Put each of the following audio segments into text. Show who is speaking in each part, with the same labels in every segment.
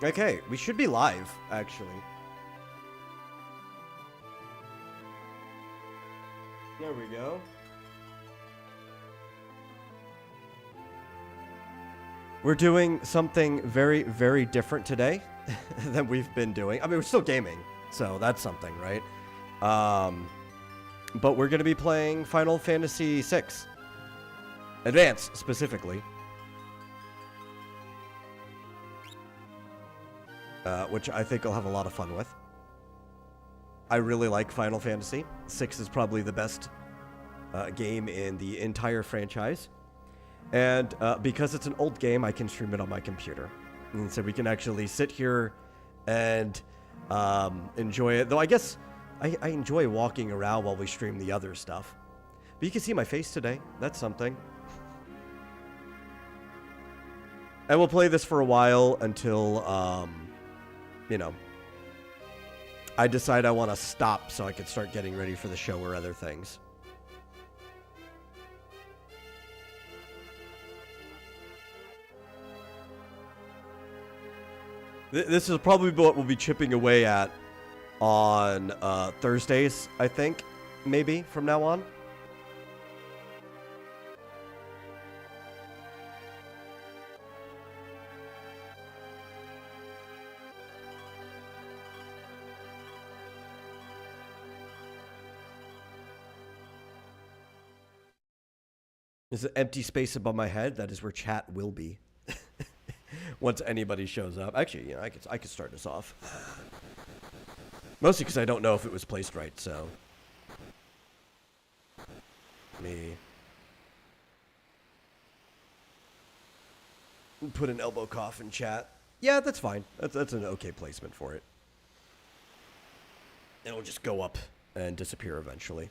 Speaker 1: Okay, we should be live, actually. There we go. We're doing something very, very different today than we've been doing. I mean, we're still gaming, so that's something, right? But we're going to be playing Final Fantasy VI. Advance, specifically. Which I think I'll have a lot of fun with. I really like Final Fantasy. 6 is probably the best game in the entire franchise. And because it's an old game, I can stream it on my computer. And so we can actually sit here and enjoy it. Though I guess I enjoy walking around while we stream the other stuff. But you can see my face today. That's something. And we'll play this for a while until, you know, I decide I want to stop so I can start getting ready for the show or other things. This is probably what we'll be chipping away at on Thursdays, I think, maybe, from now on. There's an empty space above my head. That is where chat will be. Once anybody shows up. Actually, you know, I could start this off. Mostly because I don't know if it was placed right, so. Me. Put an elbow cough in chat. Yeah, that's fine. That's an okay placement for it. It'll just go up and disappear eventually.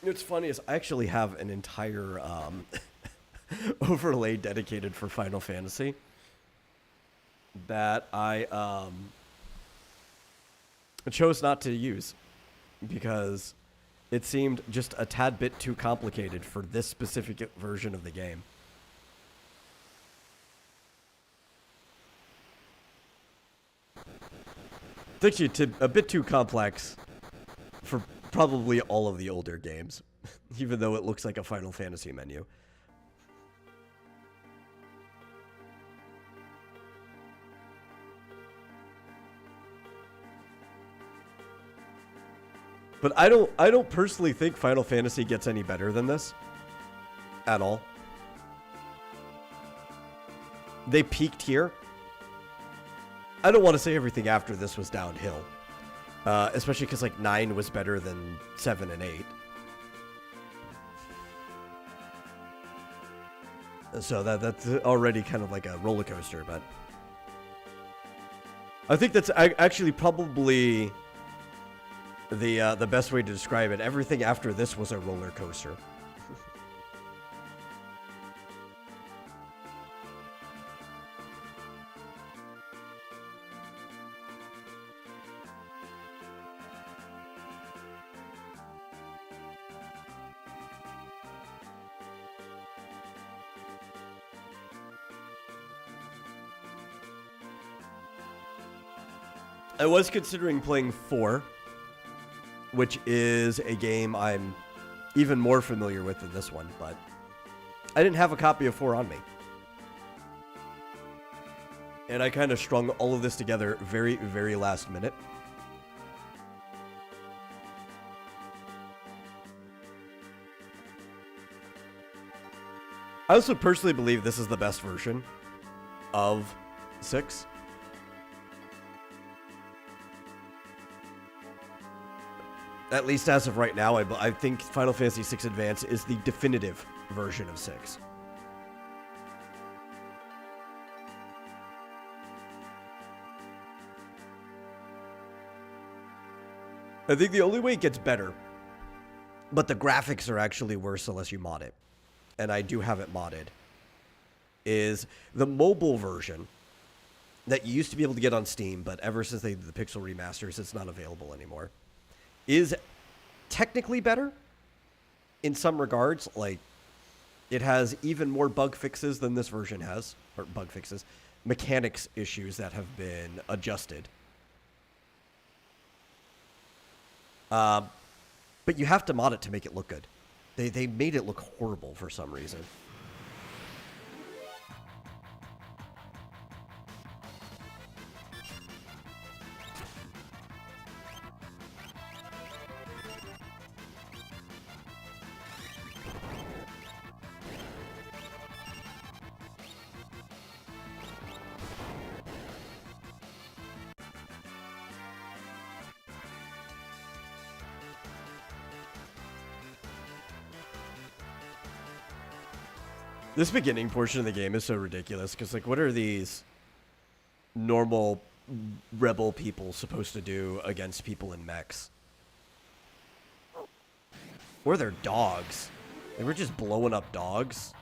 Speaker 1: What's funny is I actually have an entire overlay dedicated for Final Fantasy that I chose not to use because it seemed just a tad bit too complicated for this specific version of the game. It's actually a bit too complex for probably all of the older games, even though it looks like a Final Fantasy menu. But I don't personally think Final Fantasy gets any better than this at all. They peaked here. I don't want to say everything after this was downhill. Especially because, like, 9 was better than 7 and 8. So that's already kind of like a roller coaster, but... I think that's actually probably the best way to describe it. Everything after this was a roller coaster. I was considering playing 4, which is a game I'm even more familiar with than this one, but I didn't have a copy of 4 on me. And I kind of strung all of this together very, very last minute. I also personally believe this is the best version of 6. At least as of right now, I think Final Fantasy VI Advance is the definitive version of 6. I think the only way it gets better, but the graphics are actually worse unless you mod it, and I do have it modded, is the mobile version that you used to be able to get on Steam, but ever since they did the Pixel remasters, it's not available anymore, is technically better in some regards. Like, it has even more bug fixes than this version has, or bug fixes, mechanics issues that have been adjusted. But you have to mod it to make it look good. They made it look horrible for some reason. This beginning portion of the game is so ridiculous, because, like, what are these normal rebel people supposed to do against people in mechs? Or they're dogs. They were just blowing up dogs.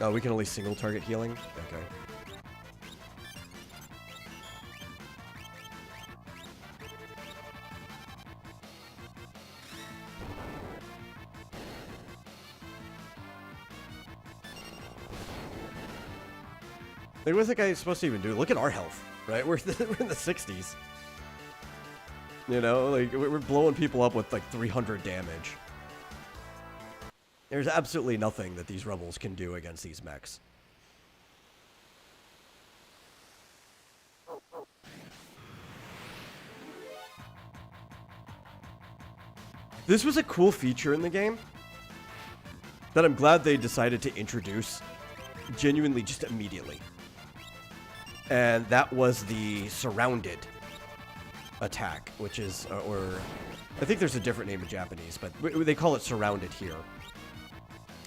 Speaker 1: Oh, we can only single target healing? Okay. Like, what's the guy supposed to even do? Look at our health, right? We're in the 60s. You know, like, we're blowing people up with, like, 300 damage. There's absolutely nothing that these rebels can do against these mechs. This was a cool feature in the game that I'm glad they decided to introduce genuinely just immediately. And that was the surrounded attack, which is, or I think there's a different name in Japanese, but they call it surrounded here.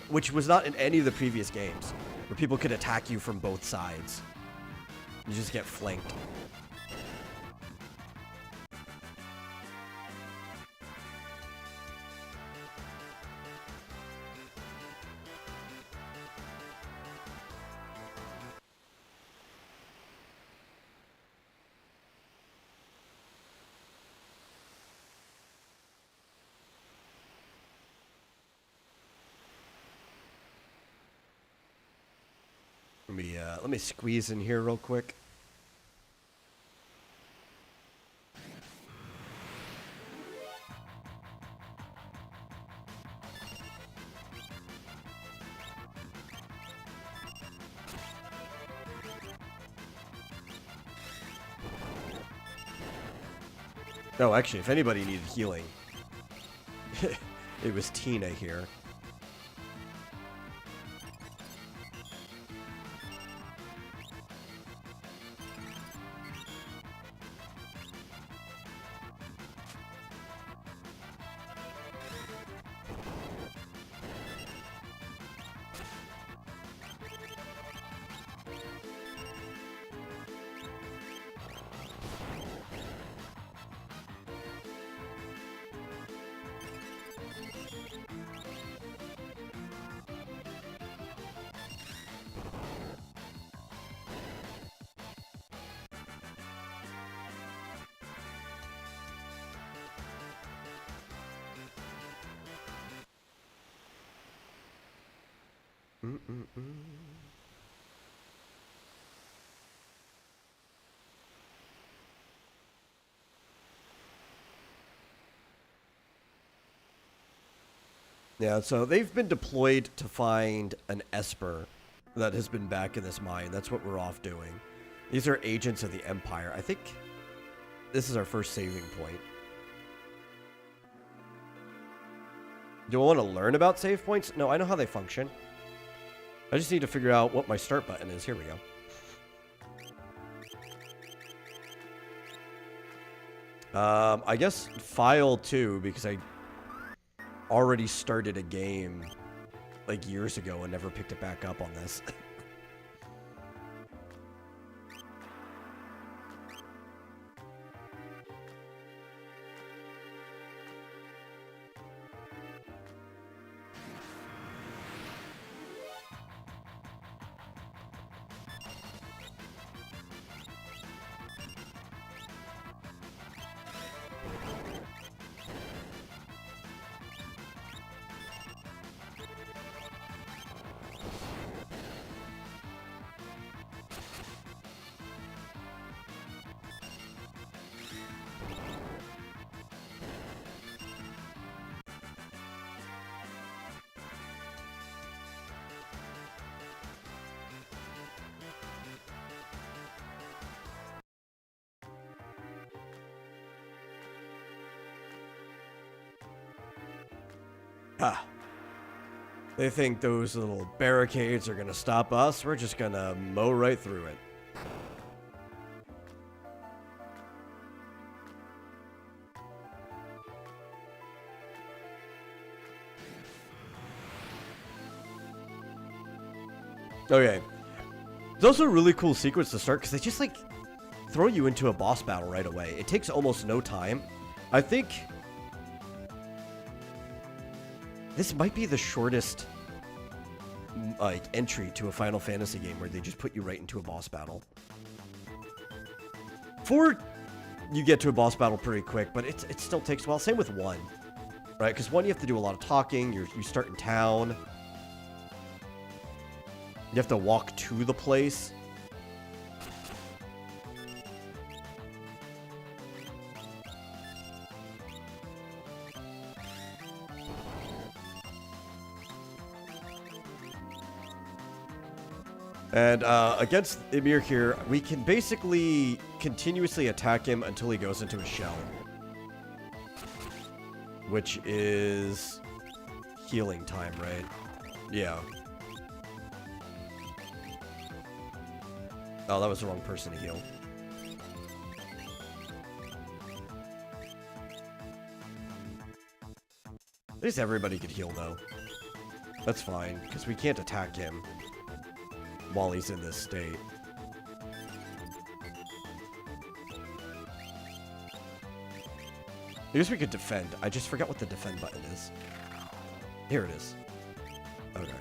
Speaker 1: Which was not in any of the previous games, where people could attack you from both sides. You just get flanked. Let me squeeze in here real quick. Oh, actually, if anybody needed healing, it was Tina here. Yeah, so they've been deployed to find an Esper that has been back in this mine. That's what we're off doing. These are agents of the Empire. I think this is our first saving point. Do I want to learn about save points? No, I know how they function. I just need to figure out what my start button is. Here we go. I guess file 2, because I already started a game like years ago and never picked it back up on this. Ah. They think those little barricades are gonna stop us. We're just gonna mow right through it. Okay. It's also a really cool sequence to start because they just like throw you into a boss battle right away. It takes almost no time. I think this might be the shortest like entry to a Final Fantasy game where they just put you right into a boss battle. You get to a boss battle pretty quick, but it still takes a while. Same with 1, right? Because 1 you have to do a lot of talking. You start in town. You have to walk to the place. And against Ymir here, we can basically continuously attack him until he goes into a shell. Which is healing time, right? Yeah. Oh, that was the wrong person to heal. At least everybody could heal, though. That's fine, because we can't attack him while he's in this state. I guess we could defend. I just forgot what the defend button is. Here it is. Okay.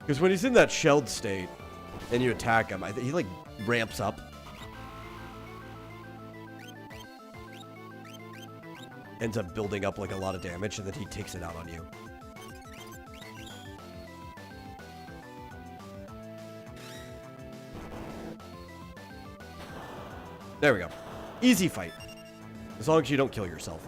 Speaker 1: Because when he's in that shelled state and you attack him, he like ramps up. Ends up building up like a lot of damage, and then he takes it out on you. There we go. Easy fight. As long as you don't kill yourself.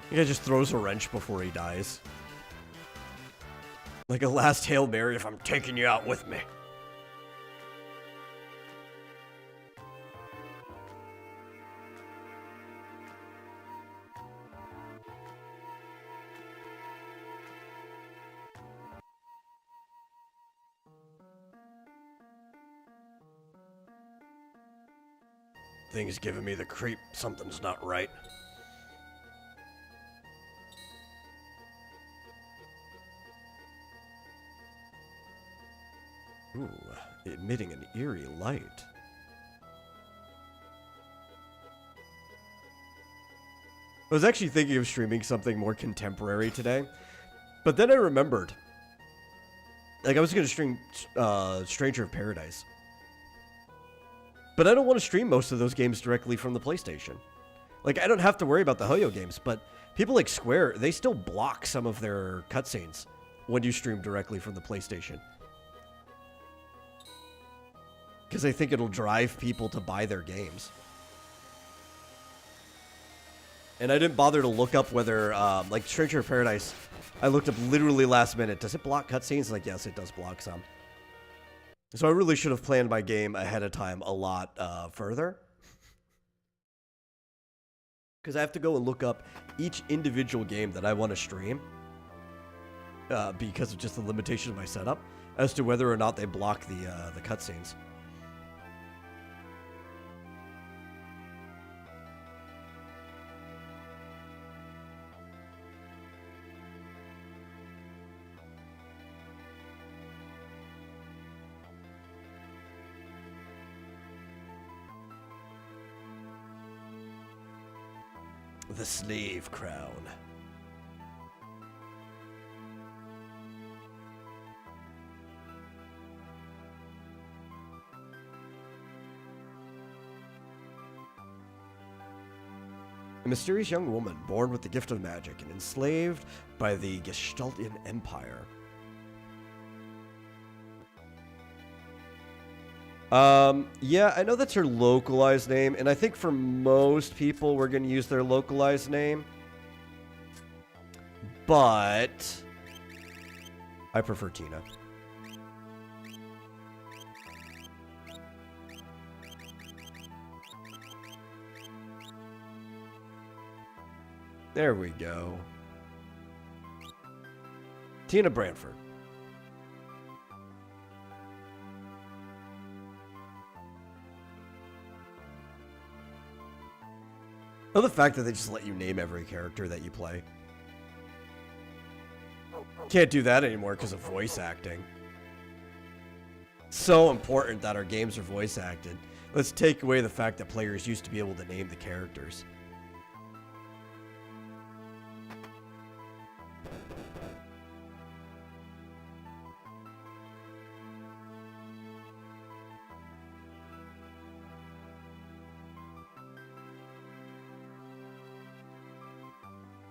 Speaker 1: The guy just throws a wrench before he dies. Like a last Hail Mary if I'm taking you out with me. Thing's giving me the creep. Something's not right. Ooh, emitting an eerie light. I was actually thinking of streaming something more contemporary today, but then I remembered. Like, I was going to stream Stranger of Paradise. But I don't want to stream most of those games directly from the PlayStation. Like, I don't have to worry about the Hoyo games, but people like Square, they still block some of their cutscenes when you stream directly from the PlayStation. Because they think it'll drive people to buy their games. And I didn't bother to look up whether, like, Stranger of Paradise, I looked up literally last minute. Does it block cutscenes? Like, yes, it does block some. So I really should have planned my game ahead of time a lot further. Because I have to go and look up each individual game that I want to stream. Because of just the limitation of my setup. As to whether or not they block the cutscenes. The Slave Crown. A mysterious young woman born with the gift of magic and enslaved by the Gestaltian Empire. Yeah, I know that's her localized name, and I think for most people we're going to use their localized name. But I prefer Tina. There we go. Tina Branford. Oh, the fact that they just let you name every character that you play. Can't do that anymore because of voice acting. So important that our games are voice acted. Let's take away the fact that players used to be able to name the characters.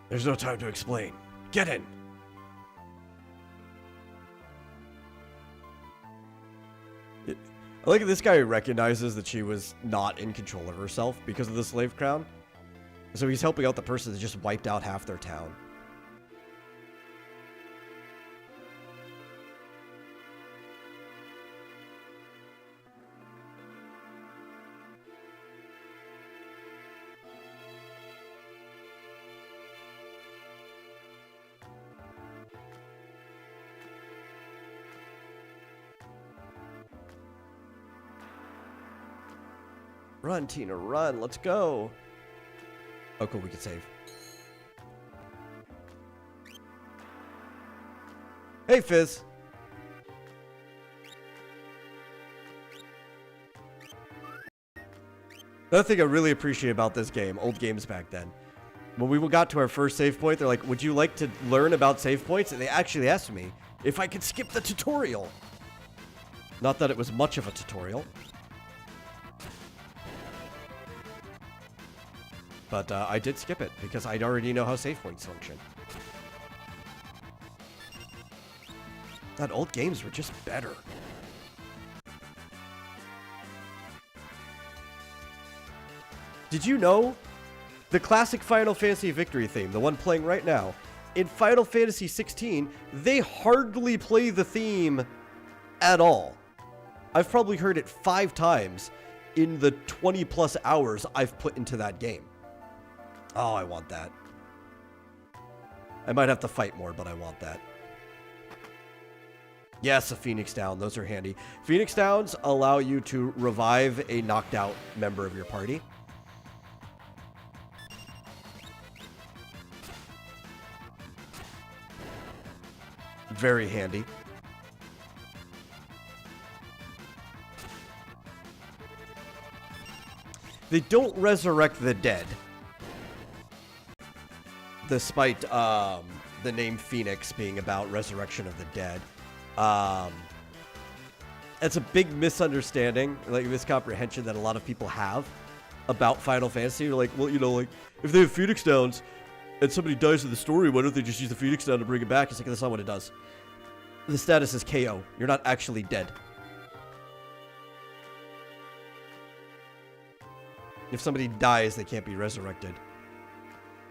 Speaker 1: There's no time to explain. Get in! I like this guy recognizes that she was not in control of herself because of the slave crown. So he's helping out the person that just wiped out half their town. Run, Tina, run. Let's go. Oh, cool. We can save. Hey, Fizz. Another thing I really appreciate about this game, old games back then, when we got to our first save point, they're like, would you like to learn about save points? And they actually asked me if I could skip the tutorial. Not that it was much of a tutorial. But I did skip it because I already know how save points function. That old games were just better. Did you know the classic Final Fantasy victory theme, the one playing right now, in Final Fantasy 16, they hardly play the theme at all. I've probably heard it 5 times in the 20 plus hours I've put into that game. Oh, I want that. I might have to fight more, but I want that. Yes, a Phoenix Down. Those are handy. Phoenix Downs allow you to revive a knocked out member of your party. Very handy. They don't resurrect the dead. Despite the name Phoenix being about resurrection of the dead. It's a big misunderstanding, like miscomprehension that a lot of people have about Final Fantasy. You're like, well, you know, like, if they have Phoenix Downs and somebody dies in the story, why don't they just use the Phoenix Down to bring it back? It's like, that's not what it does. The status is KO. You're not actually dead. If somebody dies, they can't be resurrected.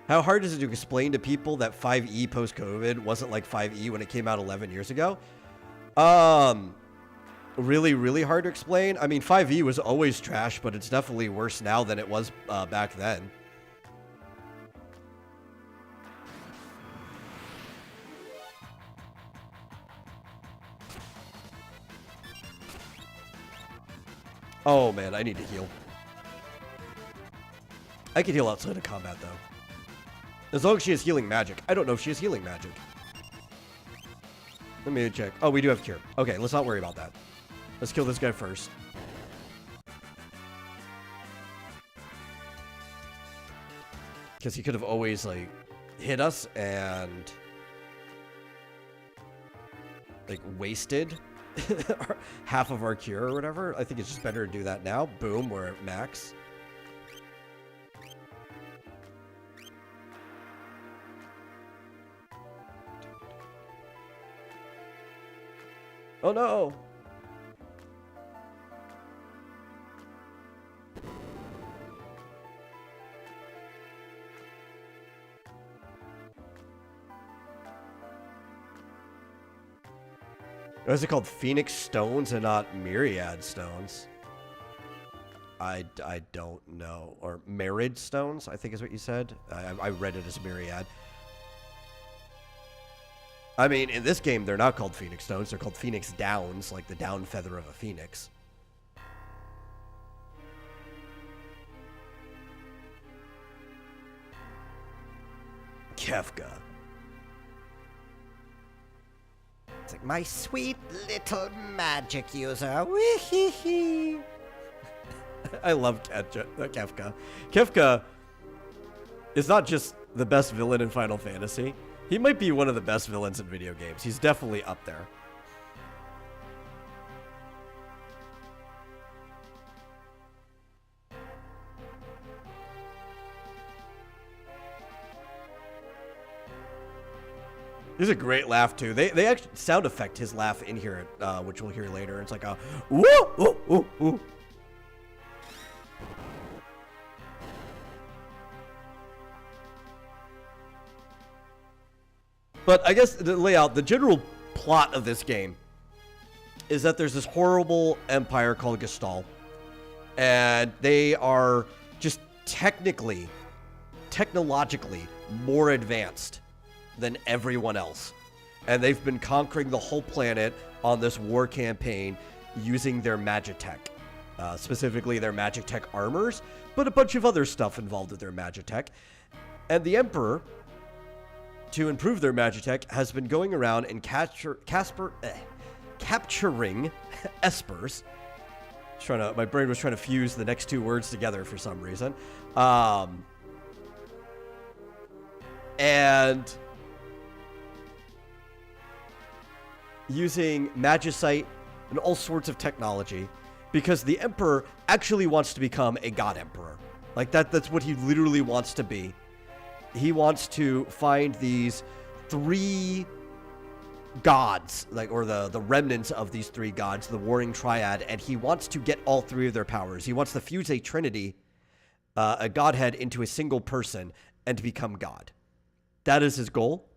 Speaker 1: How hard is it to explain to people that 5e post-COVID wasn't like 5e when it came out 11 years ago? Really, really hard to explain. I mean, 5e was always trash, but it's definitely worse now than it was back then. Oh, man, I need to heal. I can heal outside of combat, though. As long as she has healing magic. I don't know if she has healing magic. Let me check. Oh, we do have cure. Okay, let's not worry about that. Let's kill this guy first. Because he could have always, like, hit us and, like, wasted half of our cure or whatever. I think it's just better to do that now. Boom, we're at max. Oh no! Why is it called Phoenix Stones and not Myriad Stones? I don't know. Or Myriad Stones, I think is what you said. I read it as Myriad. I mean, in this game, they're not called Phoenix Stones. They're called Phoenix Downs, like the down feather of a phoenix. Kefka. It's like, my sweet little magic user. Wee-hee-hee. I love Kefka. Kefka is not just the best villain in Final Fantasy. He might be one of the best villains in video games. He's definitely up there. There's a great laugh too. They actually sound effect his laugh in here, which we'll hear later. It's like a woo, woo, woo, woo. But I guess the layout, the general plot of this game is that there's this horrible empire called Gestalt, and they are just technologically more advanced than everyone else. And they've been conquering the whole planet on this war campaign using their Magitech. Specifically their Magitech armors, but a bunch of other stuff involved with their Magitech. And the Emperor, to improve their Magitech, has been going around and capturing espers. My brain was trying to fuse the next two words together for some reason. And using magicite and all sorts of technology, because the Emperor actually wants to become a God Emperor. Like that's what he literally wants to be. He wants to find these three gods, or the remnants of these three gods, the warring triad, and he wants to get all three of their powers. He wants to fuse a trinity, a godhead, into a single person and to become God. That is his goal.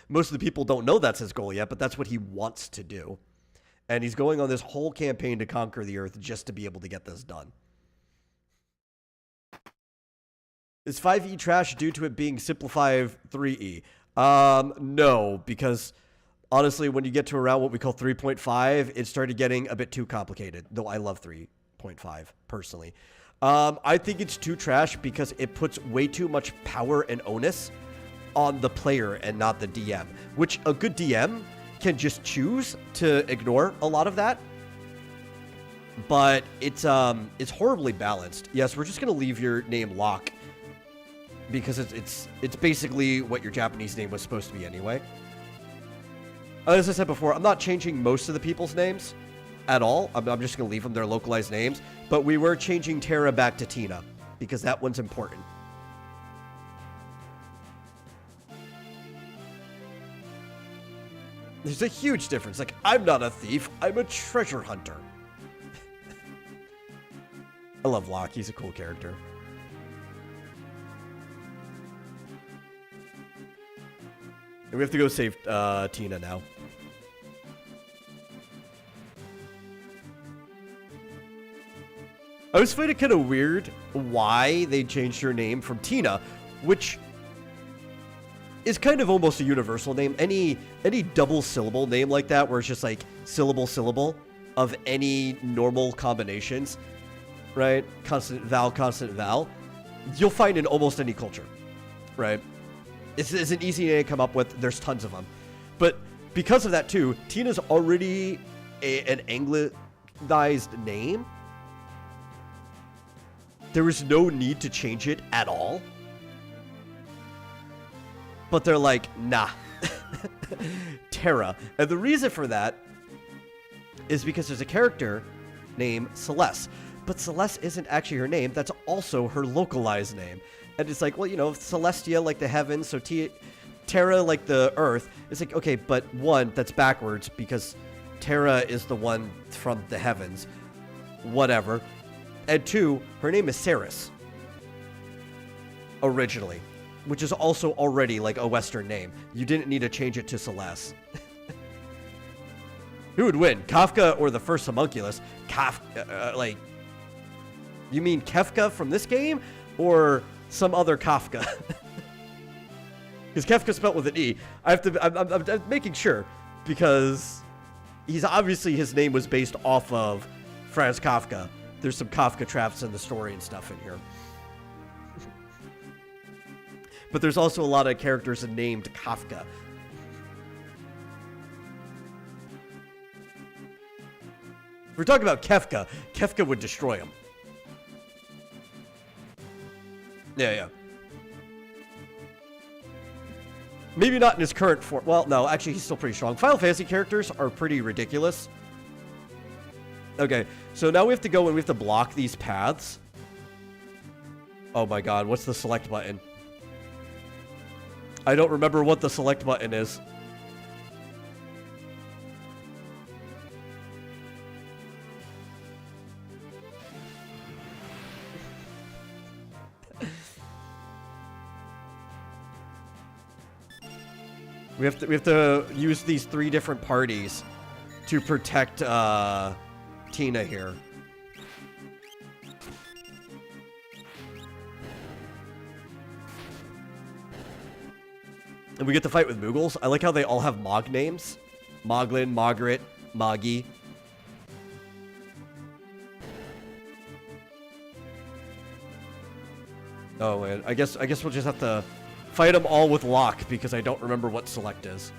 Speaker 1: Most of the people don't know that's his goal yet, but that's what he wants to do. And he's going on this whole campaign to conquer the Earth just to be able to get this done. Is 5e trash due to it being simplified 3e? No, because honestly, when you get to around what we call 3.5, it started getting a bit too complicated, though I love 3.5 personally. I think it's too trash because it puts way too much power and onus on the player and not the DM, which a good DM can just choose to ignore a lot of that. But it's horribly balanced. Yes, we're just gonna leave your name Locke because it's basically what your Japanese name was supposed to be anyway. As I said before, I'm not changing most of the people's names at all. I'm just gonna leave them their localized names. But we were changing Tara back to Tina because that one's important. There's a huge difference. Like, I'm not a thief. I'm a treasure hunter. I love Locke. He's a cool character. And we have to go save Tina now. I always find it kind of weird why they changed her name from Tina, which is kind of almost a universal name. Any double syllable name like that, where it's just like syllable of any normal combinations, right? Consonant vowel, you'll find in almost any culture, right? It's an easy name to come up with. There's tons of them. But because of that too, Tina's already an anglicized name. There was no need to change it at all. But they're like, nah. Tara. And the reason for that is because there's a character named Celeste. But Celeste isn't actually her name. That's also her localized name. And it's like, well, you know, Celestia like the heavens, so Terra like the earth. It's like, okay, but one, that's backwards because Terra is the one from the heavens. Whatever. And two, her name is Ceres. Originally. Which is also already like a Western name. You didn't need to change it to Celeste. Who would win, Kafka or the first homunculus? Kafka, like, you mean Kefka from this game, or some other Kafka? Because Kefka spelled with an E. I'm making sure because he's obviously his name was based off of Franz Kafka. There's some Kafka traps in the story and stuff in here. But there's also a lot of characters named Kafka. If we're talking about Kefka, Kefka would destroy him. Yeah. Maybe not in his current form. Well, no, actually, he's still pretty strong. Final Fantasy characters are pretty ridiculous. Okay, so now we have to go and we have to block these paths. Oh my god, what's the select button? I don't remember what the select button is. We have to use these 3 different parties to protect Tina here. And we get to fight with Moogles. I like how they all have Mog names. Moglin, Margaret, Moggy. Oh, and I guess we'll just have to fight them all with Locke because I don't remember what select is.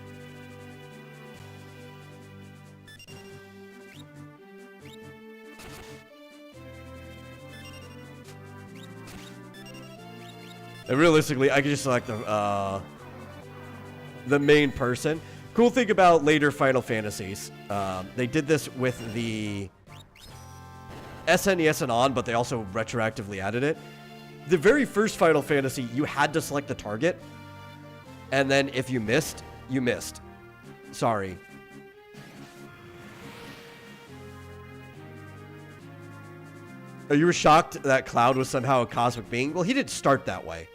Speaker 1: And realistically, I can just select the main person. Cool thing about later Final Fantasies, they did this with the SNES and on, but they also retroactively added it. The very first Final Fantasy, you had to select the target, and then if you missed, you missed. Sorry. Oh, you were shocked that Cloud was somehow a cosmic being? Well, he didn't start that way.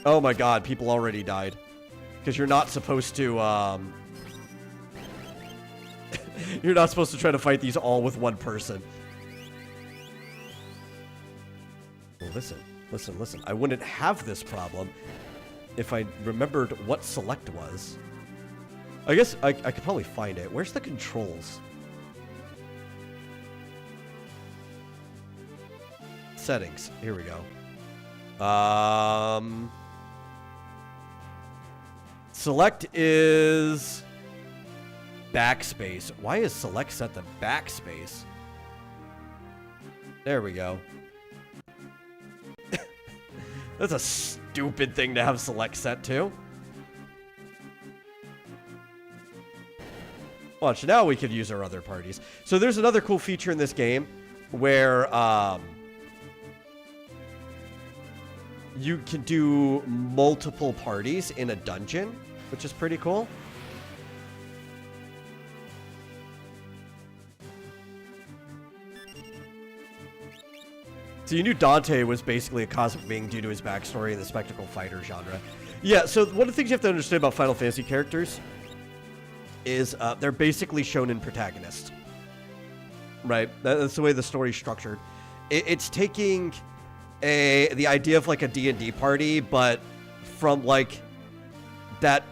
Speaker 1: Oh my god, people already died. Because you're not supposed to, you're not supposed to try to fight these all with one person. Well, listen. I wouldn't have this problem if I remembered what select was. I guess I could probably find it. Where's the controls? settings. Here we go. Select is backspace. Why is select set to backspace? There we go. That's a stupid thing to have select set to. Watch, now we could use our other parties. So there's another cool feature in this game where you can do multiple parties in a dungeon, which is pretty cool. So you knew Dante was basically a cosmic being due to his backstory in the spectacle fighter genre. Yeah, so one of the things you have to understand about Final Fantasy characters is they're basically shonen protagonists. Right? That's the way the story's structured. It's taking the idea of like a D&D party, but from like that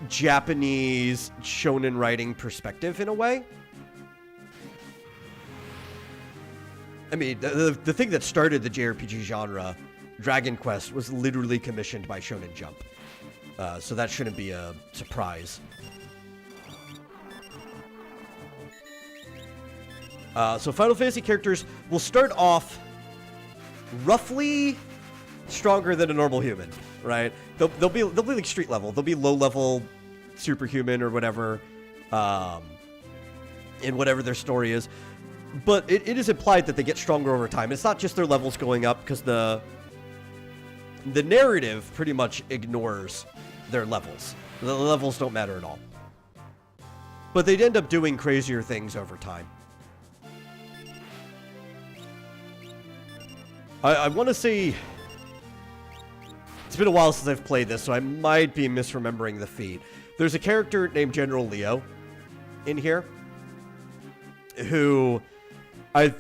Speaker 1: Japanese shonen writing perspective in a way. I mean, the thing that started the JRPG genre, Dragon Quest, was literally commissioned by Shonen Jump. So that shouldn't be a surprise. So Final Fantasy characters will start off roughly stronger than a normal human, right? They'll be like street level. They'll be low level superhuman or whatever, in whatever their story is. But it is implied that they get stronger over time. It's not just their levels going up, because the narrative pretty much ignores their levels. The levels don't matter at all. But they'd end up doing crazier things over time. I want to say... It's been a while since I've played this, so I might be misremembering the feat. There's a character named General Leo in here who I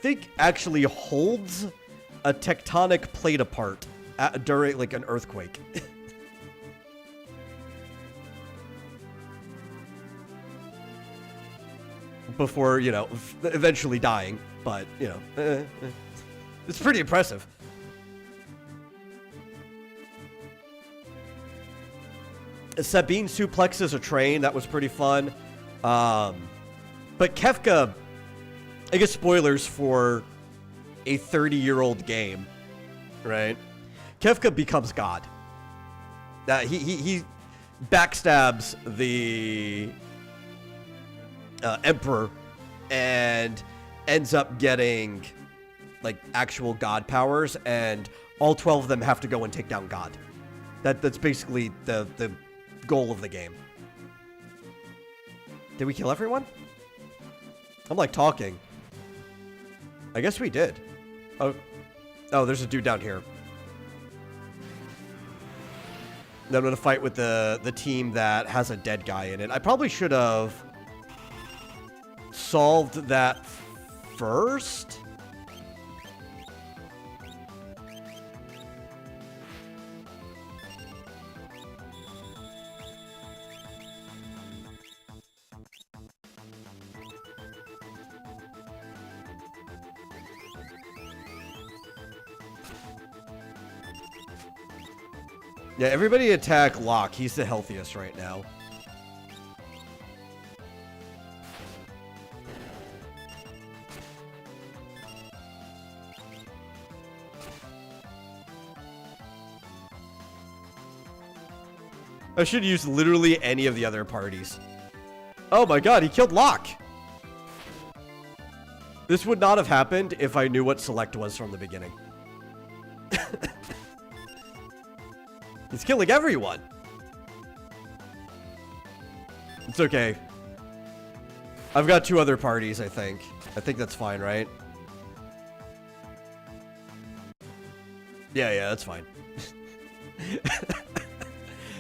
Speaker 1: think actually holds a tectonic plate apart during like an earthquake. Before, you know, eventually dying, but, you know, it's pretty impressive. Sabine suplexes a train. That was pretty fun. But Kefka, I guess spoilers for a 30-year-old game, right? Kefka becomes God. He backstabs the Emperor and ends up getting like actual God powers, and all 12 of them have to go and take down God. That's basically the goal of the game. Did we kill everyone? I'm like talking. I guess we did. Oh, there's a dude down here. Then I'm gonna fight with the team that has a dead guy in it. I probably should have solved that first. Yeah, everybody attack Locke. He's the healthiest right now. I should use literally any of the other parties. Oh my god, he killed Locke! This would not have happened if I knew what select was from the beginning. He's killing everyone. It's okay. I've got 2 other parties, I think. I think that's fine, right? Yeah, that's fine.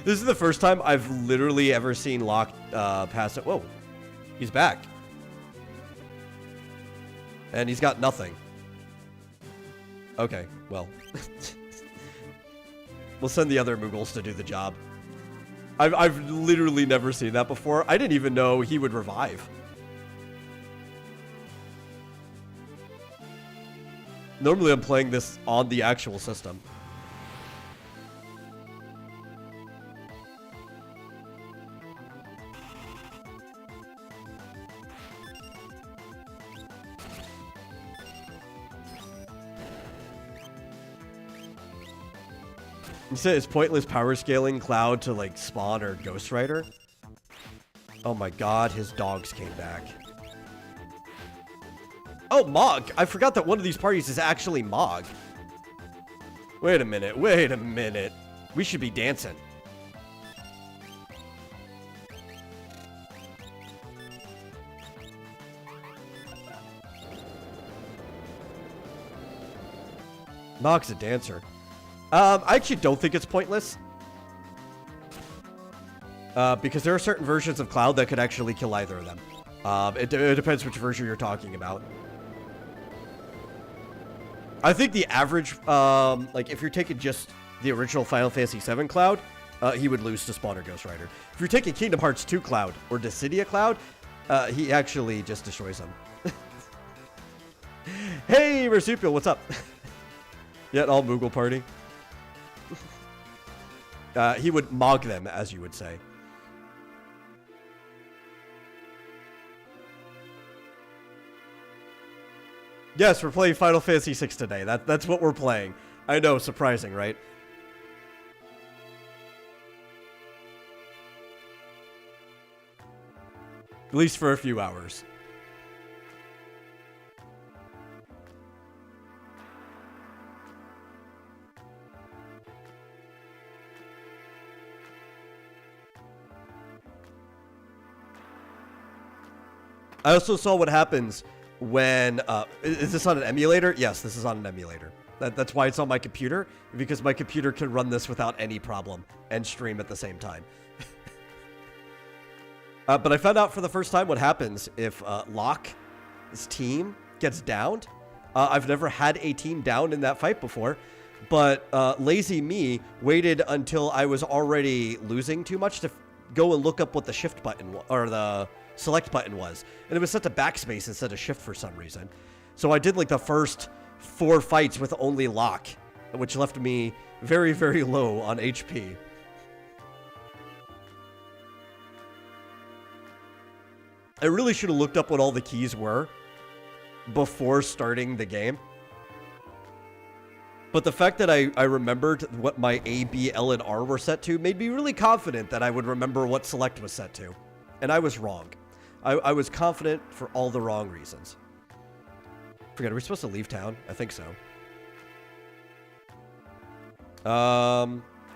Speaker 1: This is the first time I've literally ever seen Locke pass it. Whoa. He's back. And he's got nothing. Okay, well. We'll send the other Mughals to do the job. I've literally never seen that before. I didn't even know he would revive. Normally I'm playing this on the actual system. You said it's pointless power scaling Cloud to like Spawn or Ghost Rider? Oh my god, his dogs came back. Oh, Mog! I forgot that one of these parties is actually Mog. Wait a minute, wait a minute. We should be dancing. Mog's a dancer. I actually don't think it's pointless. Because there are certain versions of Cloud that could actually kill either of them. It depends which version you're talking about. I think the average, like, if you're taking just the original Final Fantasy VII Cloud, he would lose to Spawn or Ghost Rider. If you're taking Kingdom Hearts 2 Cloud or Dissidia Cloud, he actually just destroys them. Hey, Marsupial, what's up? Yet all Moogle party. He would Mog them, as you would say. Yes, we're playing Final Fantasy VI today. That's what we're playing. I know, surprising, right? At least for a few hours. I also saw what happens when, is this on an emulator? Yes, this is on an emulator. That's why it's on my computer, because my computer can run this without any problem and stream at the same time. But I found out for the first time what happens if Locke's team gets downed. I've never had a team down in that fight before, but lazy me waited until I was already losing too much to go and look up what the shift button or the select button was, and it was set to backspace instead of shift for some reason. So I did like the first 4 fights with only Locke, which left me very, very low on HP. I really should have looked up what all the keys were before starting the game. But the fact that I remembered what my A, B, L, and R were set to made me really confident that I would remember what select was set to. And I was wrong. I was confident for all the wrong reasons. Forget, are we supposed to leave town? I think so.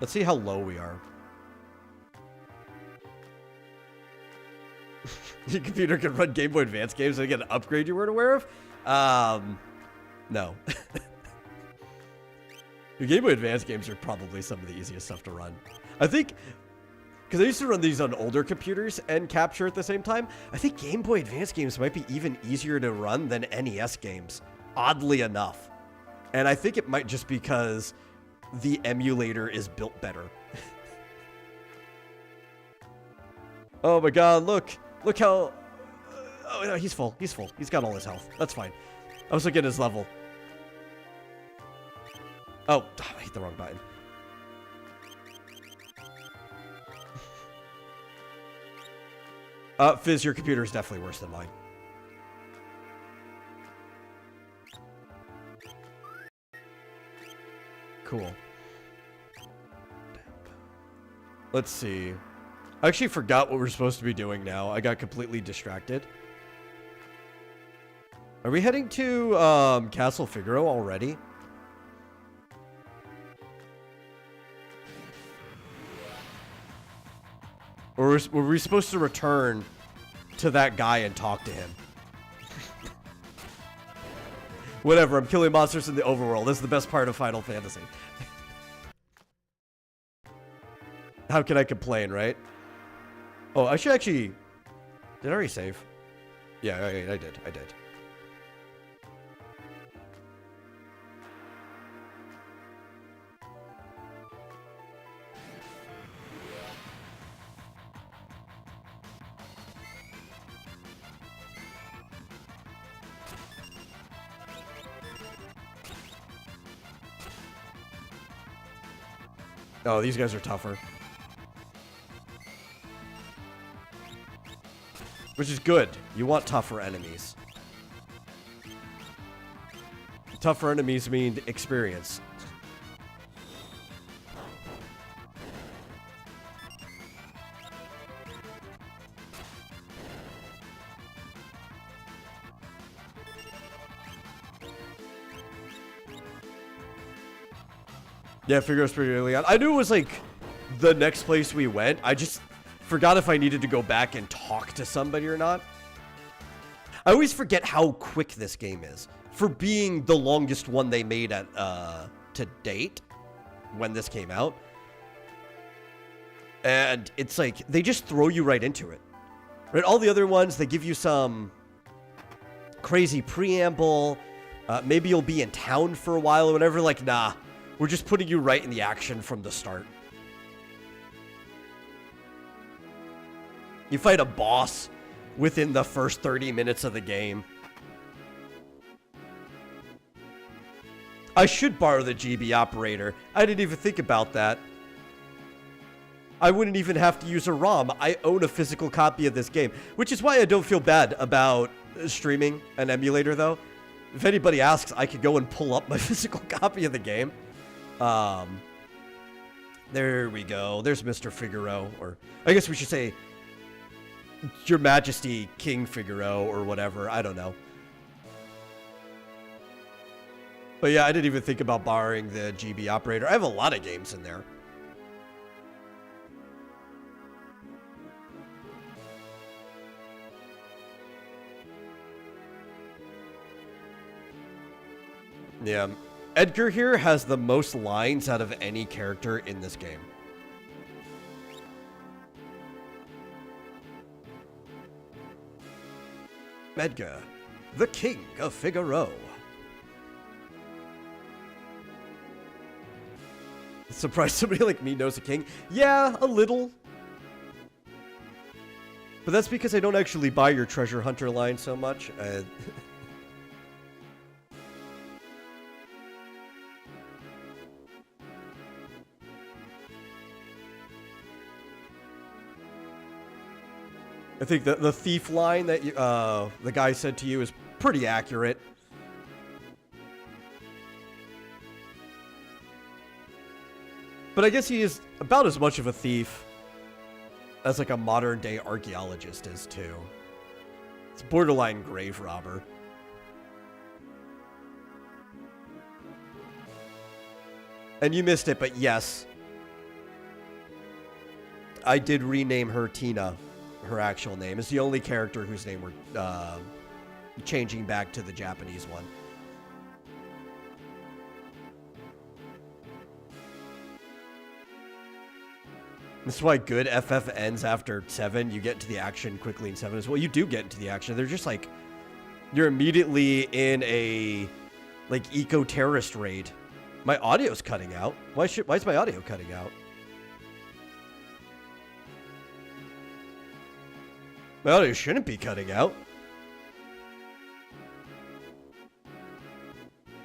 Speaker 1: Let's see how low we are. Your computer can run Game Boy Advance games and get an upgrade you weren't aware of? No. Your Game Boy Advance games are probably some of the easiest stuff to run. I think, because I used to run these on older computers and capture at the same time, I think Game Boy Advance games might be even easier to run than NES games, oddly enough. And I think it might just because the emulator is built better. Oh my god, look how... oh, no, he's full. He's full. He's got all his health. That's fine. I was looking at his level. Oh, I hit the wrong button. Fizz, your computer is definitely worse than mine. Cool. Let's see. I actually forgot what we're supposed to be doing now. I got completely distracted. Are we heading to Castle Figaro already? Or were we supposed to return to that guy and talk to him? Whatever, I'm killing monsters in the overworld. This is the best part of Final Fantasy. How can I complain, right? Oh, I should actually... Did I already save? Yeah, I did. Oh, these guys are tougher. Which is good. You want tougher enemies. Tougher enemies mean experience. Yeah, Figaro's pretty early on. I knew it was like the next place we went. I just forgot if I needed to go back and talk to somebody or not. I always forget how quick this game is for being the longest one they made at to date when this came out. And it's like they just throw you right into it. Right? All the other ones, they give you some crazy preamble. Maybe you'll be in town for a while or whatever. Like, nah. We're just putting you right in the action from the start. You fight a boss within the first 30 minutes of the game. I should borrow the GB operator. I didn't even think about that. I wouldn't even have to use a ROM. I own a physical copy of this game, which is why I don't feel bad about streaming an emulator, though. If anybody asks, I could go and pull up my physical copy of the game. There we go. There's Mr. Figaro, or I guess we should say Your Majesty King Figaro or whatever. I don't know. But yeah, I didn't even think about borrowing the GB operator. I have a lot of games in there. Yeah. Edgar here has the most lines out of any character in this game. Edgar, the King of Figaro. Surprised somebody like me knows a king? Yeah, a little. But that's because I don't actually buy your treasure hunter line so much. I think the thief line that you, the guy said to you is pretty accurate. But I guess he is about as much of a thief as like a modern day archaeologist is too. It's borderline grave robber. And you missed it, but yes. I did rename her Tina. Her actual name is the only character whose name we're changing back to the Japanese one. This is why good FF ends after 7. You get to the action quickly in 7 as well. You do get into the action. They're just like, you're immediately in a like eco-terrorist raid. My audio's cutting out. Why is my audio cutting out? My audio shouldn't be cutting out.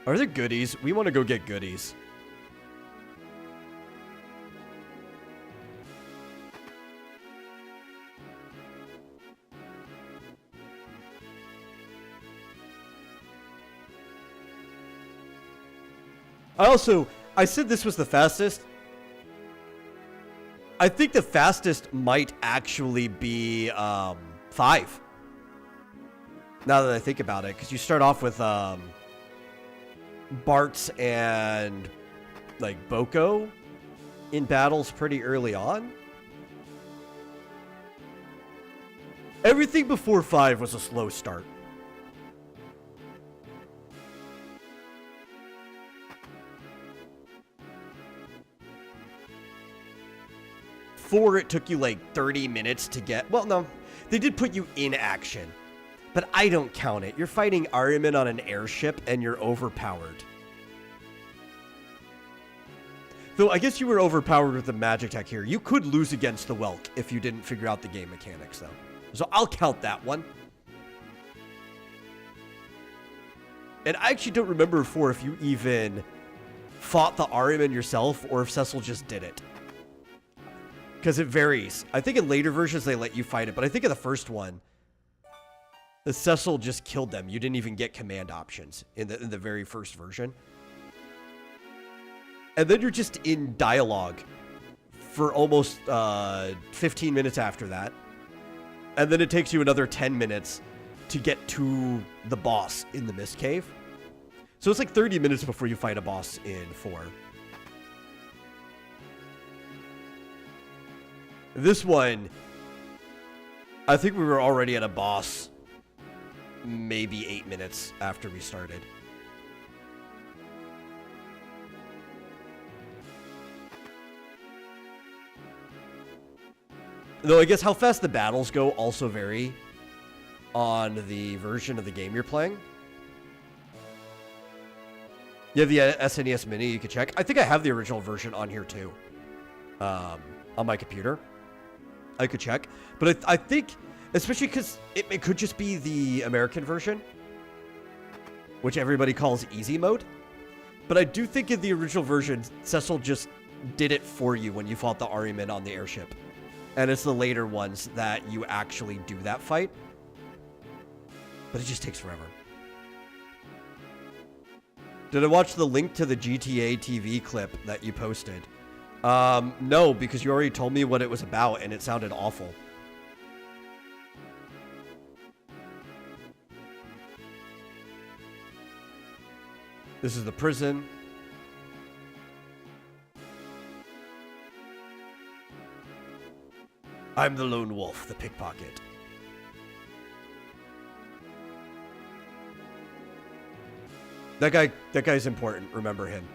Speaker 1: Are there goodies? We want to go get goodies. I said this was the fastest. I think the fastest might actually be 5. Now that I think about it, because you start off with Bartz and like Boko in battles pretty early on. Everything before 5 was a slow start. It took you like 30 minutes to get... Well, no. They did put you in action. But I don't count it. You're fighting Ahriman on an airship and you're overpowered. Though I guess you were overpowered with the magic tech here. You could lose against the Welk if you didn't figure out the game mechanics, though. So I'll count that one. And I actually don't remember if you even fought the Ahriman yourself or if Cecil just did it. Because it varies. I think in later versions they let you fight it, but I think in the first one, the Cecil just killed them. You didn't even get command options in the very first version. And then you're just in dialogue for almost 15 minutes after that. And then it takes you another 10 minutes to get to the boss in the Mist Cave. So it's like 30 minutes before you fight a boss in 4. This one, I think we were already at a boss maybe 8 minutes after we started. Though I guess how fast the battles go also vary on the version of the game you're playing. You have the SNES Mini you can check. I think I have the original version on here too. On my computer. I could check. But I think, especially because it could just be the American version, which everybody calls easy mode. But I do think in the original version, Cecil just did it for you when you fought the Ahriman on the airship. And it's the later ones that you actually do that fight. But it just takes forever. Did I watch the link to the GTA TV clip that you posted? No, because you already told me what it was about and it sounded awful. This is the prison. I'm the lone wolf, the pickpocket. That guy's important. Remember him.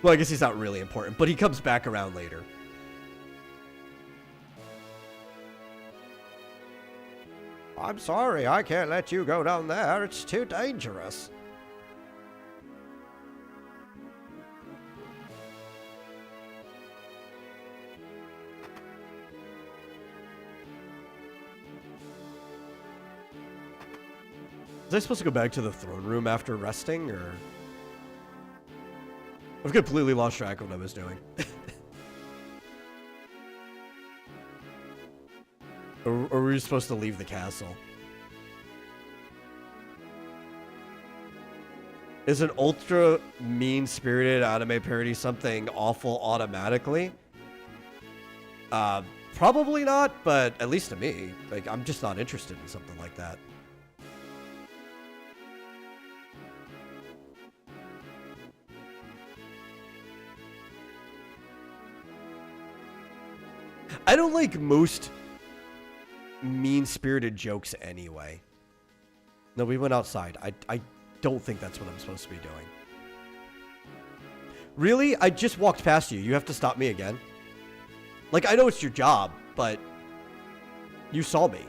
Speaker 1: Well, I guess he's not really important, but he comes back around later. I'm sorry, I can't let you go down there. It's too dangerous. Was I supposed to go back to the throne room after resting, or...? I've completely lost track of what I was doing. Or were we supposed to leave the castle? Is an ultra mean-spirited anime parody something awful automatically? Probably not, but at least to me. Like, I'm just not interested in something like that. I don't like most mean-spirited jokes anyway. No, we went outside. I don't think that's what I'm supposed to be doing. Really? I just walked past you. You have to stop me again? Like, I know it's your job, but you saw me.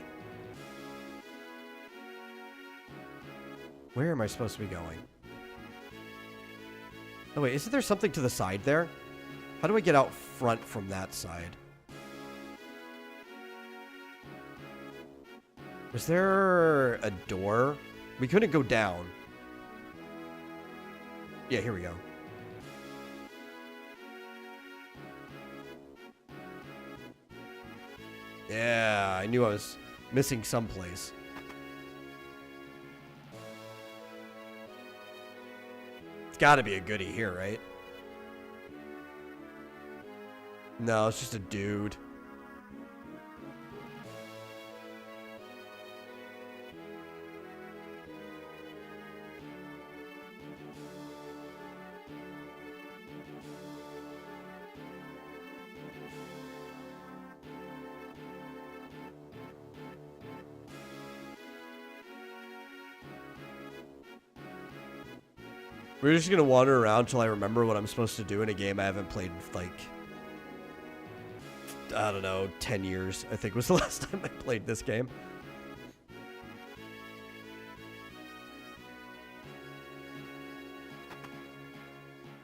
Speaker 1: Where am I supposed to be going? Oh, wait. Isn't there something to the side there? How do I get out front from that side? Was there a door? We couldn't go down. Yeah, here we go. Yeah, I knew I was missing someplace. It's gotta be a goodie here, right? No, it's just a dude. We're just gonna wander around till I remember what I'm supposed to do in a game I haven't played in, like, I don't know, 10 years, I think was the last time I played this game.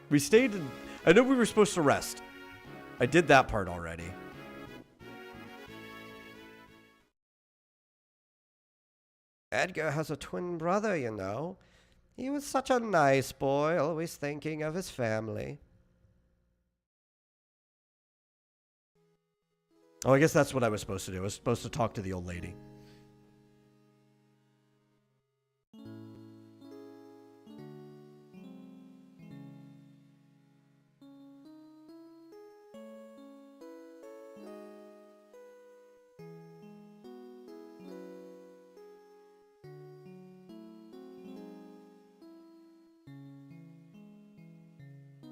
Speaker 1: We stayed in... I know we were supposed to rest. I did that part already. Edgar has a twin brother, you know. He was such a nice boy, always thinking of his family. Oh, I guess that's what I was supposed to do. I was supposed to talk to the old lady.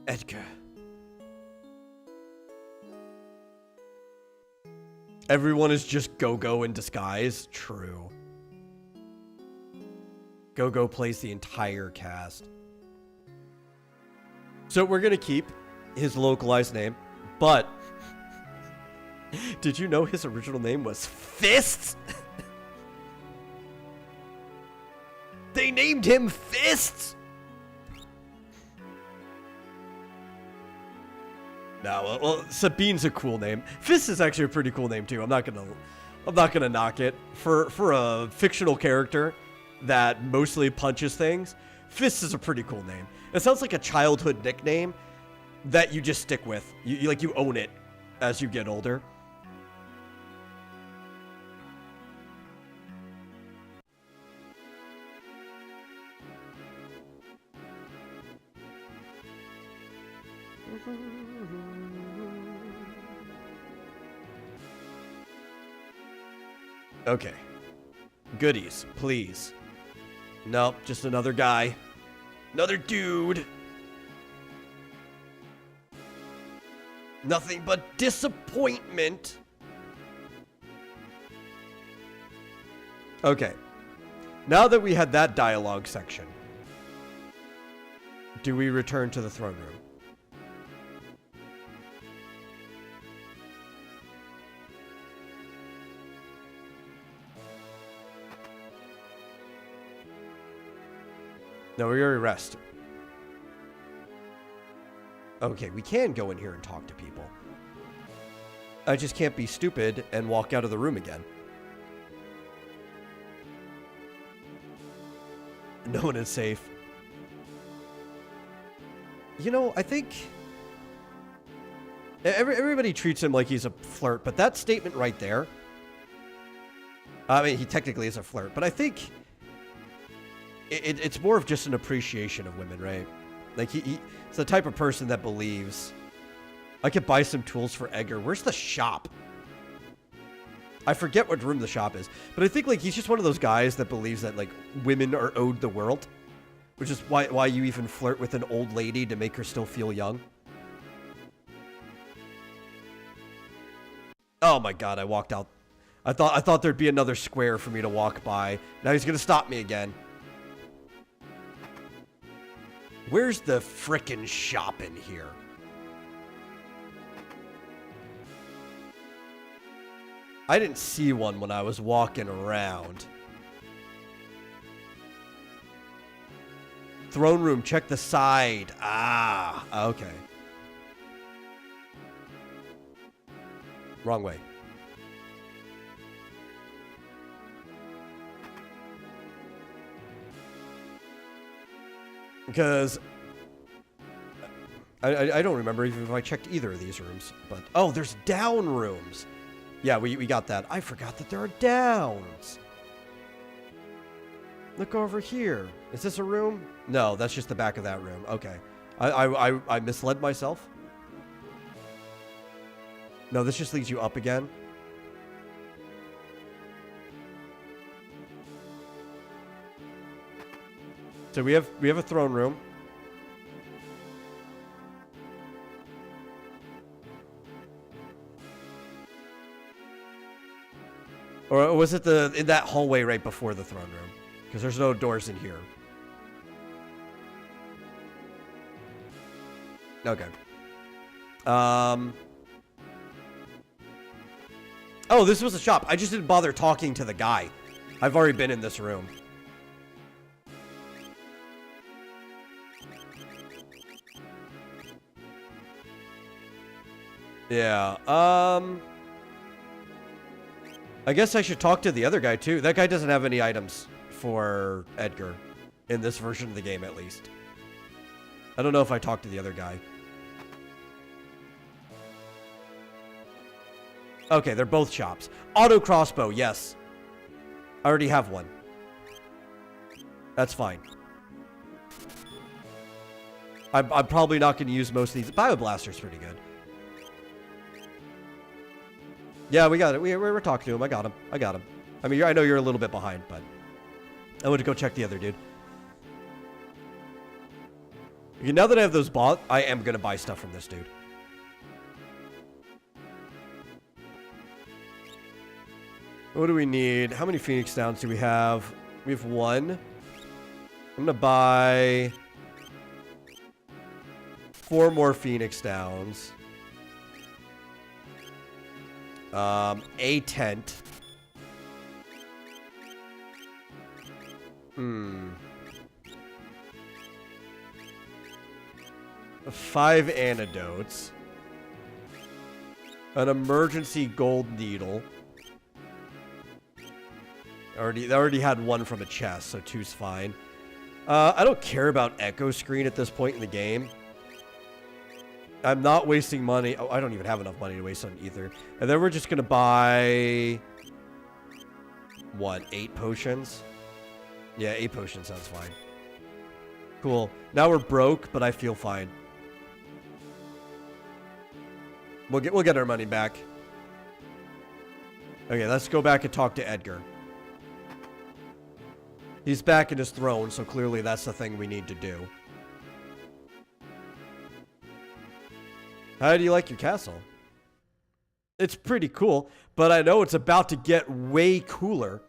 Speaker 1: Edgar. Everyone is just Go-Go in disguise. True. Go-Go plays the entire cast. So we're going to keep his localized name, but did you know his original name was Fists? They named him Fists. No, well, Sabine's a cool name. Fist is actually a pretty cool name too. I'm not gonna knock it for a fictional character that mostly punches things. Fist is a pretty cool name. It sounds like a childhood nickname that you just stick with. You own it as you get older. Okay. Goodies, please. Nope, just another guy. Another dude. Nothing but disappointment. Okay. Now that we had that dialogue section, do we return to the throne room? No, we already rest. Okay, we can go in here and talk to people. I just can't be stupid and walk out of the room again. No one is safe. You know, I think everybody treats him like he's a flirt, but that statement right there, I mean, he technically is a flirt, but I think it's more of just an appreciation of women, right? Like, he's the type of person that believes, I could buy some tools for Edgar. Where's the shop? I forget what room the shop is. But I think, like, he's just one of those guys that believes that, like, women are owed the world. Which is why you even flirt with an old lady to make her still feel young. Oh my god, I walked out. I thought there'd be another square for me to walk by. Now he's gonna stop me again. Where's the frickin' shop in here? I didn't see one when I was walking around. Throne room, check the side. Ah, okay. Wrong way. Because I don't remember even if I checked either of these rooms. But, oh, there's down rooms. Yeah, we got that. I forgot that there are downs. Look over here. Is this a room? No, that's just the back of that room. Okay. I misled myself. No, this just leads you up again. So we have a throne room. Or was it in that hallway right before the throne room? Because there's no doors in here. Okay. Oh, this was a shop. I just didn't bother talking to the guy. I've already been in this room. Yeah, I guess I should talk to the other guy, too. That guy doesn't have any items for Edgar. In this version of the game, at least. I don't know if I talked to the other guy. Okay, they're both shops. Auto crossbow, yes. I already have one. That's fine. I'm probably not going to use most of these. Bioblaster's pretty good. Yeah, we got it. We're talking to him. I got him. I mean, I know you're a little bit behind, but I want to go check the other dude. Okay, now that I have those bought, I am going to buy stuff from this dude. What do we need? How many Phoenix Downs do we have? We have one. I'm going to buy 4 more Phoenix Downs. A tent. 5 antidotes. An emergency gold needle. I already had 1 from a chest, so 2's fine. I don't care about Echo Screen at this point in the game. I'm not wasting money. Oh, I don't even have enough money to waste on Ether. And then we're just going to buy... What? 8 potions? Yeah, 8 potions sounds fine. Cool. Now we're broke, but I feel fine. We'll get our money back. Okay, let's go back and talk to Edgar. He's back in his throne, so clearly that's the thing we need to do. How do you like your castle? It's pretty cool, but I know it's about to get way cooler.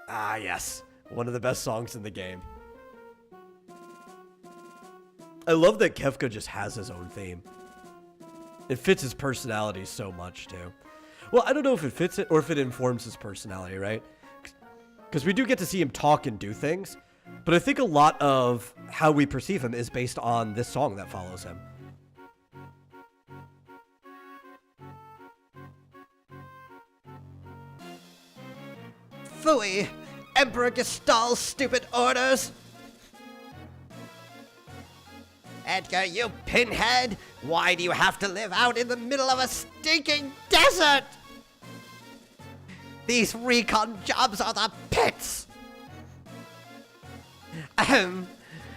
Speaker 1: Ah, yes. One of the best songs in the game. I love that Kefka just has his own theme. It fits his personality so much, too. Well, I don't know if it fits it or if it informs his personality, right? Because we do get to see him talk and do things. But I think a lot of how we perceive him is based on this song that follows him. Phooey! Emperor Gestal's stupid orders! Edgar, you pinhead! Why do you have to live out in the middle of a stinking desert? These recon jobs are the pits!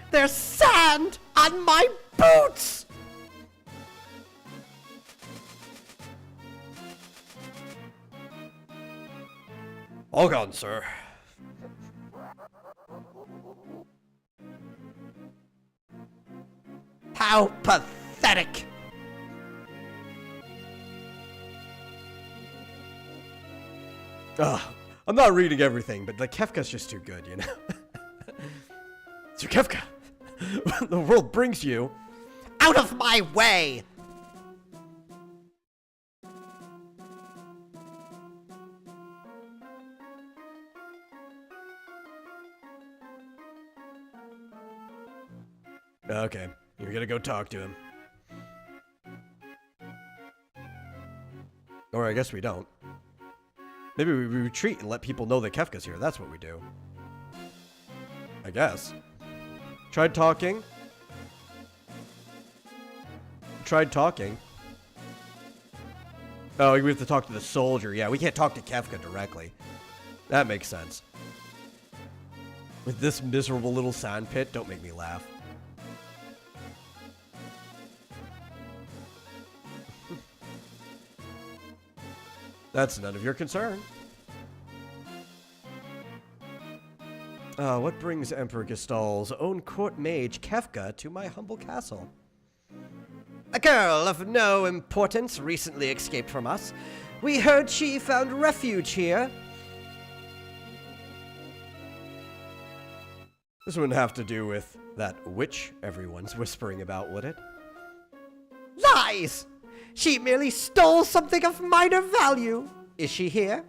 Speaker 1: There's sand on my boots! All gone, sir. How pathetic! I'm not reading everything, but the Kefka's just too good, you know? Sir Kefka, the world brings you out of my way! Okay, you're gonna go talk to him. Or I guess we don't. Maybe we retreat and let people know that Kefka's here. That's what we do. I guess. Tried talking. Tried talking. Oh, we have to talk to the soldier. Yeah, we can't talk to Kefka directly. That makes sense. With this miserable little sand pit, don't make me laugh. That's none of your concern. What brings Emperor Gestal's own court mage Kefka to my humble castle? A girl of no importance recently escaped from us. We heard she found refuge here. This wouldn't have to do with that witch everyone's whispering about, would it? Lies! She merely stole something of minor value. Is she here?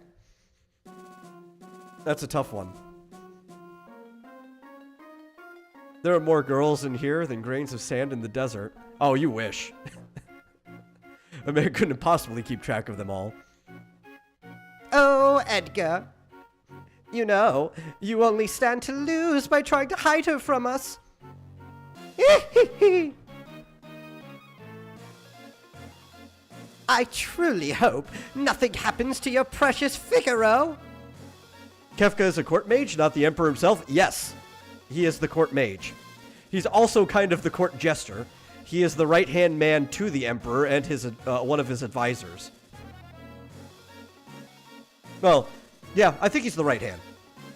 Speaker 1: That's a tough one. There are more girls in here than grains of sand in the desert. Oh, you wish. A man couldn't possibly keep track of them all. Oh, Edgar. You know, you only stand to lose by trying to hide her from us. I truly hope nothing happens to your precious Figaro. Kefka is a court mage, not the Emperor himself. Yes, he is the court mage. He's also kind of the court jester. He is the right-hand man to the Emperor and his one of his advisors. Well, yeah, I think he's the right hand.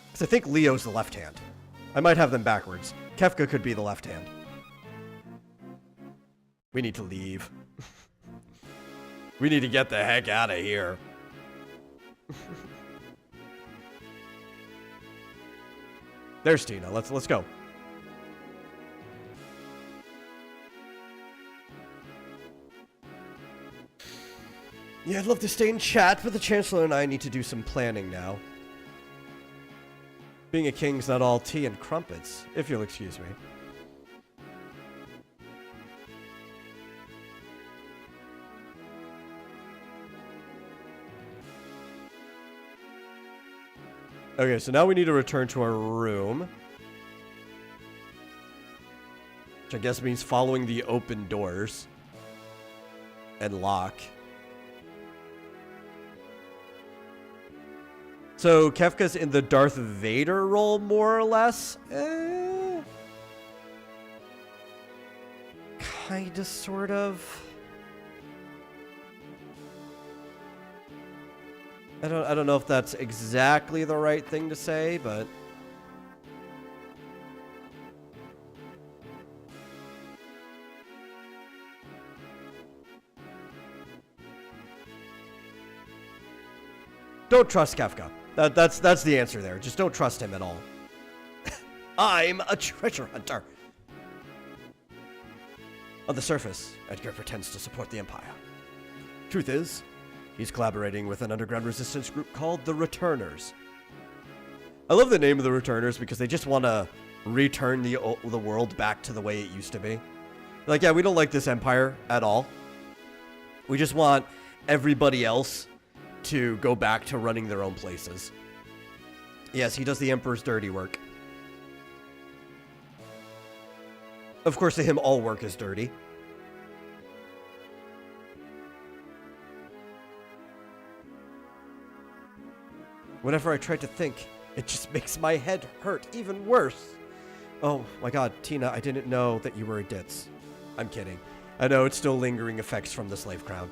Speaker 1: Because I think Leo's the left hand. I might have them backwards. Kefka could be the left hand. We need to leave. We need to get the heck out of here. There's Tina. Let's go. Yeah, I'd love to stay in chat, but the Chancellor and I need to do some planning now. Being a king's not all tea and crumpets, if you'll excuse me. Okay, so now we need to return to our room. Which I guess means following the open doors. And lock. So Kefka's in the Darth Vader role, more or less. Kinda, sort of. I don't know if that's exactly the right thing to say, but don't trust Kefka. That's the answer there. Just don't trust him at all. I'm a treasure hunter. On the surface, Edgar pretends to support the Empire. Truth is, he's collaborating with an underground resistance group called the Returners. I love the name of the Returners because they just want to return the world back to the way it used to be. Like, yeah, we don't like this Empire at all. We just want everybody else to go back to running their own places. Yes, he does the Emperor's dirty work. Of course, to him, all work is dirty. Whenever I try to think, it just makes my head hurt even worse. Oh my god, Tina, I didn't know that you were a ditz. I'm kidding. I know it's still lingering effects from the slave crown.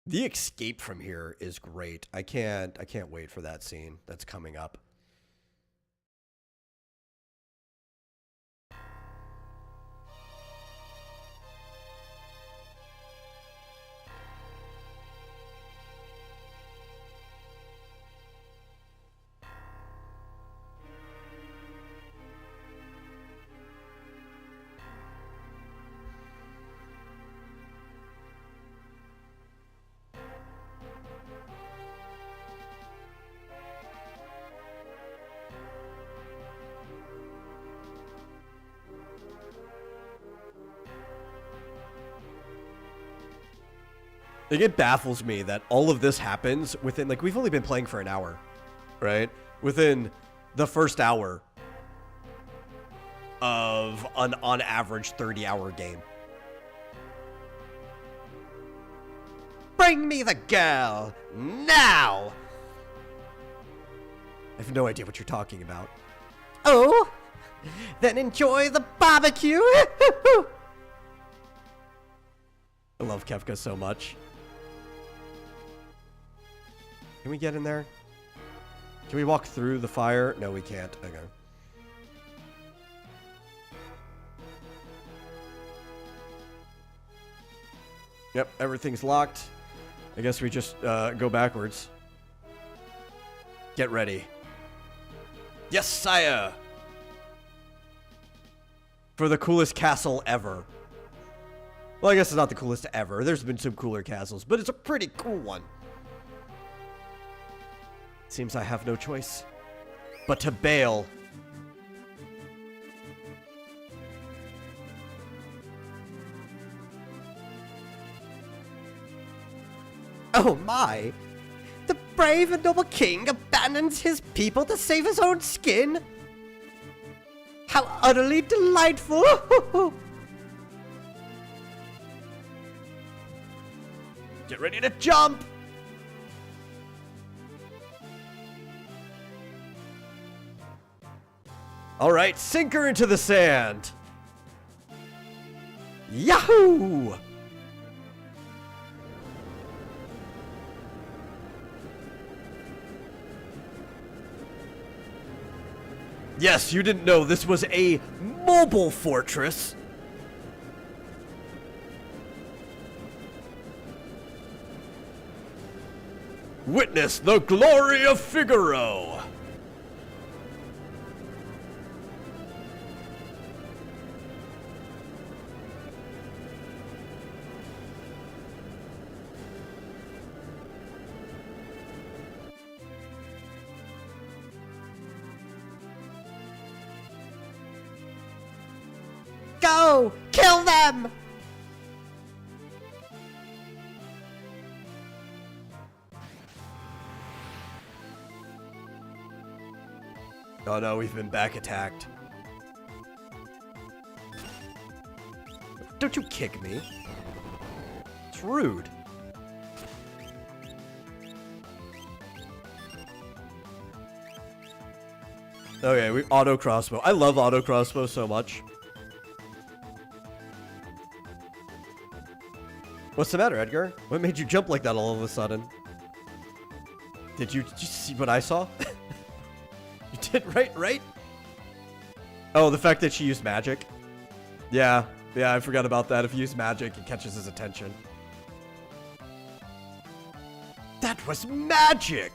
Speaker 1: The escape from here is great. I can't wait for that scene that's coming up. Like, it baffles me that all of this happens within, like, we've only been playing for an hour, right? Within the first hour of an on average 30-hour game. Bring me the girl now. I have no idea what you're talking about. Oh, then enjoy the barbecue. I love Kefka so much. Can we get in there? Can we walk through the fire? No, we can't. Okay. Yep, everything's locked. I guess we just go backwards. Get ready. Yes, sire! For the coolest castle ever. Well, I guess it's not the coolest ever. There's been some cooler castles, but it's a pretty cool one. Seems I have no choice but to bail. Oh my! brave and noble king abandons his people to save his own skin? How utterly delightful! Get ready to jump! Alright, sink her into the sand! Yahoo! Yes, you didn't know this was a mobile fortress. Witness the glory of Figaro. Go! Kill them! Oh no, we've been back attacked. Don't you kick me. It's rude. Okay, we auto crossbow. I love auto crossbow so much. What's the matter, Edgar? What made you jump like that all of a sudden? Did you see what I saw? You did, right? Oh, the fact that she used magic? Yeah, I forgot about that. If you use magic, it catches his attention. That was magic!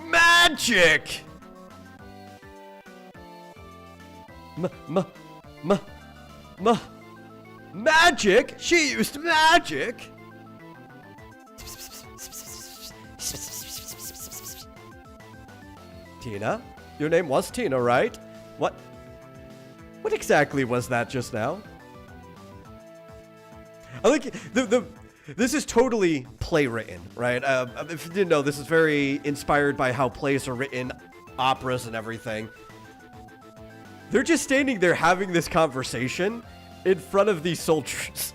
Speaker 1: Magic! Magic? She used magic? Tina? Your name was Tina, right? What exactly was that just now? I think this is totally play written, right? If you didn't know, this is very inspired by how plays are written, operas and everything. They're just standing there having this conversation in front of these soldiers,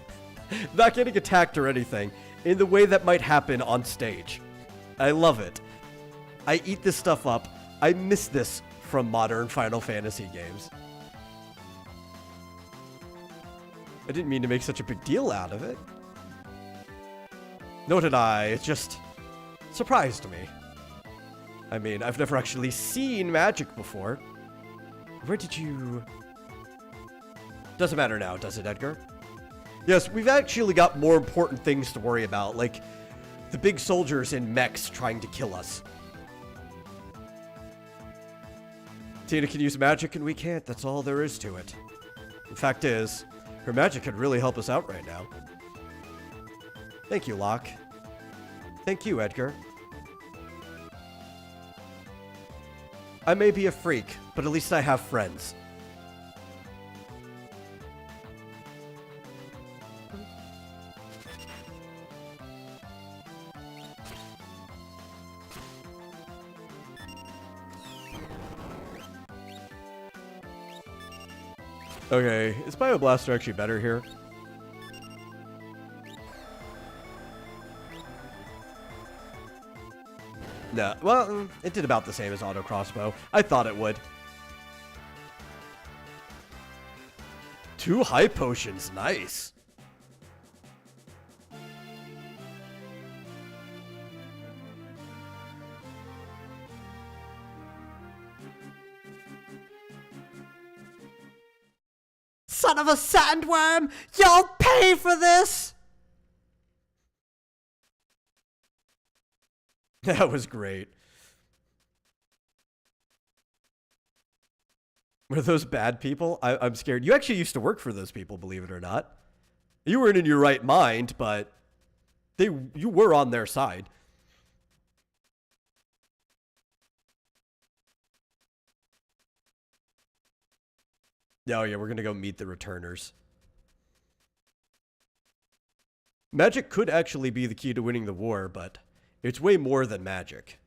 Speaker 1: not getting attacked or anything, in the way that might happen on stage. I love it. I eat this stuff up. I miss this from modern Final Fantasy games. I didn't mean to make such a big deal out of it. Nor did I. It just surprised me. I mean, I've never actually seen magic before. Where did you... Doesn't matter now, does it, Edgar? Yes, we've actually got more important things to worry about, like the big soldiers in mechs trying to kill us. Tina can use magic and we can't. That's all there is to it. The fact is, her magic could really help us out right now. Thank you, Locke. Thank you, Edgar. I may be a freak, but at least I have friends. Okay, is Bioblaster actually better here? No, well, it did about the same as Auto Crossbow. I thought it would. 2 high potions, nice. Son of a sandworm! You'll pay for this! That was great. Were those bad people? I'm scared. You actually used to work for those people, believe it or not. You weren't in your right mind, but you were on their side. Oh yeah, we're gonna go meet the returners. Magic could actually be the key to winning the war, but It's way more than magic.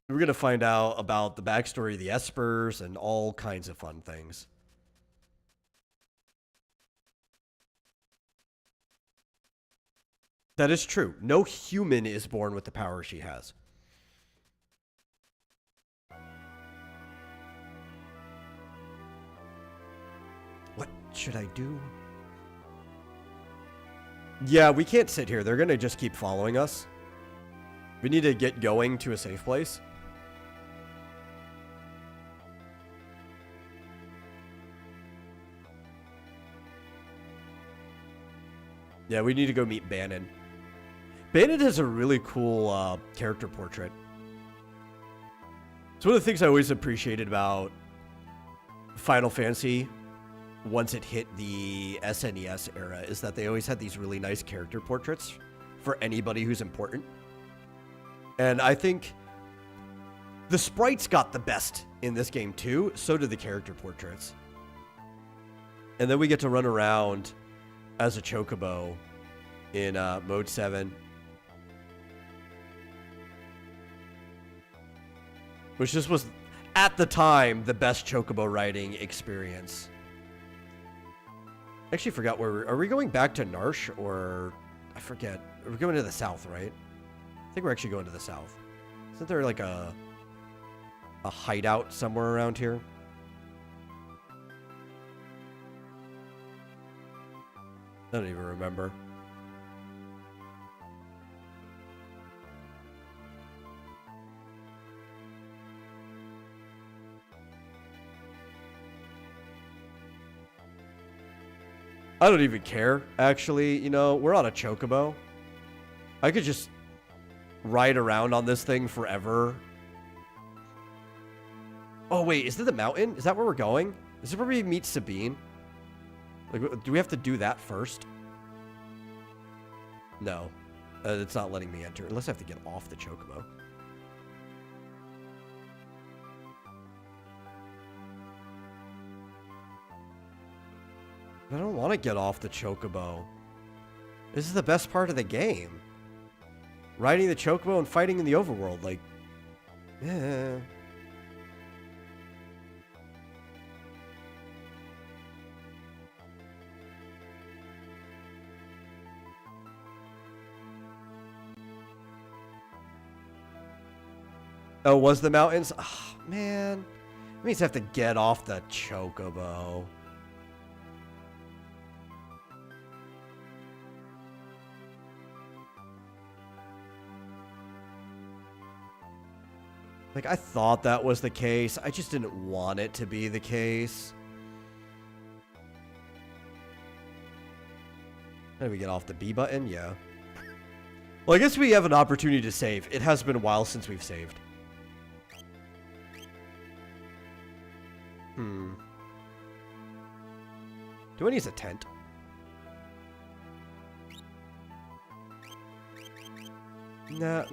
Speaker 1: We're going to find out about the backstory of the Espers and all kinds of fun things. That is true. No human is born with the power she has. What should I do? Yeah, we can't sit here. They're going to just keep following us. We need to get going to a safe place. Yeah, we need to go meet Bannon. Bannon has a really cool character portrait. It's one of the things I always appreciated about Final Fantasy once it hit the SNES era is that they always had these really nice character portraits for anybody who's important. And I think the sprites got the best in this game too, so did the character portraits. And then we get to run around as a chocobo in mode 7. Which just was, at the time, the best chocobo riding experience. I actually forgot where are we going back to Narsh, or I forget. We're going to the south, right? I think we're actually going to the south. Isn't there like a hideout somewhere around here? I don't even remember. I don't even care, actually. You know, we're on a chocobo. I could just ride around on this thing forever. Oh, wait, is it the mountain? Is that where we're going? Is it where we meet Sabine? Like, do we have to do that first? No. It's not letting me enter, unless I have to get off the chocobo. I don't want to get off the chocobo. This is the best part of the game. Riding the chocobo and fighting in the overworld, like... Yeah. Oh, was the mountains? Oh, man. It means I have to get off the chocobo. Like, I thought that was the case. I just didn't want it to be the case. How do we get off the B button? Yeah. Well, I guess we have an opportunity to save. It has been a while since we've saved. Do I need a tent? Nah.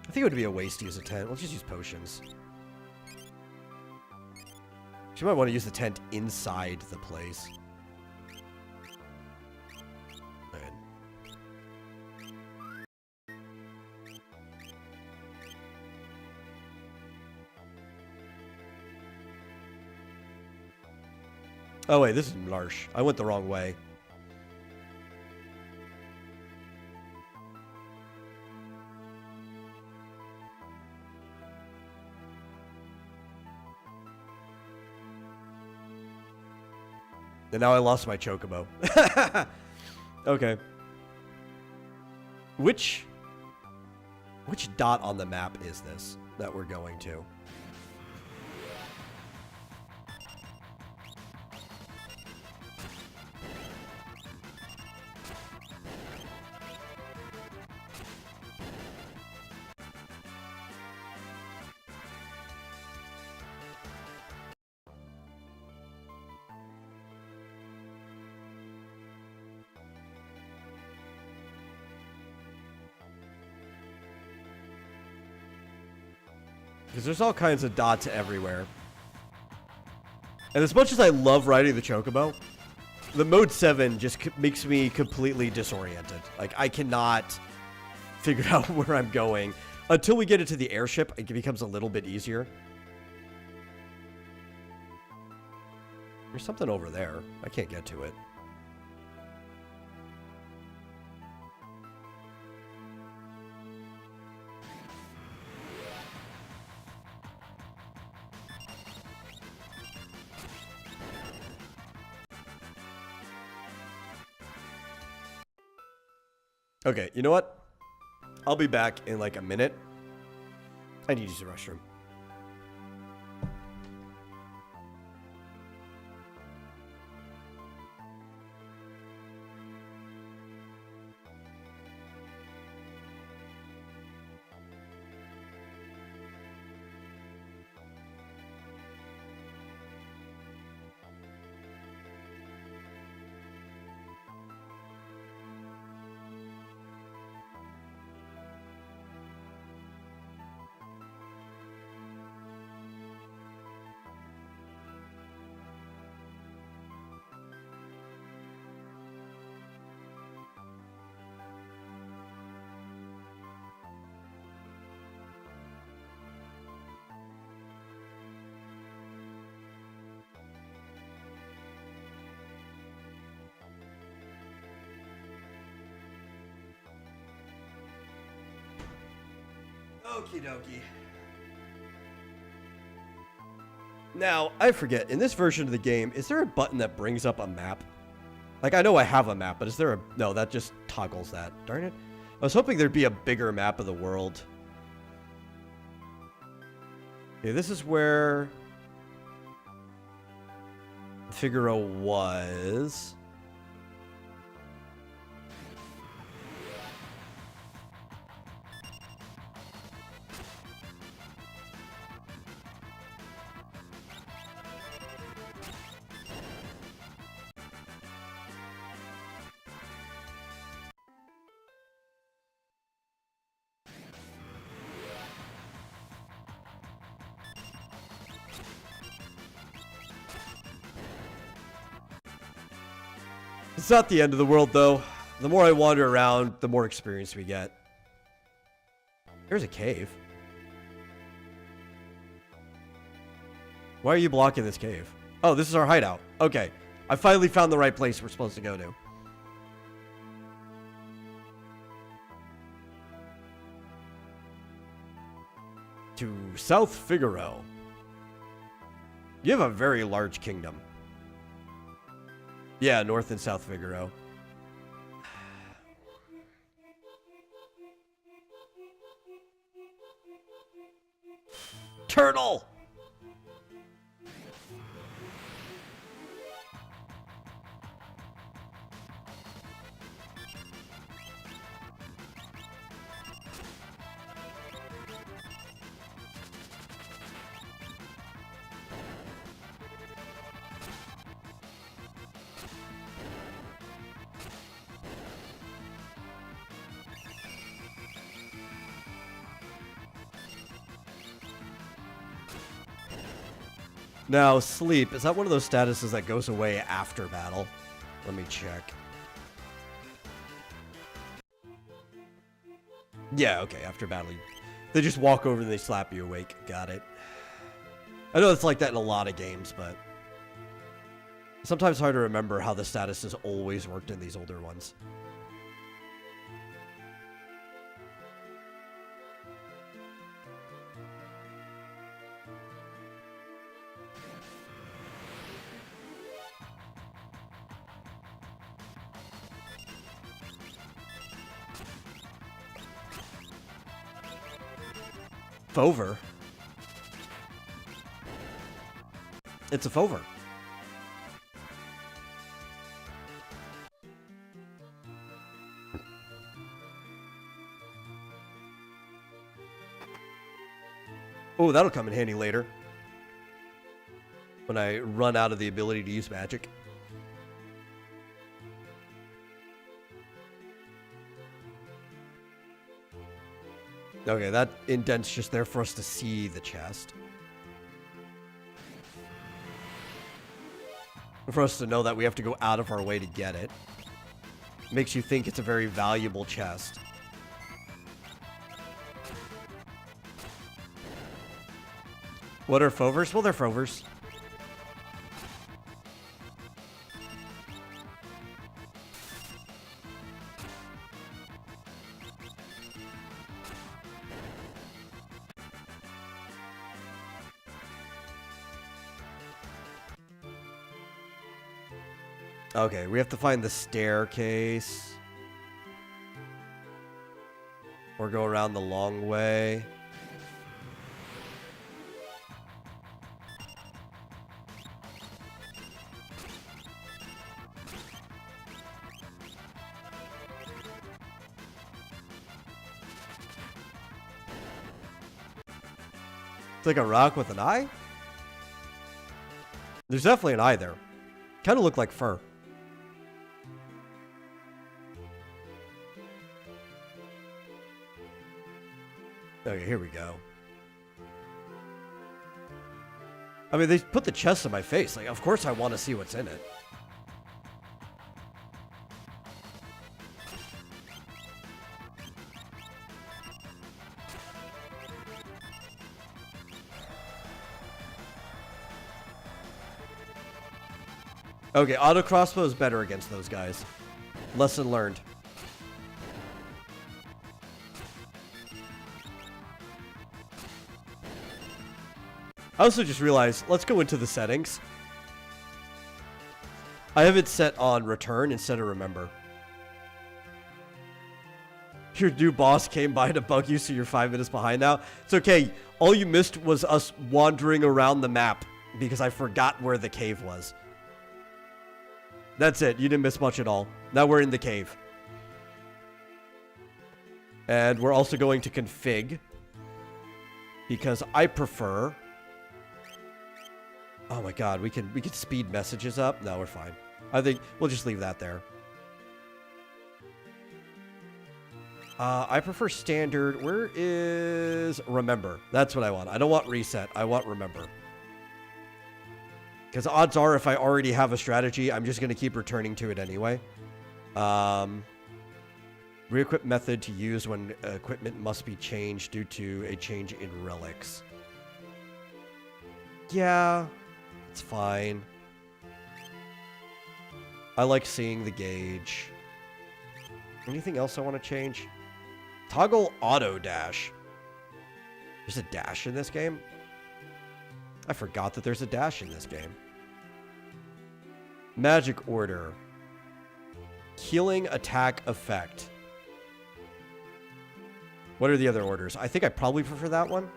Speaker 1: I think it would be a waste to use a tent. Let's just use potions. She might want to use the tent inside the place. Right. Oh wait, this is Marsh. I went the wrong way. And now I lost my chocobo. Okay. Which dot on the map is this that we're going to? Because there's all kinds of dots everywhere. And as much as I love riding the chocobo, The mode 7 just makes me completely disoriented. Like, I cannot figure out where I'm going. Until we get into the airship, it becomes a little bit easier. There's something over there. I can't get to it. Okay, you know what? I'll be back in like a minute. I need to use the restroom. Okie dokie. Now, I forget, in this version of the game, is there a button that brings up a map? Like, I know I have a map, but is there a... No, that just toggles that. Darn it. I was hoping there'd be a bigger map of the world. Okay, this is where... Figaro was... It's not the end of the world, though. The more I wander around, the more experience we get. There's a cave. Why are you blocking this cave? Oh, this is our hideout. Okay. I finally found the right place we're supposed to go to. To South Figaro. You have a very large kingdom. Yeah, North and South Figaro. Turtle! Now, sleep, is that one of those statuses that goes away after battle? Let me check. Yeah, okay, after battle. They just walk over and they slap you awake. Got it. I know it's like that in a lot of games, but... sometimes hard to remember how the statuses always worked in these older ones. Fover. It's a Fover. Oh, that'll come in handy later. When I run out of the ability to use magic. Okay, that indent's just there for us to see the chest. For us to know that we have to go out of our way to get it. Makes you think it's a very valuable chest. What are Fovers? Well, they're Fovers. Okay, we have to find the staircase. Or go around the long way. It's like a rock with an eye? There's definitely an eye there. Kind of look like fur. Okay, here we go. I mean, they put the chest in my face. Like, of course I want to see what's in it. Okay, auto crossbow is better against those guys. Lesson learned. I also just realized, let's go into the settings. I have it set on return instead of remember. Your new boss came by to bug you, so you're 5 minutes behind now. It's okay. All you missed was us wandering around the map because I forgot where the cave was. That's it. You didn't miss much at all. Now we're in the cave. And we're also going to config. Because I prefer... Oh my god, we can speed messages up? No, we're fine. I think we'll just leave that there. I prefer standard. Where is remember? That's what I want. I don't want reset. I want remember. Because odds are, if I already have a strategy, I'm just going to keep returning to it anyway. Re-equip method to use when equipment must be changed due to a change in relics. Yeah, it's fine. I like seeing the gauge. Anything else I want to change? Toggle auto dash. There's a dash in this game? I forgot that there's a dash in this game. Magic order. Healing attack effect. What are the other orders? I think I probably prefer that one.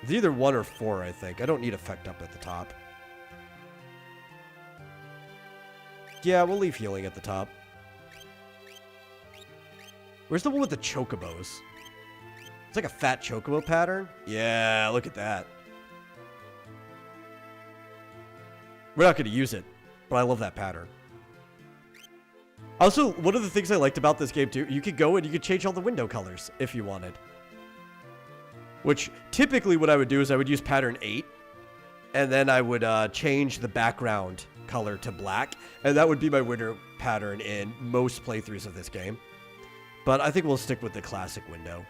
Speaker 1: It's either 1 or 4, I think. I don't need effect up at the top. Yeah, we'll leave healing at the top. Where's the one with the chocobos? It's like a fat chocobo pattern. Yeah, look at that. We're not going to use it, but I love that pattern. Also, one of the things I liked about this game, too, you could go and you could change all the window colors if you wanted. Which, typically what I would do is I would use pattern 8, and then I would change the background color to black, and that would be my window pattern in most playthroughs of this game. But I think we'll stick with the classic window.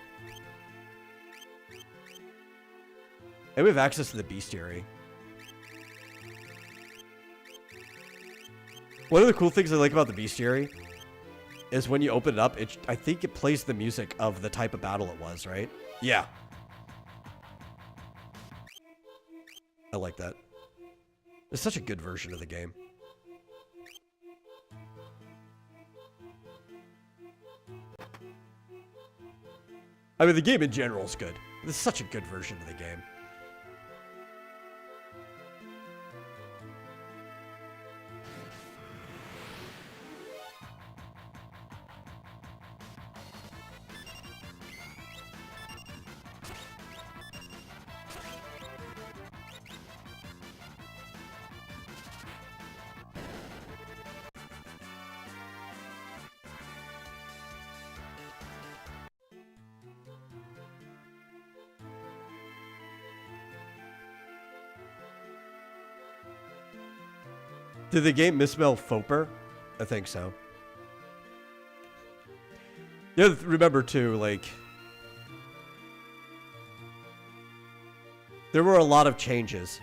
Speaker 1: And we have access to the bestiary. One of the cool things I like about the bestiary is when you open it up, I think it plays the music of the type of battle it was, right? Yeah. I like that. It's such a good version of the game. I mean, the game in general is good. It's such a good version of the game. Did the game misspell Foper? I think so. Yeah, remember too, like, there were a lot of changes.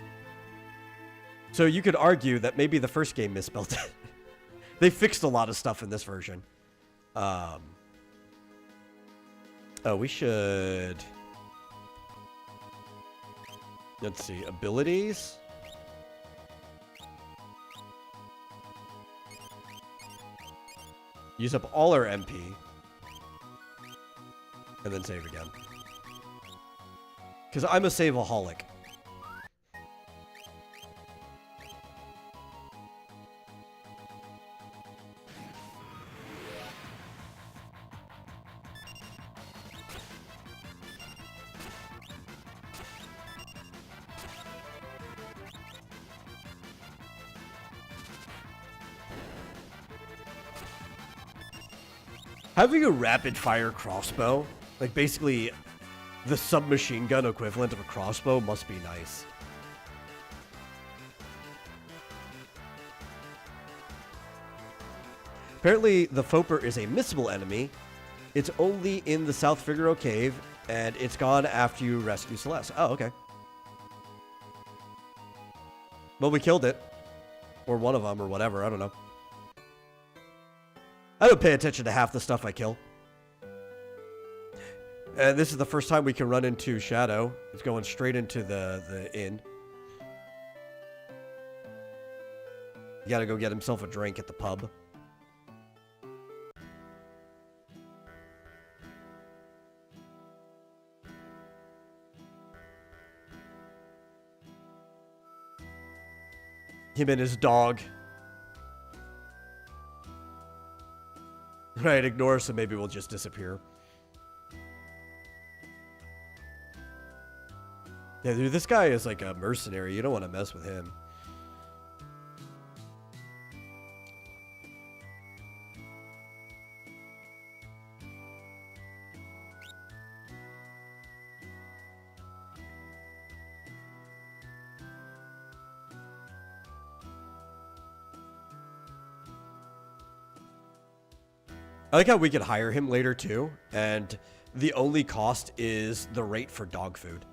Speaker 1: So you could argue that maybe the first game misspelled it. They fixed a lot of stuff in this version. Oh, we should... Let's see, abilities? Use up all our MP. And then save again. Because I'm a save-aholic. Having a rapid-fire crossbow, like basically the submachine gun equivalent of a crossbow, must be nice. Apparently, the Foper is a missable enemy. It's only in the South Figaro Cave, and it's gone after you rescue Celeste. Oh, okay. Well, we killed it. Or one of them, or whatever. I don't know. I don't pay attention to half the stuff I kill. And this is the first time we can run into Shadow. He's going straight into the inn. He gotta go get himself a drink at the pub. Him and his dog. Right, ignore us and maybe we'll just disappear. Yeah, dude, this guy is like a mercenary. You don't want to mess with him. I like how we could hire him later too, and the only cost is the rate for dog food.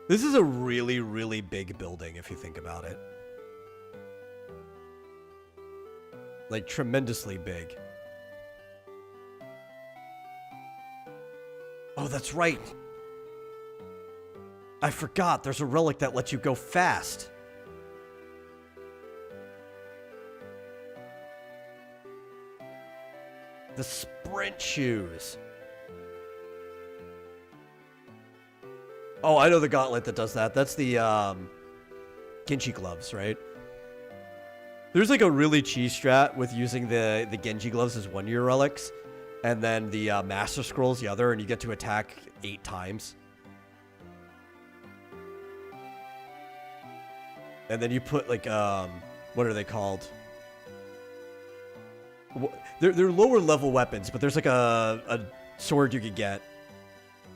Speaker 1: This is a really, really big building if you think about it. Like, tremendously big. Oh, that's right. I forgot. There's a relic that lets you go fast. The sprint shoes. Oh, I know the gauntlet that does that. That's the Genji gloves, right? There's like a really cheese strat with using the Genji gloves as 1-year relics, and then the Master Scrolls the other, and you get to attack 8 times. And then you put like what are they called? They're lower level weapons, but there's like a sword you could get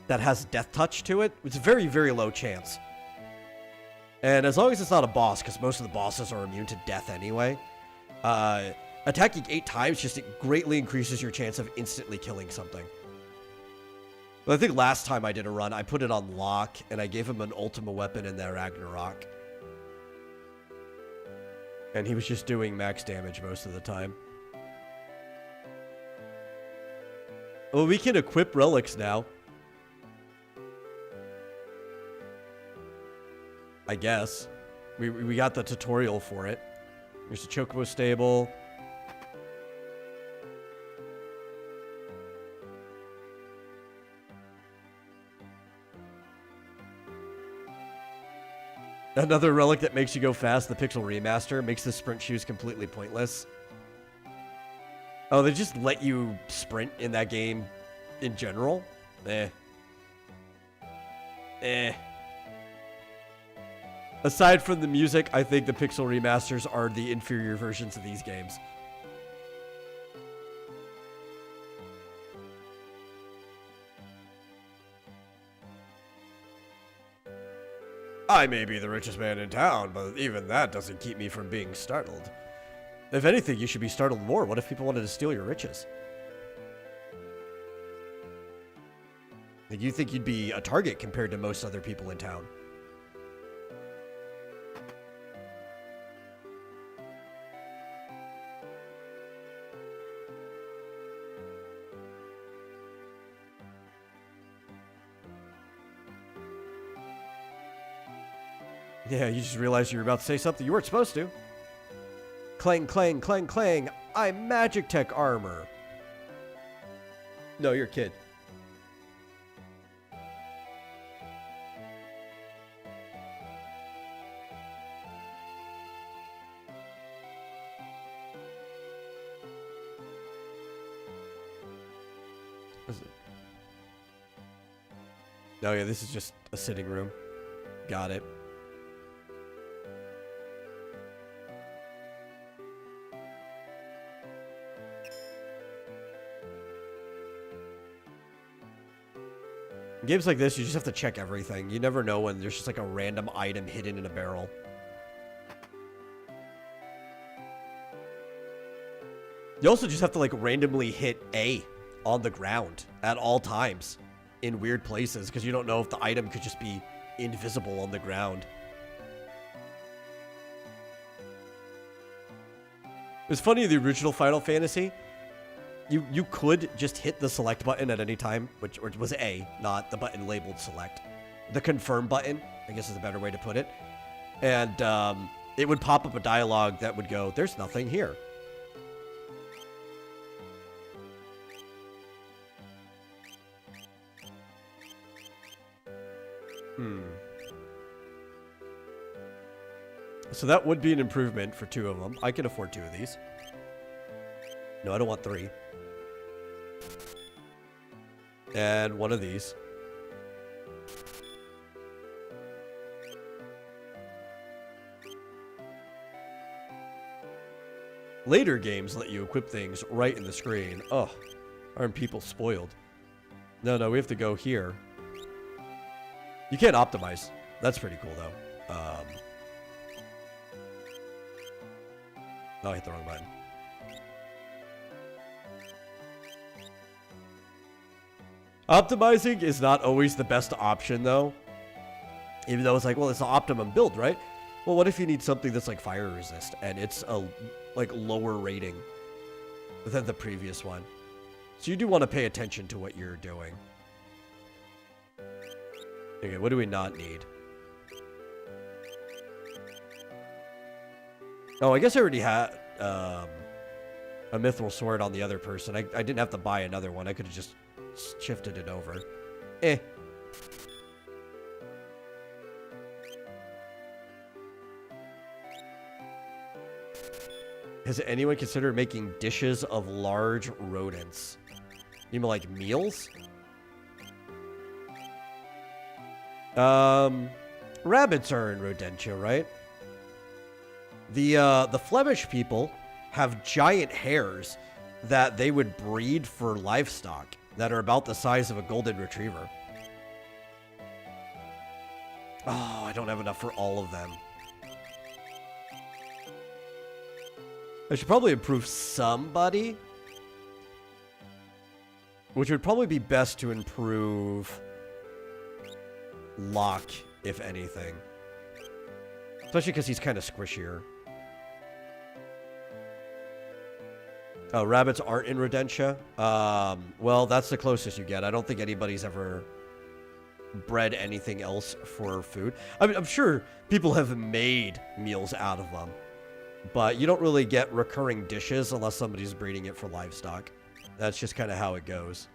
Speaker 1: that has death touch to it. It's a very, very low chance. And as long as it's not a boss, because most of the bosses are immune to death anyway, attacking 8 times just greatly increases your chance of instantly killing something. But I think last time I did a run, I put it on lock, and I gave him an Ultima weapon in their Ragnarok. And he was just doing max damage most of the time. Well, we can equip relics now. I guess. We got the tutorial for it. There's a Chocobo stable. Another relic that makes you go fast, the Pixel Remaster, makes the sprint shoes completely pointless. Oh, they just let you sprint in that game in general? Aside from the music, I think the Pixel Remasters are the inferior versions of these games. I may be the richest man in town, but even that doesn't keep me from being startled. If anything, you should be startled more. What if people wanted to steal your riches? Like, you think you'd be a target compared to most other people in town. Yeah, you just realized you were about to say something you weren't supposed to. Clang, clang, clang, clang. I'm Magic Tech armor. No, you're a kid. Oh yeah, this is just a sitting room. Got it. Games like this, you just have to check everything. You never know when there's just like a random item hidden in a barrel. You also just have to like randomly hit A on the ground at all times in weird places because you don't know if the item could just be invisible on the ground. It's funny, the original Final Fantasy, you could just hit the select button at any time, which was A, not the button labeled select. The confirm button, I guess is a better way to put it. And it would pop up a dialogue that would go, there's nothing here. So that would be an improvement for 2 of them. I can afford 2 of these. No, I don't want 3. And 1 of these. Later games let you equip things right in the screen. Oh, aren't people spoiled? No, we have to go here. You can't optimize. That's pretty cool, though. Oh, I hit the wrong button. Optimizing is not always the best option, though. Even though it's like, well, it's the optimum build, right? Well, what if you need something that's like fire resist and it's a like lower rating than the previous one? So you do want to pay attention to what you're doing. Okay, what do we not need? Oh, I guess I already had a mithril sword on the other person. I didn't have to buy another one. I could have just shifted it over. Has anyone considered making dishes of large rodents? You mean like meals? Rabbits are in Rodentia, right? The Flemish people have giant hares that they would breed for livestock that are about the size of a golden retriever. Oh, I don't have enough for all of them. I should probably improve somebody, which would probably be best to improve Locke, if anything. Especially because he's kind of squishier. Oh, rabbits aren't in Rodentia? Well, that's the closest you get. I don't think anybody's ever bred anything else for food. I mean, I'm sure people have made meals out of them, but you don't really get recurring dishes unless somebody's breeding it for livestock. That's just kind of how it goes.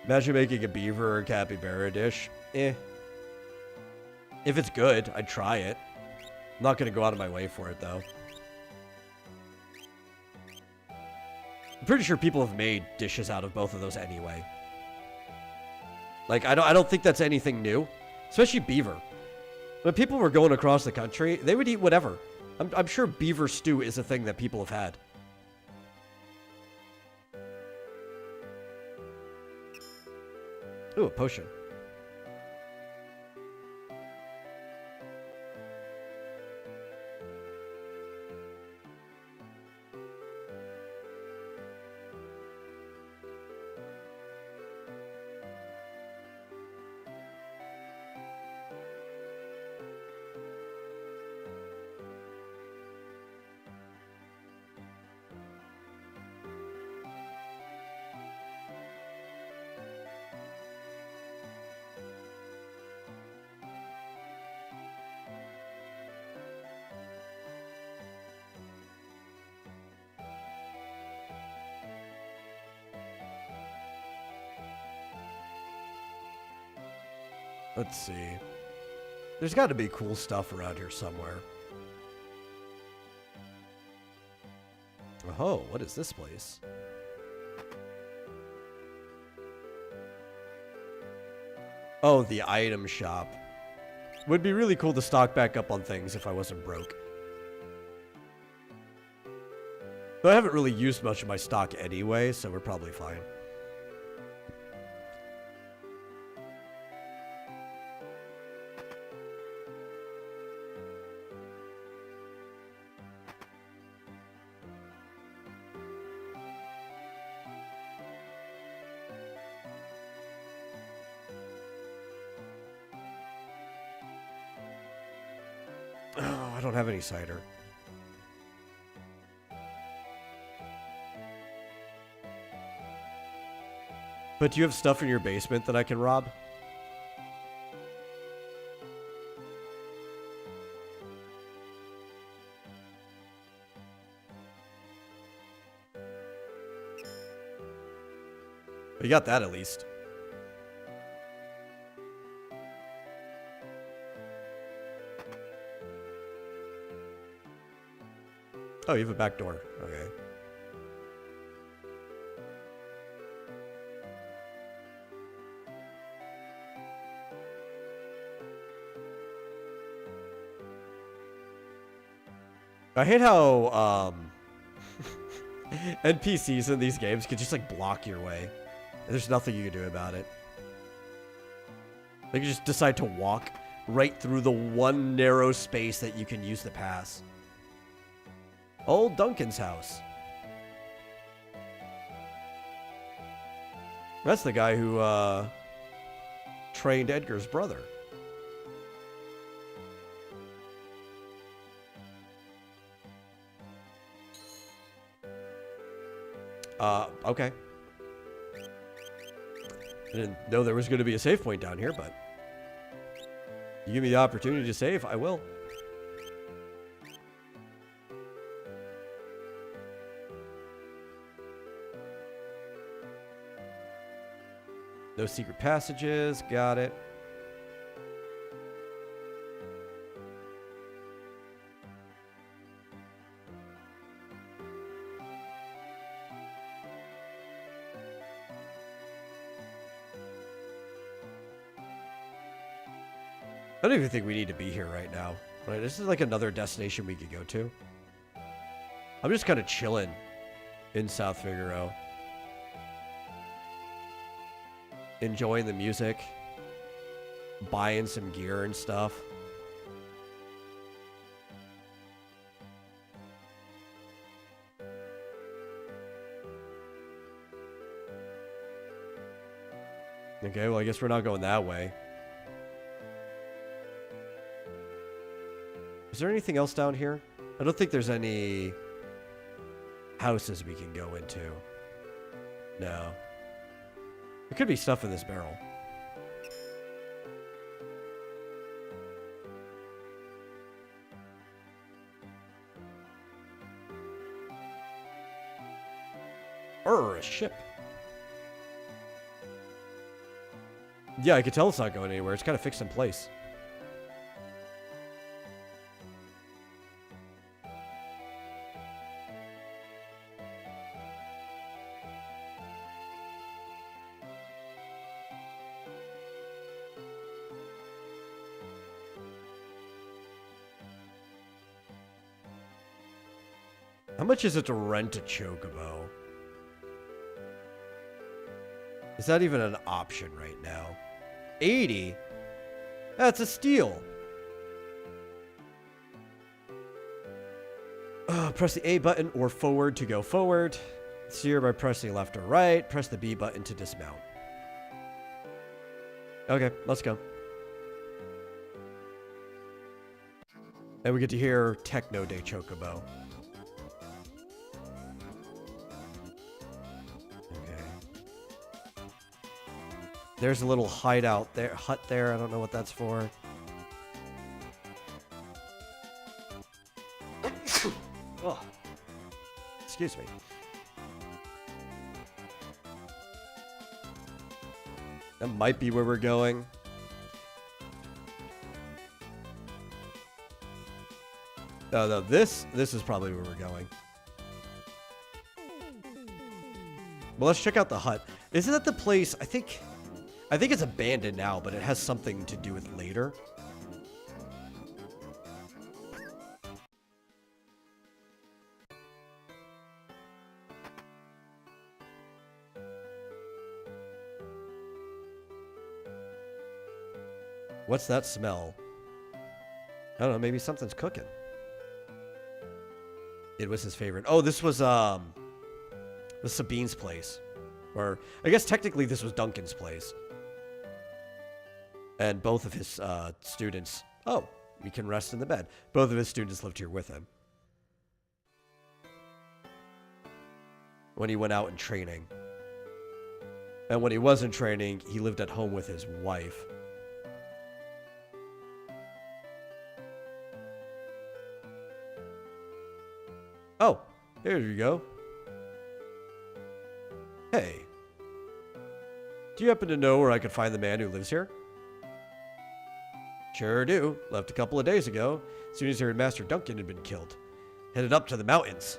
Speaker 1: Imagine making a beaver or capybara dish. Eh. If it's good, I'd try it. I'm not going to go out of my way for it, though. I'm pretty sure people have made dishes out of both of those anyway. Like, I don't think that's anything new. Especially beaver. When people were going across the country, they would eat whatever. I'm sure beaver stew is a thing that people have had. Ooh, a potion. Let's see. There's got to be cool stuff around here somewhere. Oh, what is this place? Oh, the item shop. Would be really cool to stock back up on things if I wasn't broke. Though I haven't really used much of my stock anyway, so we're probably fine. Oh, I don't have any cider. But do you have stuff in your basement that I can rob? You got that at least. Oh, you have a back door. Okay. I hate how NPCs in these games can just like block your way. There's nothing you can do about it. They can just decide to walk right through the one narrow space that you can use to pass. Old Duncan's house. That's the guy who trained Edgar's brother. Okay. I didn't know there was going to be a save point down here, but you give me the opportunity to save, I will. No secret passages, got it. I don't even think we need to be here right now. Right? This is like another destination we could go to. I'm just kind of chilling in South Figaro. Enjoying the music. Buying some gear and stuff. Okay, well, I guess we're not going that way. Is there anything else down here? I don't think there's any houses we can go into. No. There could be stuff in this barrel. A ship. Yeah, I could tell it's not going anywhere. It's kind of fixed in place. How much is it to rent a chocobo? Is that even an option right now? 80? That's a steal. Press the A button or forward to go forward. Steer by pressing left or right. Press the B button to dismount. Okay, let's go. And we get to hear Techno Day Chocobo. There's a little hideout there, hut there. I don't know what that's for. Oh, excuse me. That might be where we're going. No, this is probably where we're going. Well, let's check out the hut. Isn't that the place? I think it's abandoned now, but it has something to do with later. What's that smell? I don't know, maybe something's cooking. It was his favorite. Oh, this was Sabine's place. Or I guess technically this was Duncan's place. And both of his students... Oh, we can rest in the bed. Both of his students lived here with him. When he went out in training. And when he wasn't training, he lived at home with his wife. Oh, here you go. Hey. Do you happen to know where I could find the man who lives here? Sure do. Left a couple of days ago, as soon as he heard Master Duncan had been killed. Headed up to the mountains.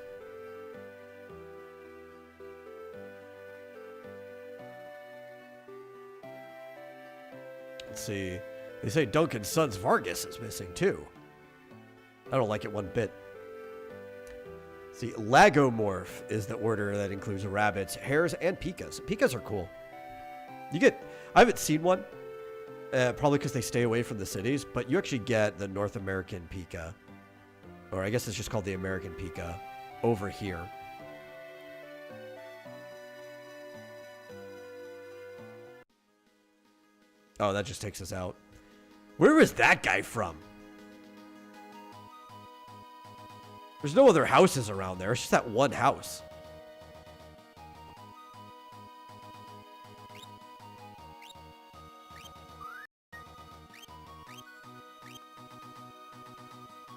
Speaker 1: Let's see. They say Duncan's son's Vargas is missing too. I don't like it one bit. See, Lagomorph is the order that includes rabbits, hares, and pikas. Pikas are cool. I haven't seen one. Probably because they stay away from the cities, but you actually get the North American pika, or I guess it's just called the American pika, over here. Oh, that just takes us out. Where was that guy from? There's no other houses around there. It's just that one house.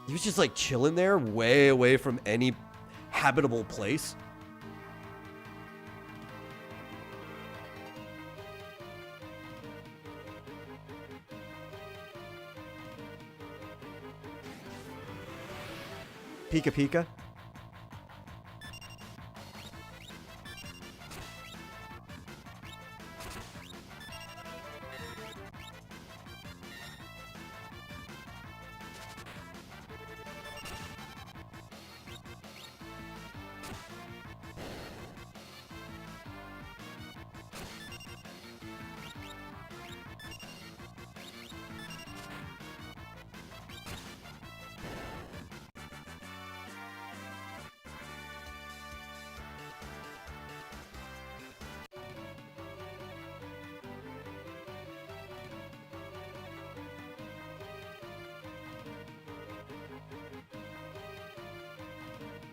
Speaker 1: He was just like chilling there, way away from any habitable place. Pika Pika.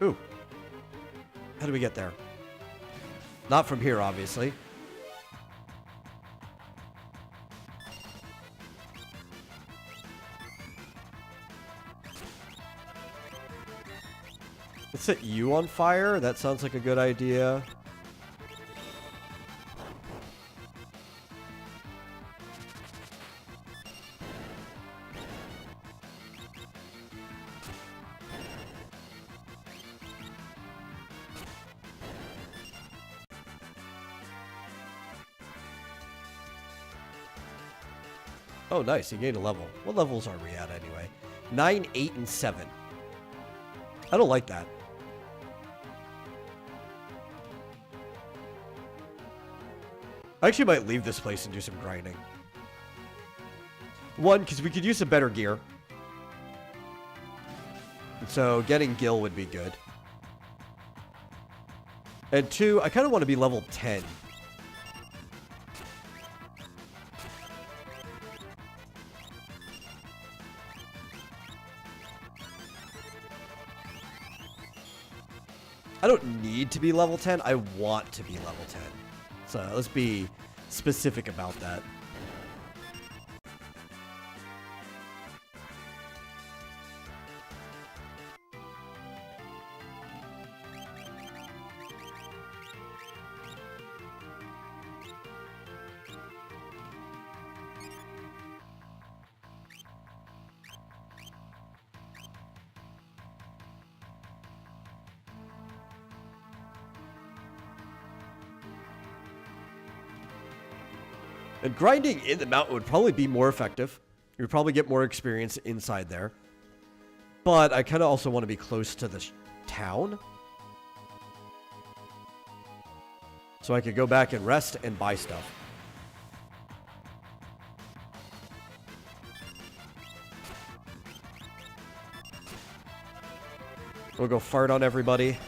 Speaker 1: Ooh. How do we get there? Not from here, obviously. Let's set you on fire. That sounds like a good idea. Oh, nice. He gained a level. What levels are we at anyway? 9, 8, and 7. I don't like that. I actually might leave this place and do some grinding. One, because we could use some better gear. So getting Gil would be good. And two, I kind of want to be level 10. I don't need to be level 10. I want to be level 10. So let's be specific about that. And grinding in the mountain would probably be more effective. You would probably get more experience inside there. But I kind of also want to be close to the town. So I could go back and rest and buy stuff. We'll go fart on everybody.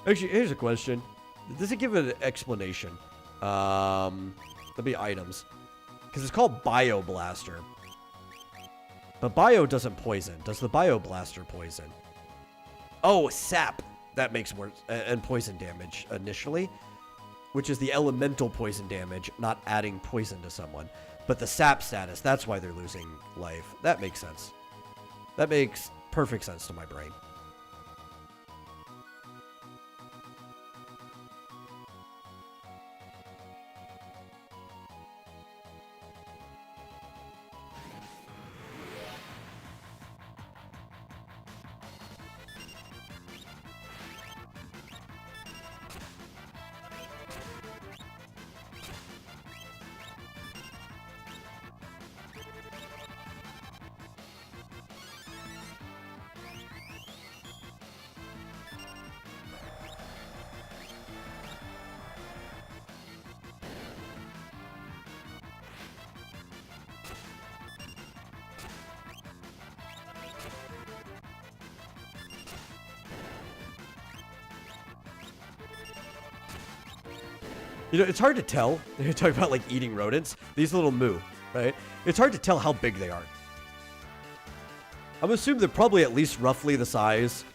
Speaker 1: Actually, here's a question. Does it give an explanation? There'll be items. Because it's called Bio Blaster. But Bio doesn't poison. Does the Bio Blaster poison? Oh, sap. That makes more... and poison damage initially. Which is the elemental poison damage, not adding poison to someone. But the sap status, that's why they're losing life. That makes sense. That makes perfect sense to my brain. You know, it's hard to tell. You're talking about, like, eating rodents. These little moo, right? It's hard to tell how big they are. I'm assuming they're probably at least roughly the size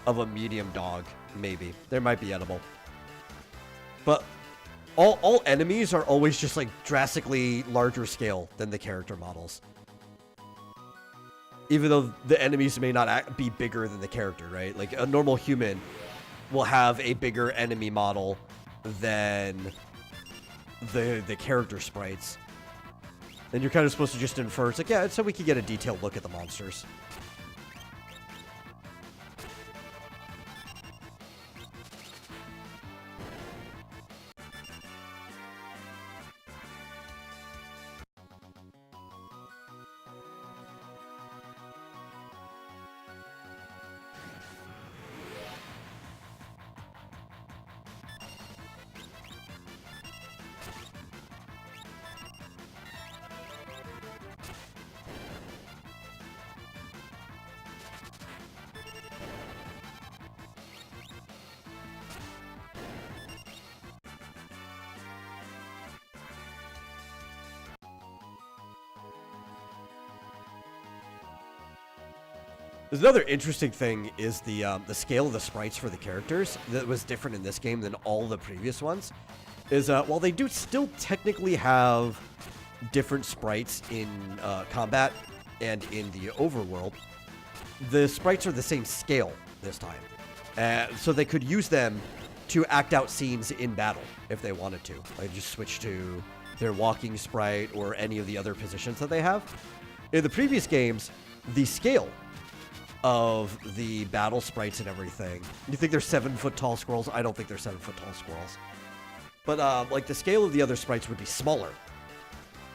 Speaker 1: of a medium dog, maybe. They might be edible. But all enemies are always just, like, drastically larger scale than the character models. Even though the enemies may not be bigger than the character, right? Like, a normal human will have a bigger enemy model than the character sprites. And you're kind of supposed to just infer, it's like, yeah, so we can get a detailed look at the monsters. There's another interesting thing is the scale of the sprites for the characters that was different in this game than all the previous ones. Is while they do still technically have different sprites in combat and in the overworld, the sprites are the same scale this time. So they could use them to act out scenes in battle if they wanted to. Like just switch to their walking sprite or any of the other positions that they have. In the previous games, the scale of the battle sprites and everything. You think they're 7-foot tall squirrels? I don't think they're 7-foot tall squirrels. But like the scale of the other sprites would be smaller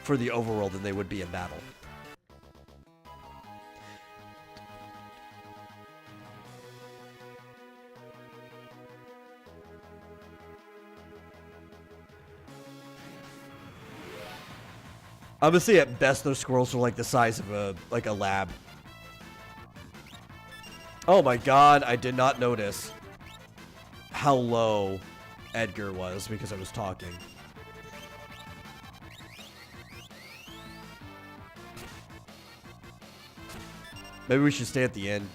Speaker 1: for the overworld than they would be in battle. I'm gonna say at best those squirrels are like the size of a lab. Oh my god, I did not notice how low Edgar was because I was talking. Maybe we should stay at the inn.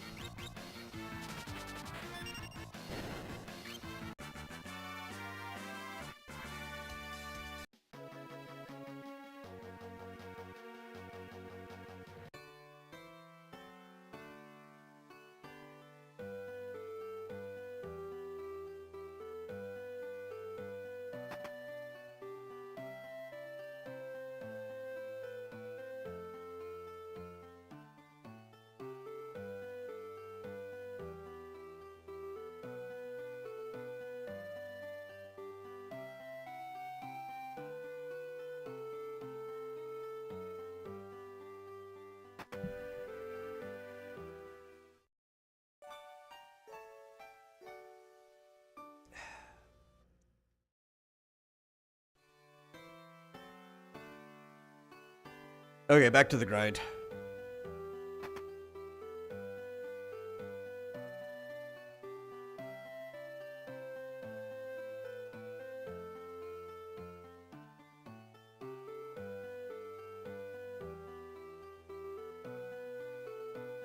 Speaker 1: Okay, back to the grind.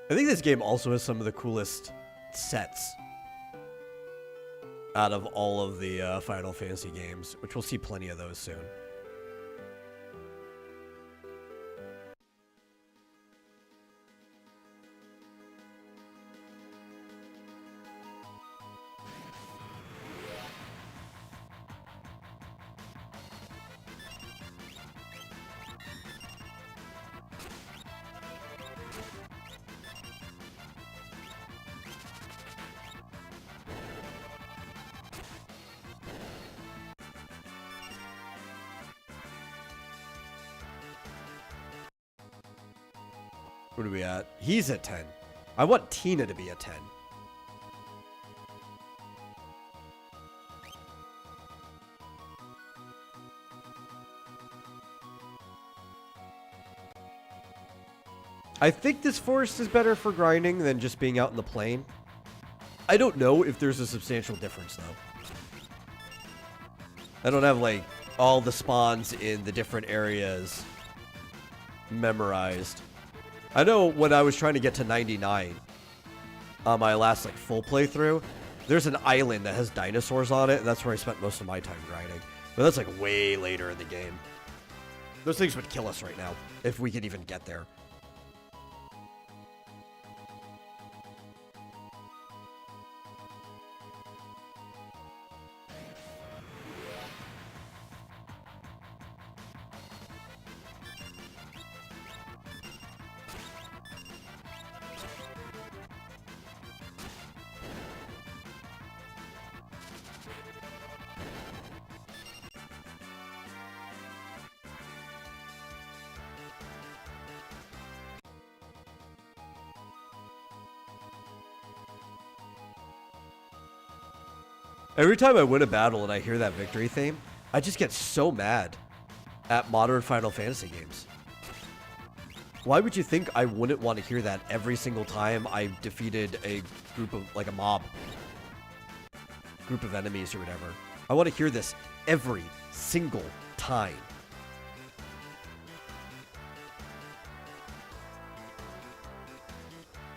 Speaker 1: I think this game also has some of the coolest sets out of all of the Final Fantasy games, which we'll see plenty of those soon. What are we at? He's at 10. I want Tina to be at 10. I think this forest is better for grinding than just being out in the plain. I don't know if there's a substantial difference, though. I don't have, like, all the spawns in the different areas memorized. I know when I was trying to get to 99 on my last, like, full playthrough, there's an island that has dinosaurs on it, and that's where I spent most of my time grinding. But that's, like, way later in the game. Those things would kill us right now, if we could even get there. Every time I win a battle and I hear that victory theme, I just get so mad at modern Final Fantasy games. Why would you think I wouldn't want to hear that every single time I defeated a group of, like a mob? Group of enemies or whatever. I want to hear this every single time.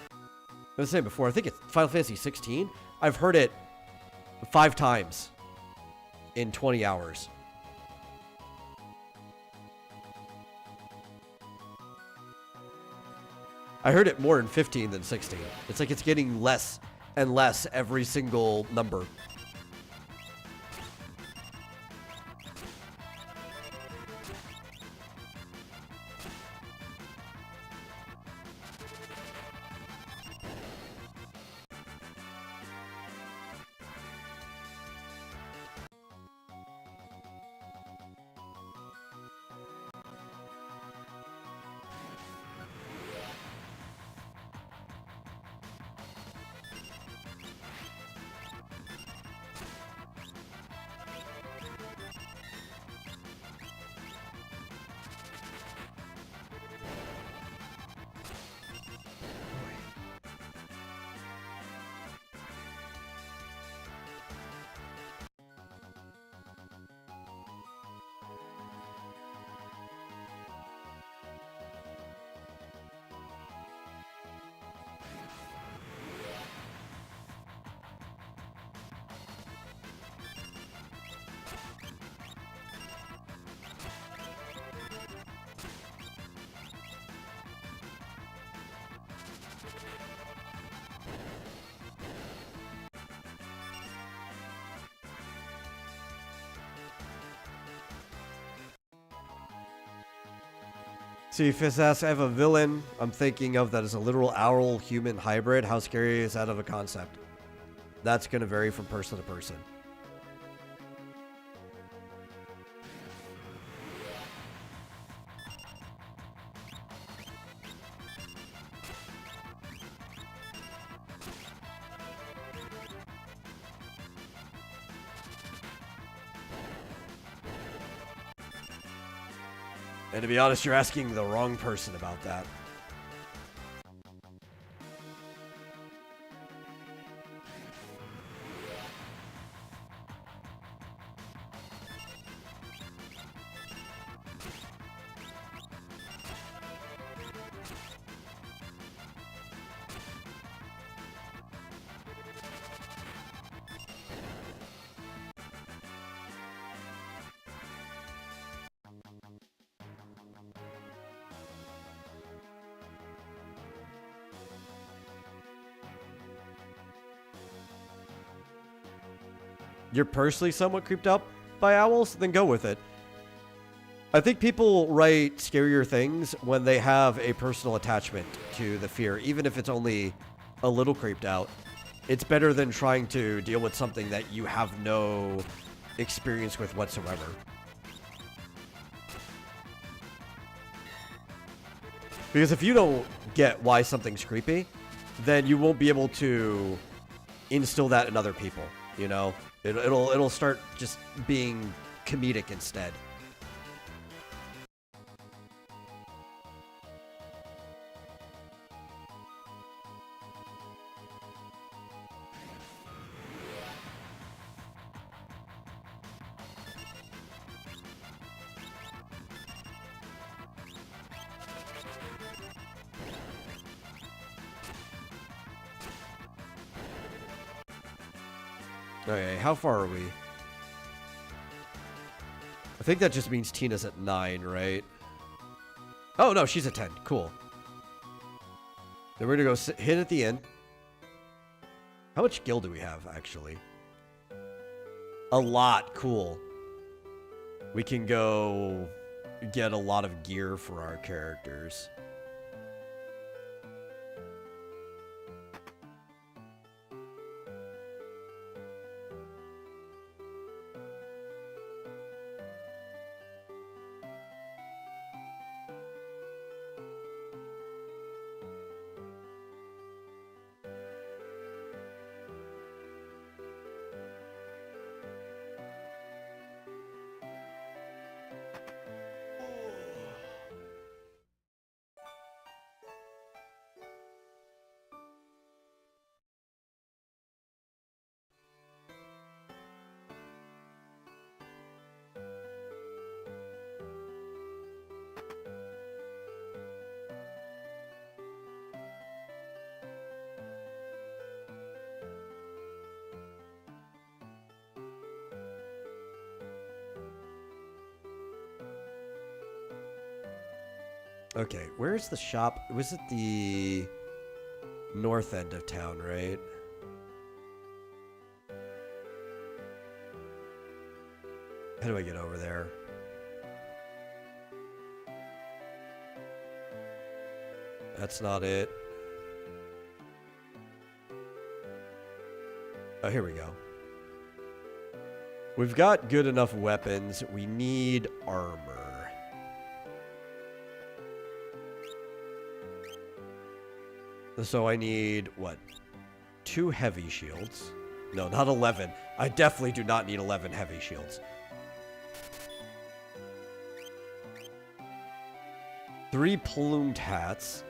Speaker 1: I was saying before, I think it's Final Fantasy 16. I've heard it 5 times in 20 hours. I heard it more in 15 than 16. It's like it's getting less and less every single number. See, Fizz asks, I have a villain I'm thinking of that is a literal owl-human hybrid. How scary is that of a concept? That's going to vary from person to person. And to be honest, you're asking the wrong person about that. You're personally somewhat creeped out by owls, then go with it. I think people write scarier things when they have a personal attachment to the fear, even if it's only a little creeped out. It's better than trying to deal with something that you have no experience with whatsoever. Because if you don't get why something's creepy, then you won't be able to instill that in other people, you know? It'll start just being comedic instead. Okay, how far are we? I think that just means Tina's at 9, right? Oh, no, she's at 10. Cool. Then we're going to go hit at the end. How much gil do we have, actually? A lot. Cool. We can go get a lot of gear for our characters. Okay, where's the shop? Was it the north end of town, right? How do I get over there? That's not it. Oh, here we go. We've got good enough weapons. We need armor. So I need, what? 2 heavy shields. No, not 11. I definitely do not need 11 heavy shields. 3 plumed hats.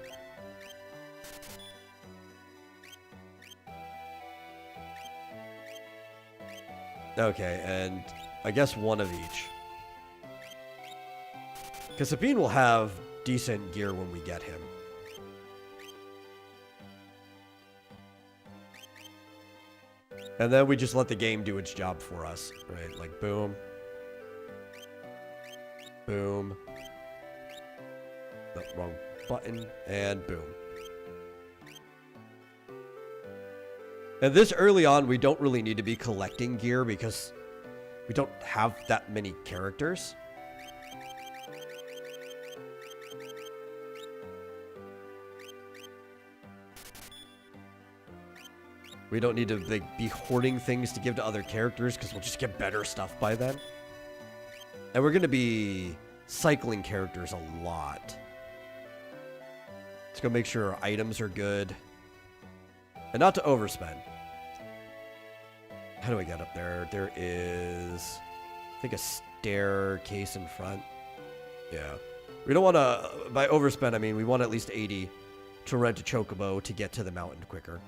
Speaker 1: Okay, and I guess 1 of each. Because Sabine will have decent gear when we get him. And then we just let the game do its job for us, right? Like, boom. Boom. No, wrong button. And boom. And this early on, we don't really need to be collecting gear because we don't have that many characters. We don't need to like, be hoarding things to give to other characters because we'll just get better stuff by then. And we're going to be cycling characters a lot. Let's go make sure our items are good. And not to overspend. How do I get up there? There is, I think, a staircase in front. Yeah. We don't want to, by overspend, I mean we want at least 80 to rent a chocobo to get to the mountain quicker.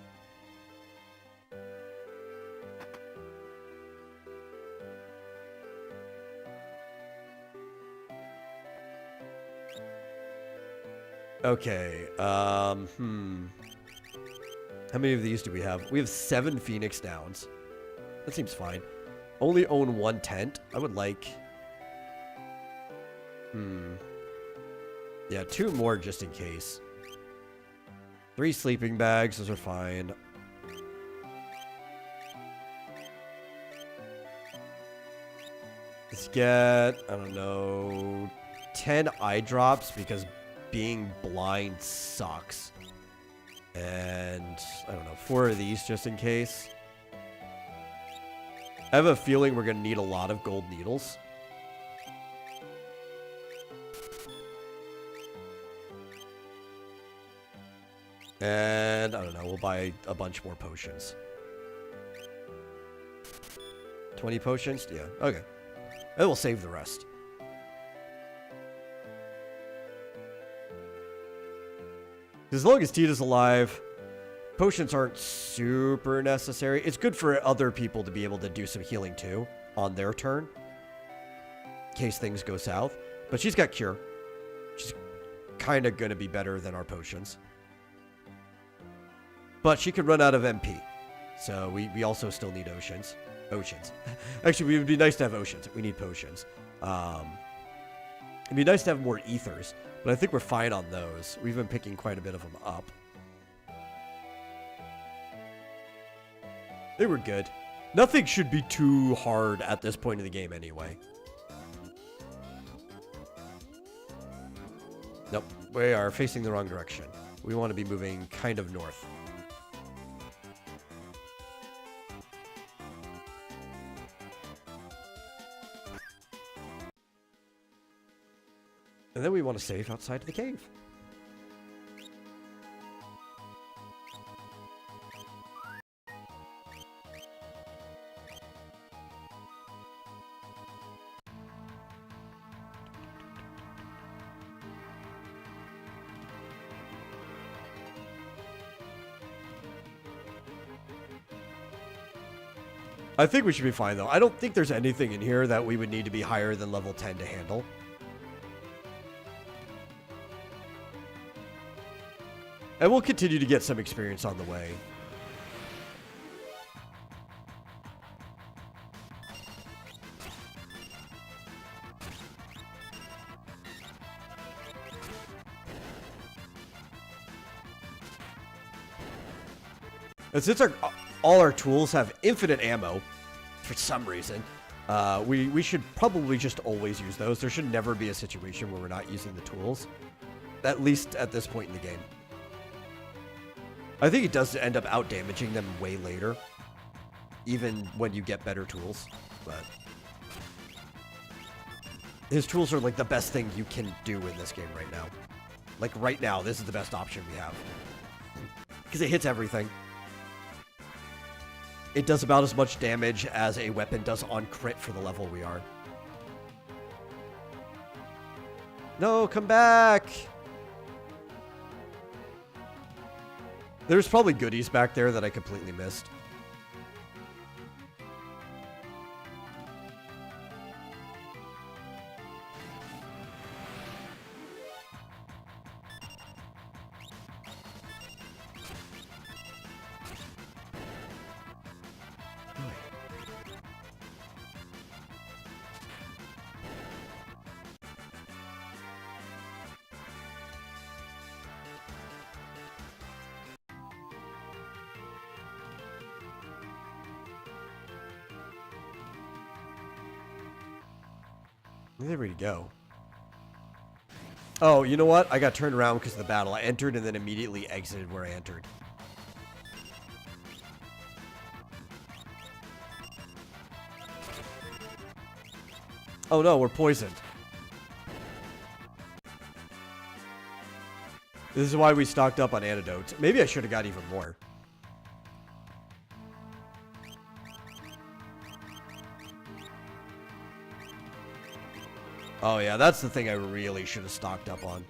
Speaker 1: Okay, How many of these do we have? We have 7 Phoenix Downs. That seems fine. Only own 1 tent. I would like... Yeah, 2 more just in case. 3 sleeping bags. Those are fine. Let's get, I don't know, 10 eye drops because being blind sucks. And, I don't know, 4 of these just in case. I have a feeling we're going to need a lot of gold needles. And, I don't know, we'll buy a bunch more potions. 20 potions? Yeah, okay. And we'll save the rest. As long as Tita's alive, potions aren't super necessary. It's good for other people to be able to do some healing too on their turn. In case things go south. But she's got cure. She's kind of going to be better than our potions. But she could run out of MP. So we also still need oceans. Oceans. Actually, it would be nice to have oceans. We need potions. It'd be nice to have more ethers. But I think we're fine on those. We've been picking quite a bit of them up. They were good. Nothing should be too hard at this point in the game anyway. Nope. We are facing the wrong direction. We want to be moving kind of north. And then we want to save outside of the cave. I think we should be fine, though. I don't think there's anything in here that we would need to be higher than level 10 to handle. And we'll continue to get some experience on the way. And since all our tools have infinite ammo, for some reason, we should probably just always use those. There should never be a situation where we're not using the tools, at least at this point in the game. I think it does end up out-damaging them way later, even when you get better tools, but his tools are like the best thing you can do in this game right now. Like right now, this is the best option we have. Because it hits everything. It does about as much damage as a weapon does on crit for the level we are. No, come back! There's probably goodies back there that I completely missed. There we go. Oh, you know what? I got turned around because of the battle. I entered and then immediately exited where I entered. Oh no, we're poisoned. This is why we stocked up on antidotes. Maybe I should have got even more. Oh yeah, that's the thing I really should have stocked up on.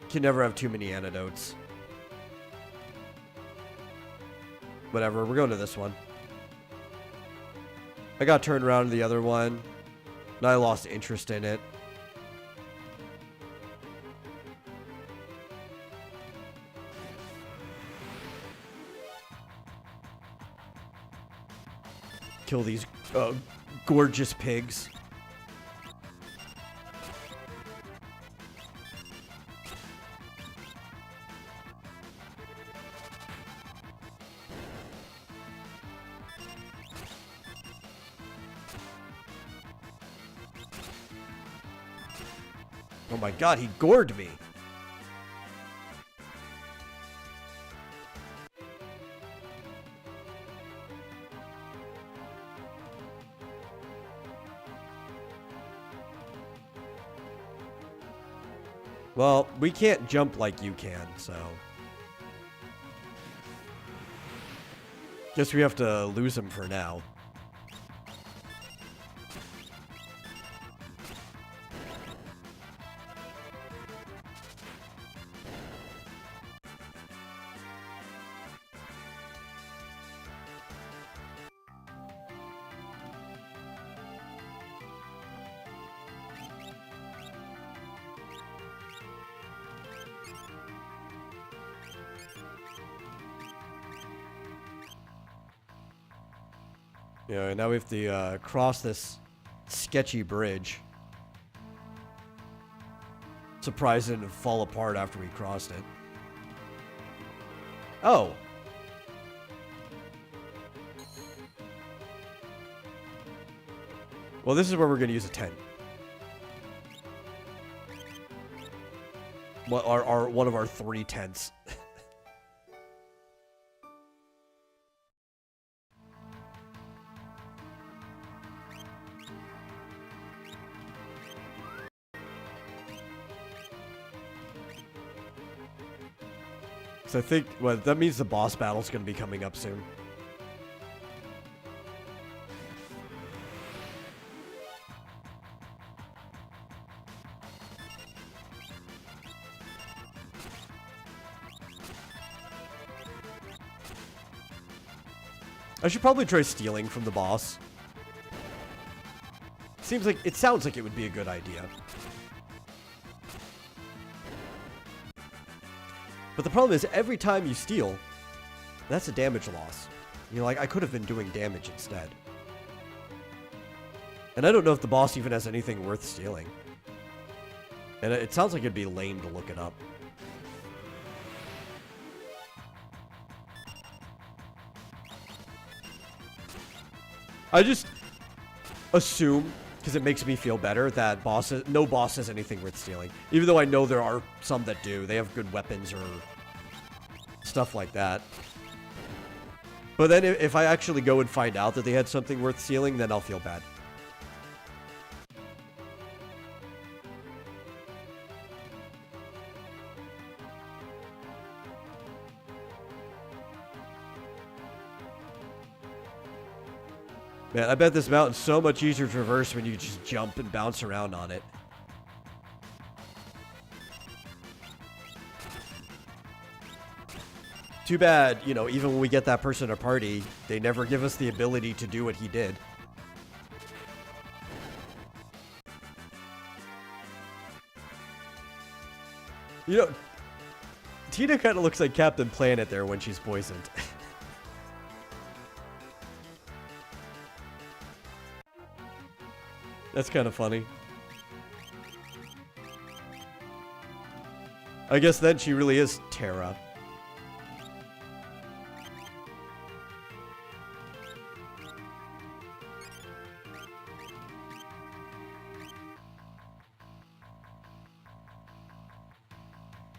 Speaker 1: Can never have too many antidotes. Whatever, we're going to this one. I got turned around to the other one, and I lost interest in it. Kill these gorgeous pigs. Oh my god, he gored me. Well, we can't jump like you can, so guess we have to lose him for now. Yeah, now we have to cross this sketchy bridge. Surprised it didn't fall apart after we crossed it. Oh. Well, this is where we're going to use a tent. What are one of our 3 tents. So I think, well, that means the boss battle's going to be coming up soon. I should probably try stealing from the boss. It sounds like it would be a good idea. But the problem is, every time you steal, that's a damage loss. You're like, I could have been doing damage instead. And I don't know if the boss even has anything worth stealing. And it sounds like it'd be lame to look it up. I just assume, because it makes me feel better, that no boss has anything worth stealing. Even though I know there are some that do. They have good weapons or stuff like that. But then if I actually go and find out that they had something worth stealing, then I'll feel bad. Man, I bet this mountain's so much easier to traverse when you just jump and bounce around on it. Too bad, you know, even when we get that person at a party, they never give us the ability to do what he did. You know, Tina kind of looks like Captain Planet there when she's poisoned. That's kind of funny. I guess then she really is Terra.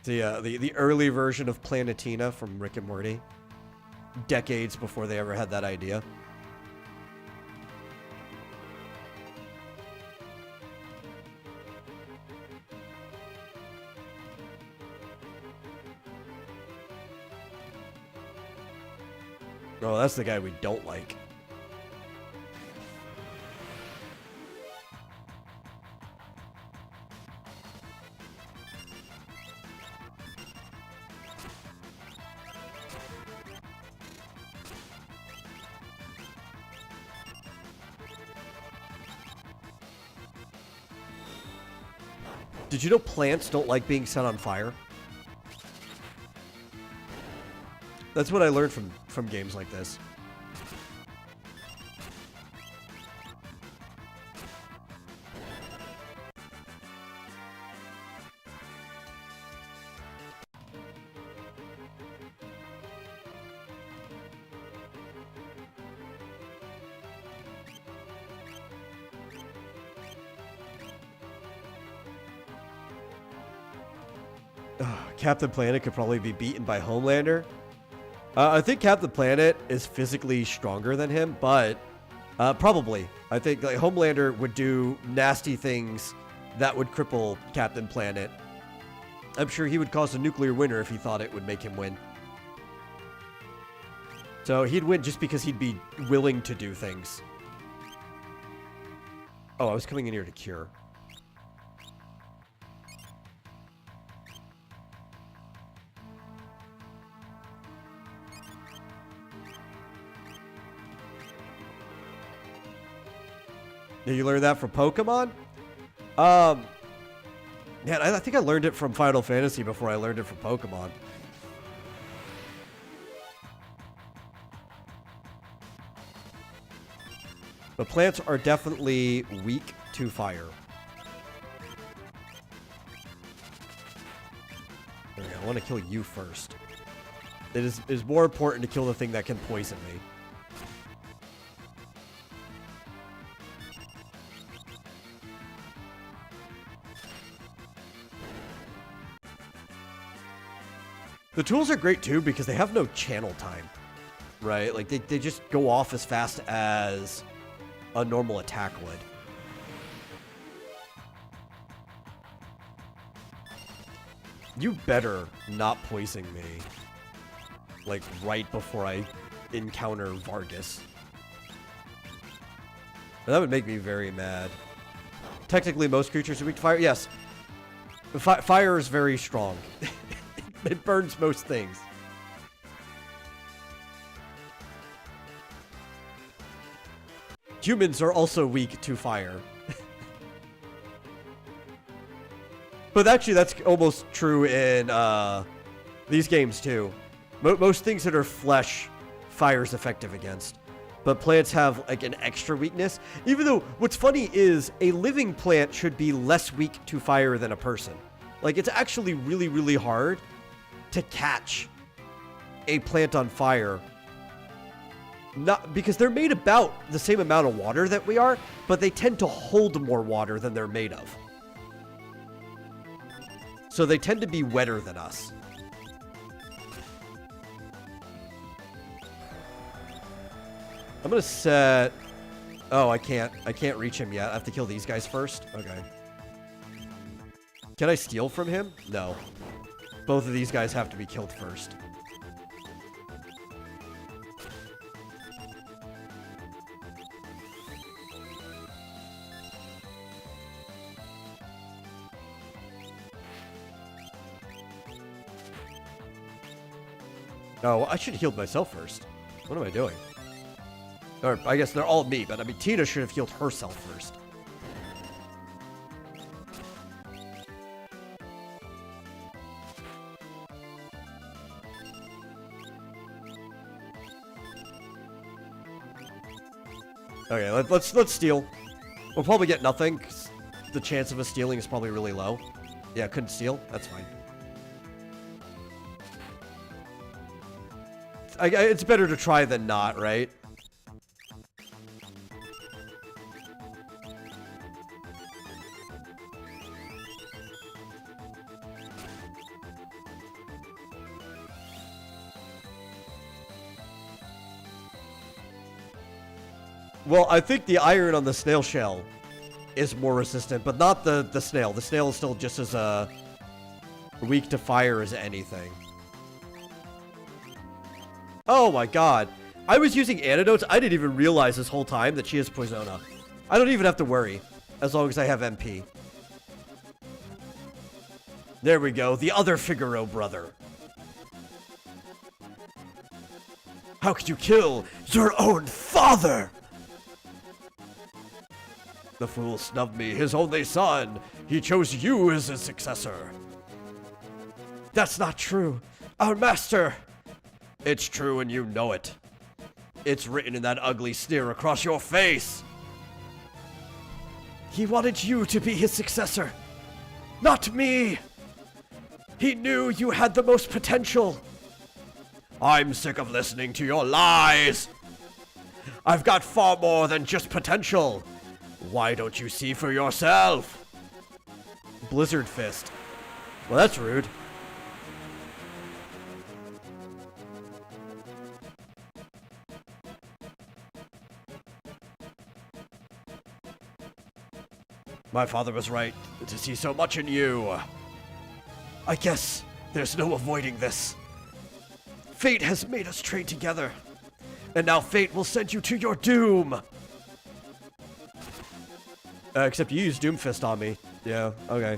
Speaker 1: The early version of Planetina from Rick and Morty. Decades before they ever had that idea. Oh, that's the guy we don't like. Did you know plants don't like being set on fire? That's what I learned from games like this. Captain Planet could probably be beaten by Homelander. I think Captain Planet is physically stronger than him, but probably. I think like Homelander would do nasty things that would cripple Captain Planet. I'm sure he would cause a nuclear winter if he thought it would make him win. So he'd win just because he'd be willing to do things. Oh, I was coming in here to cure. Did you learn that from Pokemon? Man, I think I learned it from Final Fantasy before I learned it from Pokemon. But plants are definitely weak to fire. Okay, I want to kill you first. It is more important to kill the thing that can poison me. The tools are great too because they have no channel time, right? Like they just go off as fast as a normal attack would. You better not poison me, like right before I encounter Vargas. That would make me very mad. Technically, most creatures are weak to fire. Yes, fire is very strong. It burns most things. Humans are also weak to fire. But actually, that's almost true in these games, too. Most things that are flesh, fire's effective against. But plants have, like, an extra weakness. Even though, what's funny is, a living plant should be less weak to fire than a person. Like, it's actually really, really hard to catch a plant on fire Not because they're made about the same amount of water that we are, but they tend to hold more water than they're made of. So they tend to be wetter than us. I'm gonna set... Oh, I can't reach him yet. I have to kill these guys first? Okay. Can I steal from him? No. Both of these guys have to be killed first. Oh, I should have healed myself first. What am I doing? Or, I guess they're all me, but I mean, Tina should have healed herself first. Okay, let's steal. We'll probably get nothing, 'cause the chance of us stealing is probably really low. Yeah, couldn't steal. That's fine. It's better to try than not, right? Well, I think the iron on the snail shell is more resistant, but not the snail. The snail is still just as weak to fire as anything. Oh my god. I was using antidotes. I didn't even realize this whole time that she has Poisona. I don't even have to worry, as long as I have MP. There we go, the other Figaro brother. How could you kill your own father? The fool snubbed me, his only son. He chose you as his successor. That's not true. Our master... It's true and you know it. It's written in that ugly sneer across your face. He wanted you to be his successor, not me. He knew you had the most potential. I'm sick of listening to your lies. I've got far more than just potential. Why don't you see for yourself? Blizzard Fist. Well, that's rude. My father was right to see so much in you. I guess there's no avoiding this. Fate has made us trade together. And now fate will send you to your doom. Except you used Doom Fist on me. Yeah, okay.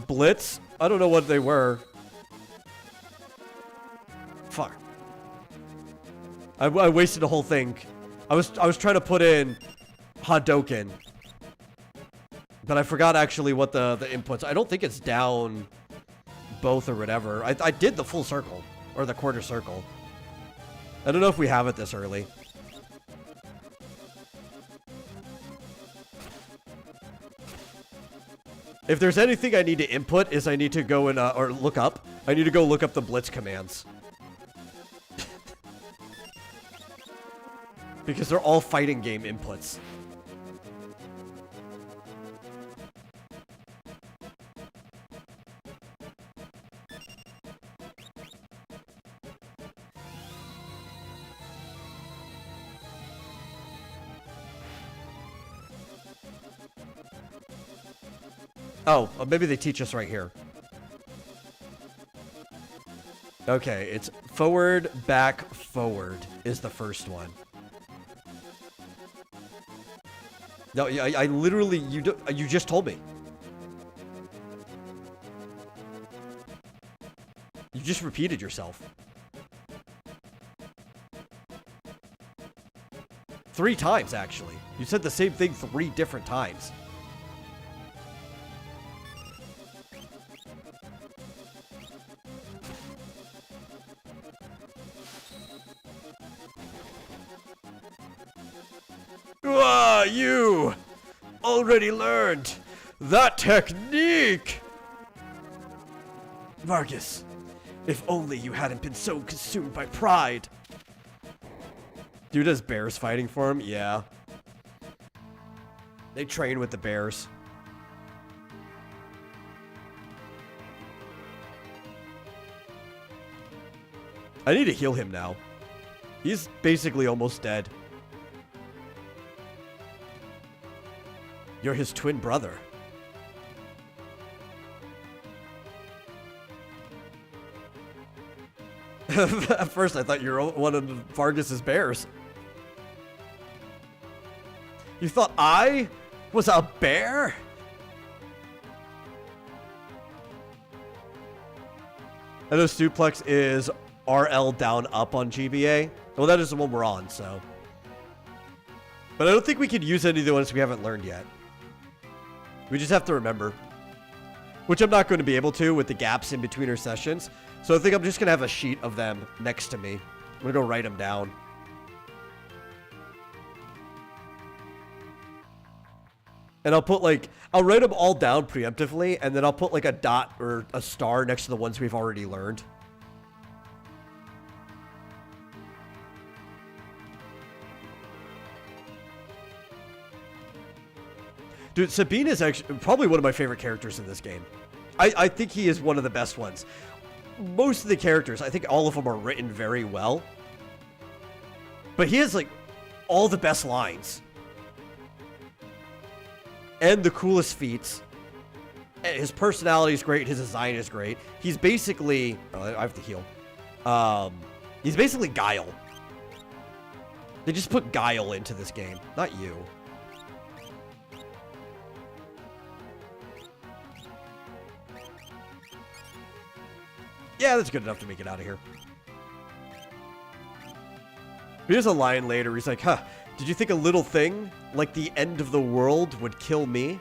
Speaker 1: Blitz? I don't know what they were. Fuck. I wasted the whole thing. I was trying to put in Hadouken. But I forgot actually what the inputs. I don't think it's down both or whatever. I did the full circle. Or the quarter circle. I don't know if we have it this early. If there's anything I need to input is I need to go and, or look up. I need to go look up the Blitz commands. Because they're all fighting game inputs. Oh, maybe they teach us right here. Okay, it's forward, back, forward is the first one. No, I literally, you just told me. You just repeated yourself. 3 times, actually. You said the same thing 3 different times. You already learned that technique! Vargas, if only you hadn't been so consumed by pride. Dude has bears fighting for him? Yeah. They train with the bears. I need to heal him now. He's basically almost dead. You're his twin brother. At first, I thought you were one of Vargas's bears. You thought I was a bear? I know Suplex is RL down up on GBA. Well, that is the one we're on, so. But I don't think we can use any of the ones we haven't learned yet. We just have to remember. Which I'm not going to be able to with the gaps in between our sessions. So I think I'm just going to have a sheet of them next to me. I'm going to go write them down. And I'll put like, I'll write them all down preemptively, and then I'll put like a dot or a star next to the ones we've already learned. Dude, Sabine is actually probably one of my favorite characters in this game. I think he is one of the best ones. Most of the characters, I think all of them are written very well. But he has like all the best lines. And the coolest feats. His personality is great. His design is great. He's basically... Oh, I have to heal. He's basically Guile. They just put Guile into this game. Not you. Yeah, that's good enough to make it out of here. Here's a line later. He's like, huh, did you think a little thing like the end of the world would kill me?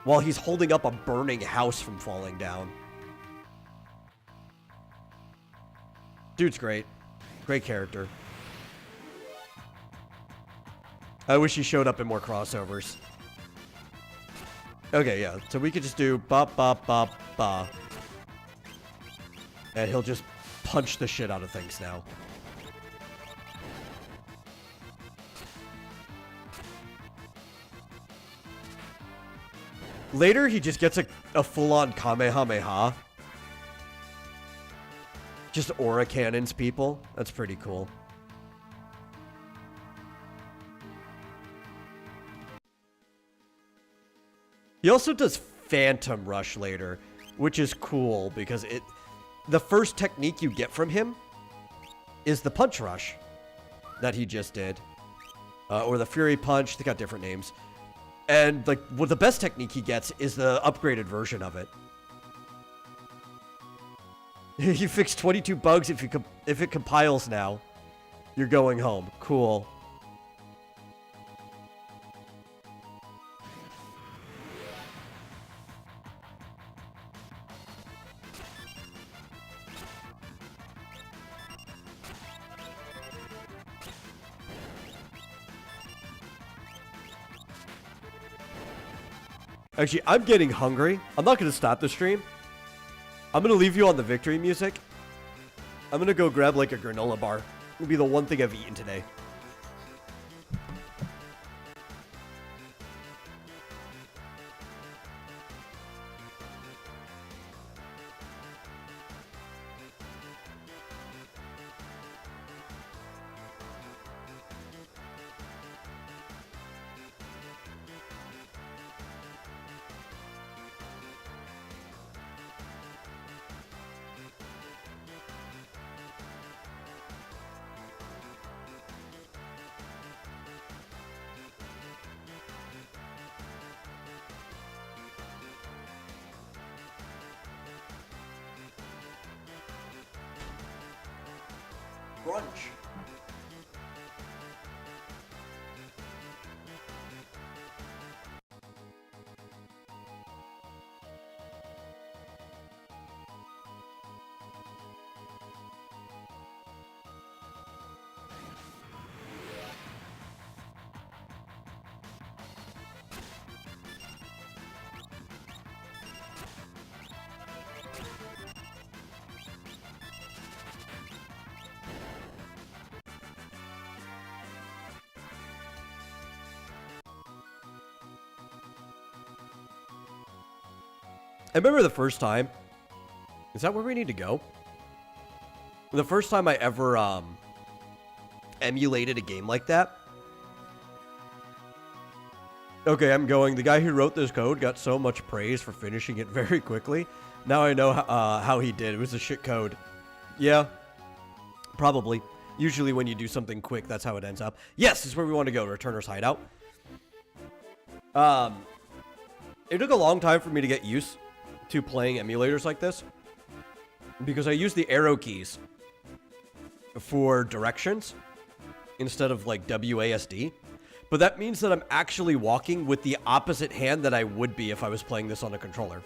Speaker 1: While he's holding up a burning house from falling down. Dude's great. Great character. I wish he showed up in more crossovers. Okay, yeah. So we could just do ba ba ba ba. And he'll just punch the shit out of things now. Later, he just gets a full-on Kamehameha. Just aura cannons people. That's pretty cool. He also does Phantom Rush later, which is cool because the first technique you get from him is the Punch Rush that he just did. Or the Fury Punch. They got different names. And, like, well, the best technique he gets is the upgraded version of it. You fix 22 bugs if it compiles now. You're going home. Cool. Actually, I'm getting hungry. I'm not going to stop the stream. I'm going to leave you on the victory music. I'm going to go grab like a granola bar. It'll be the one thing I've eaten today. Brunch. remember the first time. Is that where we need to go? The first time I ever emulated a game like that. Okay, I'm going. The guy who wrote this code got so much praise for finishing it very quickly. Now I know how he did. It was a shit code. Yeah, probably. Usually when you do something quick, that's how it ends up. Yes, this is where we want to go, Returner's Hideout. It took a long time for me to get used to playing emulators like this, because I use the arrow keys for directions instead of like WASD. But that means that I'm actually walking with the opposite hand that I would be if I was playing this on a controller.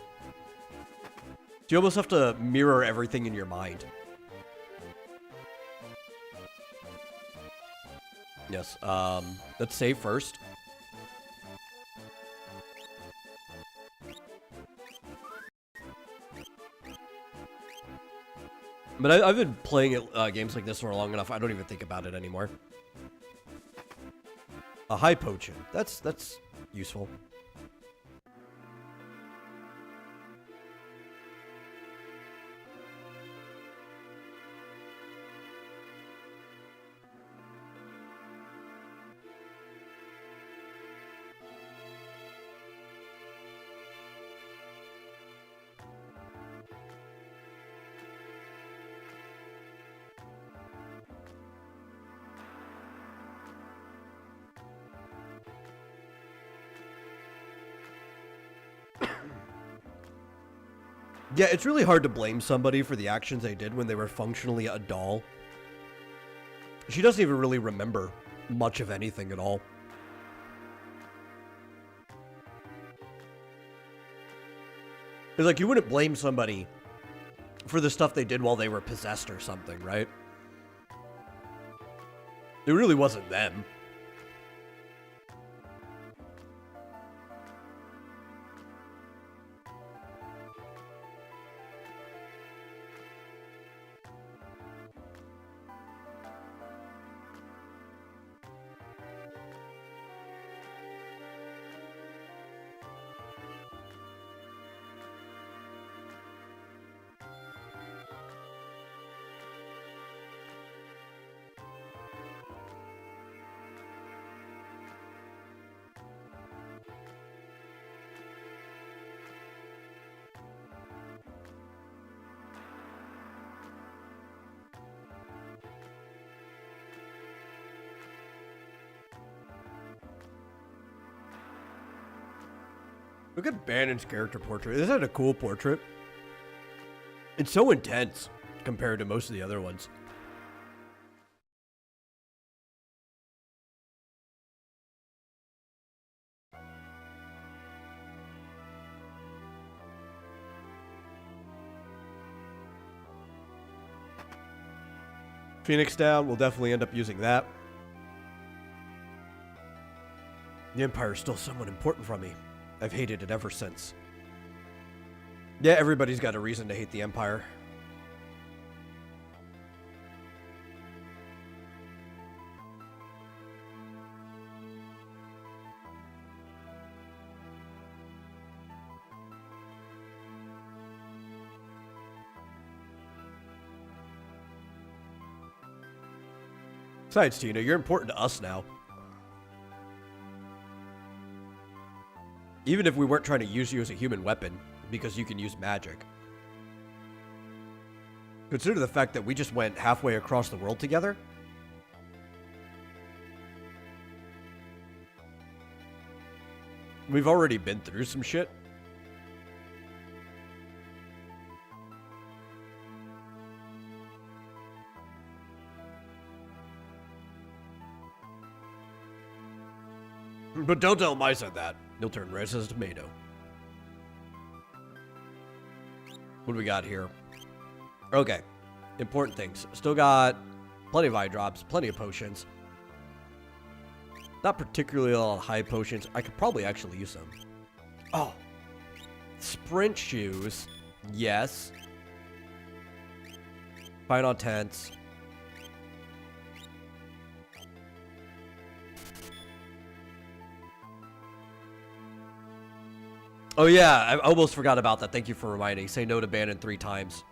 Speaker 1: So you almost have to mirror everything in your mind. Yes, let's save first. But I've been playing games like this for long enough, I don't even think about it anymore. A high potion. That's useful. Yeah, it's really hard to blame somebody for the actions they did when they were functionally a doll. She doesn't even really remember much of anything at all. It's like you wouldn't blame somebody for the stuff they did while they were possessed or something, right? It really wasn't them. Look at Bannon's character portrait. Isn't that a cool portrait? It's so intense compared to most of the other ones. Phoenix down. We'll definitely end up using that. The Empire is still somewhat important from me. I've hated it ever since. Yeah, everybody's got a reason to hate the Empire. Besides, Tina, you're important to us now. Even if we weren't trying to use you as a human weapon, because you can use magic. Consider the fact that we just went halfway across the world together. We've already been through some shit. But don't tell him I said that. He'll turn red as a tomato. What do we got here? Okay. Important things. Still got plenty of eye drops, plenty of potions. Not particularly a lot of high potions. I could probably actually use them. Oh. Sprint shoes. Yes. Fine on tents. Oh yeah, I almost forgot about that. Thank you for reminding. Say no to Bannon 3 times.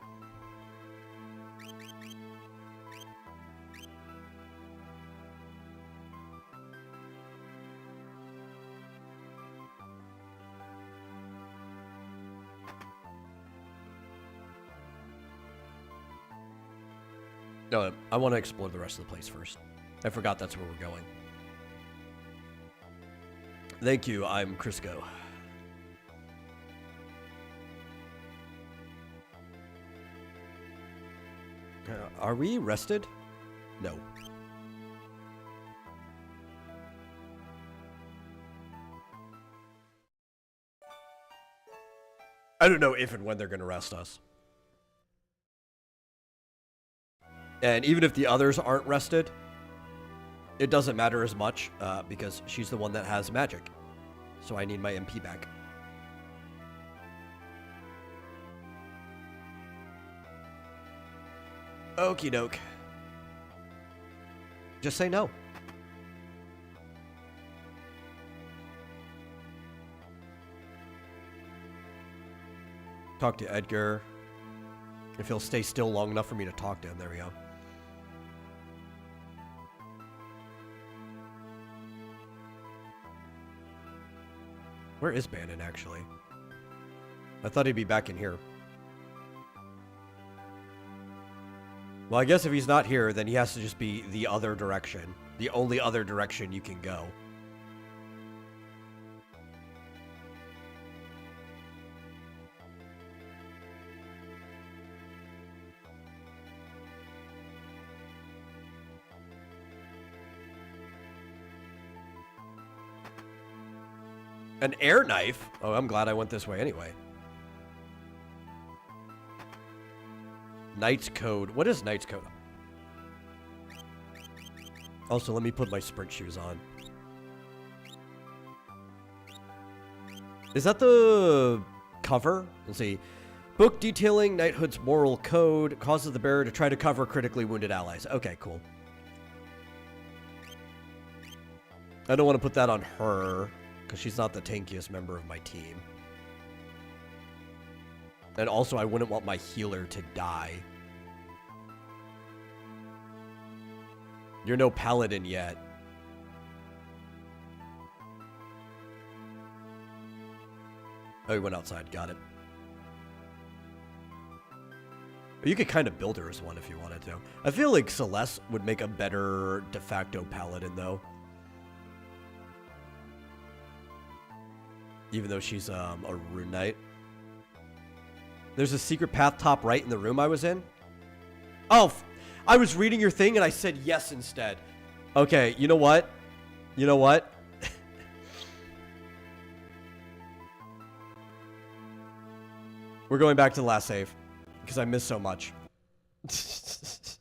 Speaker 1: No, I want to explore the rest of the place first. I forgot that's where we're going. Thank you, I'm Crisco. Are we rested? No. I don't know if and when they're going to rest us. And even if the others aren't rested, it doesn't matter as much because she's the one that has magic. So I need my MP back. Okie doke. Just say no. Talk to Edgar. If he'll stay still long enough for me to talk to him. There we go. Where is Bannon, actually? I thought he'd be back in here. Well, I guess if he's not here, then he has to just be the other direction. The only other direction you can go. An air knife? Oh, I'm glad I went this way anyway. Knight's Code. What is Knight's Code? Also, let me put my sprint shoes on. Is that the cover? Let's see. Book detailing Knighthood's moral code causes the bearer to try to cover critically wounded allies. Okay, cool. I don't want to put that on her, because she's not the tankiest member of my team. And also, I wouldn't want my healer to die. You're no paladin yet. Oh, he went outside. Got it. You could kind of build her as one if you wanted to. I feel like Celeste would make a better de facto paladin, though. Even though she's a rune knight. There's a secret path top right in the room I was in. Oh, I was reading your thing and I said yes instead. Okay, you know what? You know what? We're going back to the last save because I missed so much. It's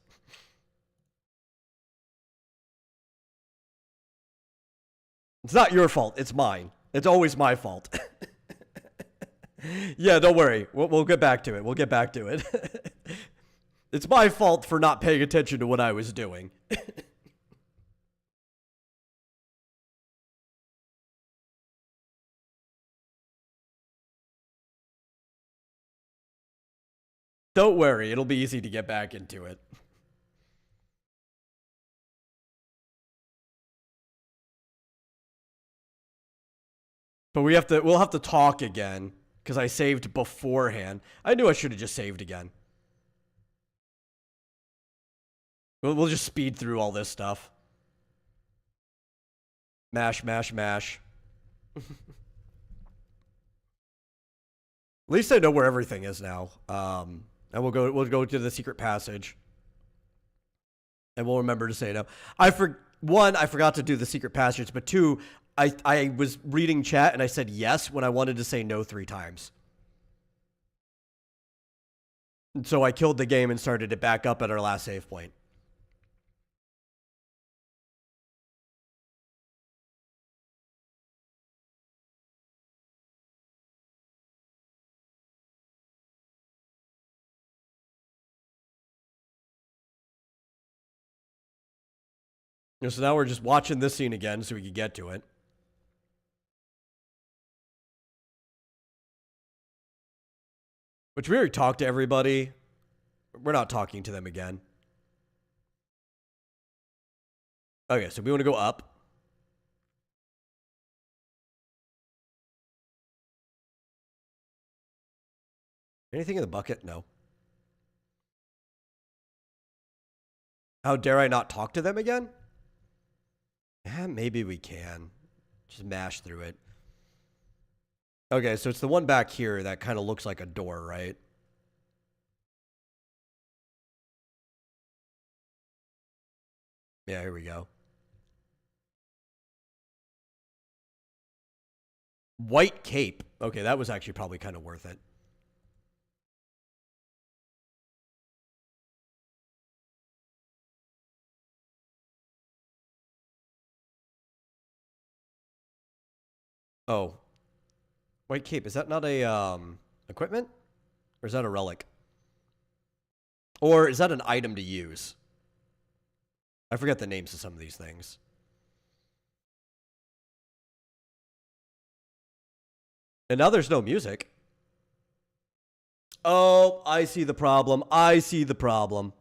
Speaker 1: not your fault. It's mine. It's always my fault. Yeah, don't worry. We'll get back to it. We'll get back to it. It's my fault for not paying attention to what I was doing. Don't worry. It'll be easy to get back into it. But we'll have to talk again. Because I saved beforehand. I knew I should have just saved again. We'll just speed through all this stuff. Mash, mash, mash. At least I know where everything is now. And we'll go to the secret passage. And we'll remember to say no. One, I forgot to do the secret passage, but two, I was reading chat and I said yes when I wanted to say no 3 times. And so I killed the game and started it back up at our last save point. So now we're just watching this scene again so we can get to it. Which we already talked to everybody. We're not talking to them again. Okay, so we want to go up. Anything in the bucket? No. How dare I not talk to them again? Yeah, maybe we can. Just mash through it. Okay, so it's the one back here that kind of looks like a door, right? Yeah, here we go. White cape. Okay, that was actually probably kind of worth it. Oh. White cape. Is that not a equipment? Or is that a relic? Or is that an item to use? I forget the names of some of these things. And now there's no music. Oh, I see the problem. I see the problem.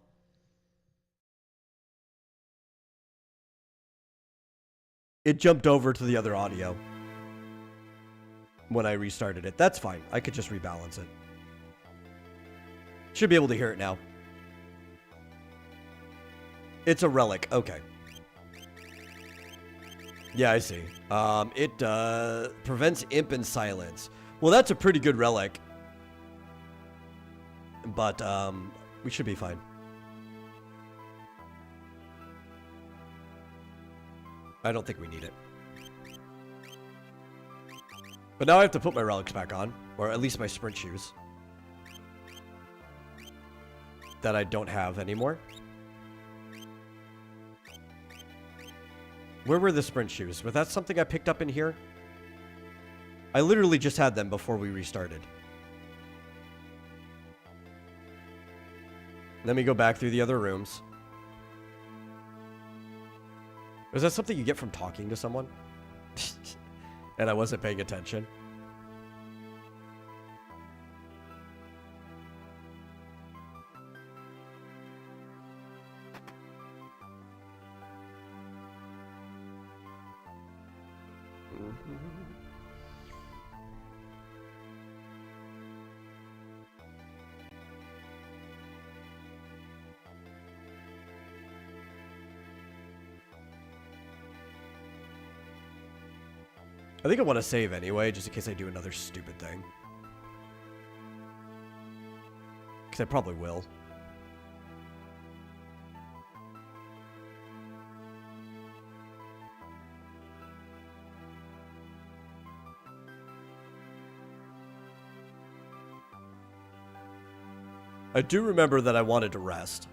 Speaker 1: It jumped over to the other audio when I restarted it. That's fine. I could just rebalance it. Should be able to hear it now. It's a relic. Okay. Yeah, I see. It prevents imp and silence. Well, that's a pretty good relic. But we should be fine. I don't think we need it. But now I have to put my relics back on. Or at least my sprint shoes. That I don't have anymore. Where were the sprint shoes? Was that something I picked up in here? I literally just had them before we restarted. Let me go back through the other rooms. Was that something you get from talking to someone? And I wasn't paying attention. I think I want to save anyway, just in case I do another stupid thing. Because I probably will. I do remember that I wanted to rest.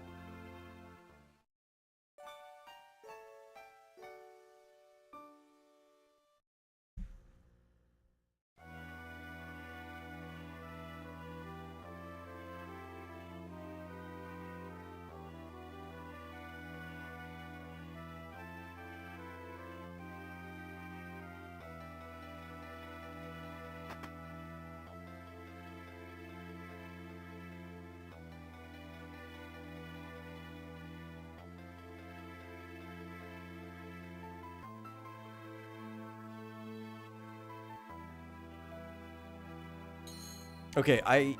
Speaker 1: Okay, I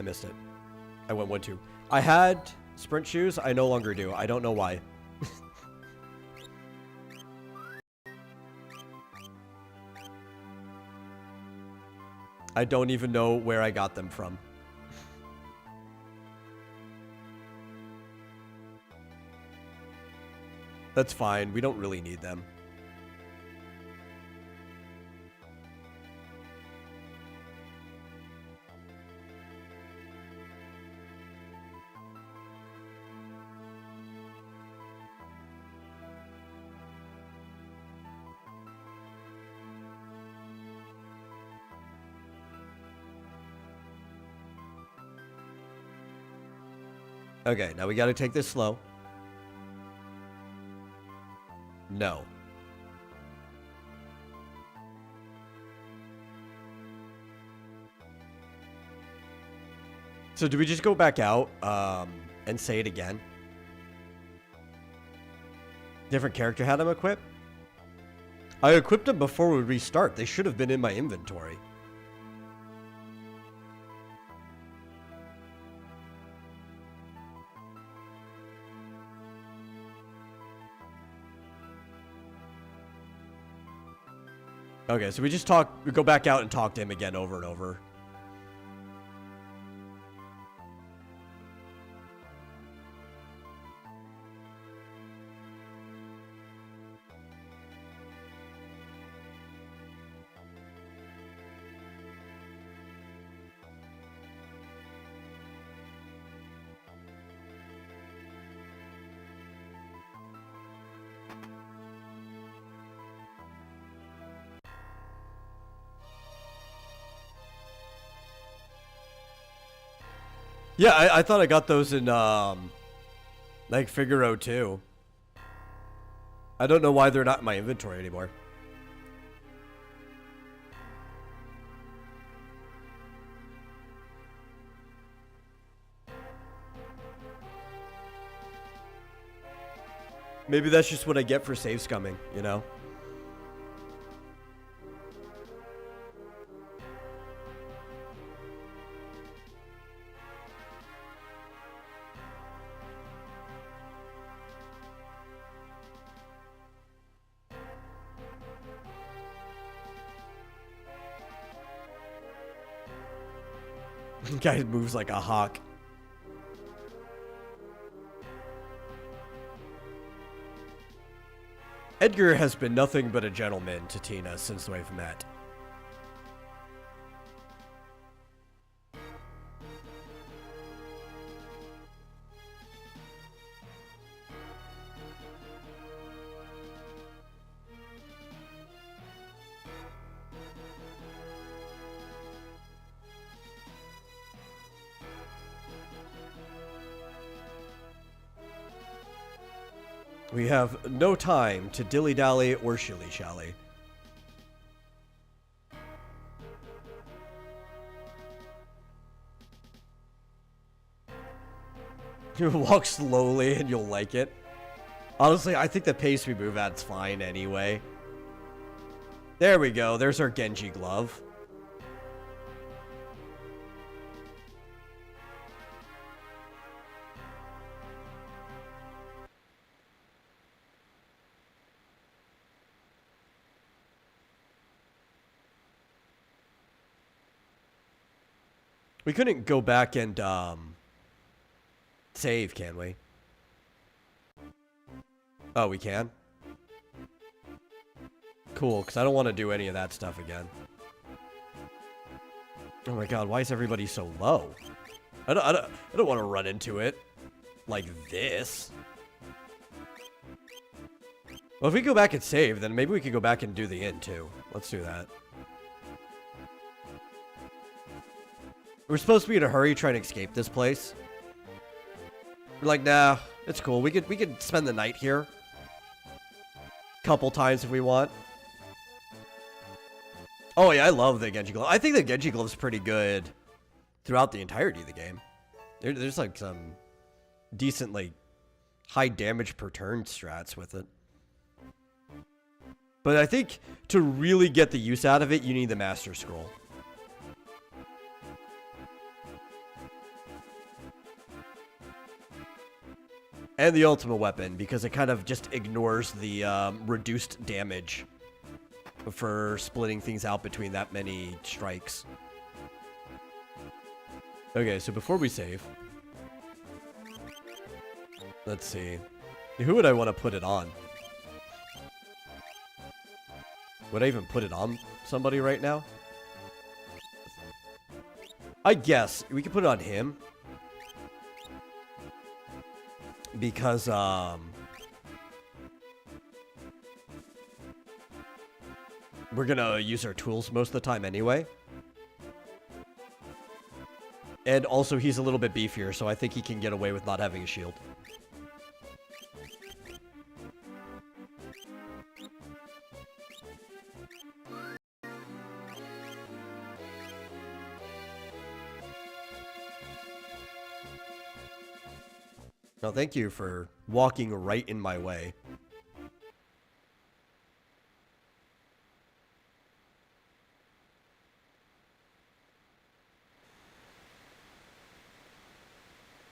Speaker 1: missed it. I went 1-2. I had sprint shoes. I no longer do. I don't know why. I don't even know where I got them from. That's fine. We don't really need them. Okay, now we gotta take this slow. No. So do we just go back out and say it again? Different character had them equipped? I equipped them before we restart. They should have been in my inventory. Okay, so we go back out and talk to him again over and over. Yeah, I thought I got those in, like, Figaro too. I don't know why they're not in my inventory anymore. Maybe that's just what I get for save scumming, you know? Guy moves like a hawk. Edgar has been nothing but a gentleman to Tina since we've met. We have no time to dilly-dally or shilly-shally. You walk slowly and you'll like it. Honestly, I think the pace we move at's fine anyway. There we go. There's our Genji glove. We couldn't go back and, save, can we? Oh, we can? Cool, because I don't want to do any of that stuff again. Oh my god, why is everybody so low? I don't want to run into it like this. Well, if we go back and save, then maybe we could go back and do the inn, too. Let's do that. We're supposed to be in a hurry trying to escape this place. We're like, nah, it's cool. We could spend the night here. Couple times if we want. Oh yeah, I love the Genji glove. I think the Genji glove is pretty good throughout the entirety of the game. There's like some decent, like, high damage per turn strats with it. But I think to really get the use out of it, you need the Master Scroll. And the ultimate weapon, because it kind of just ignores the reduced damage for splitting things out between that many strikes. Okay, so before we save, let's see. Who would I want to put it on? Would I even put it on somebody right now? I guess we could put it on him. Because, we're gonna use our tools most of the time anyway. And also, he's a little bit beefier, so I think he can get away with not having a shield. No, thank you for walking right in my way.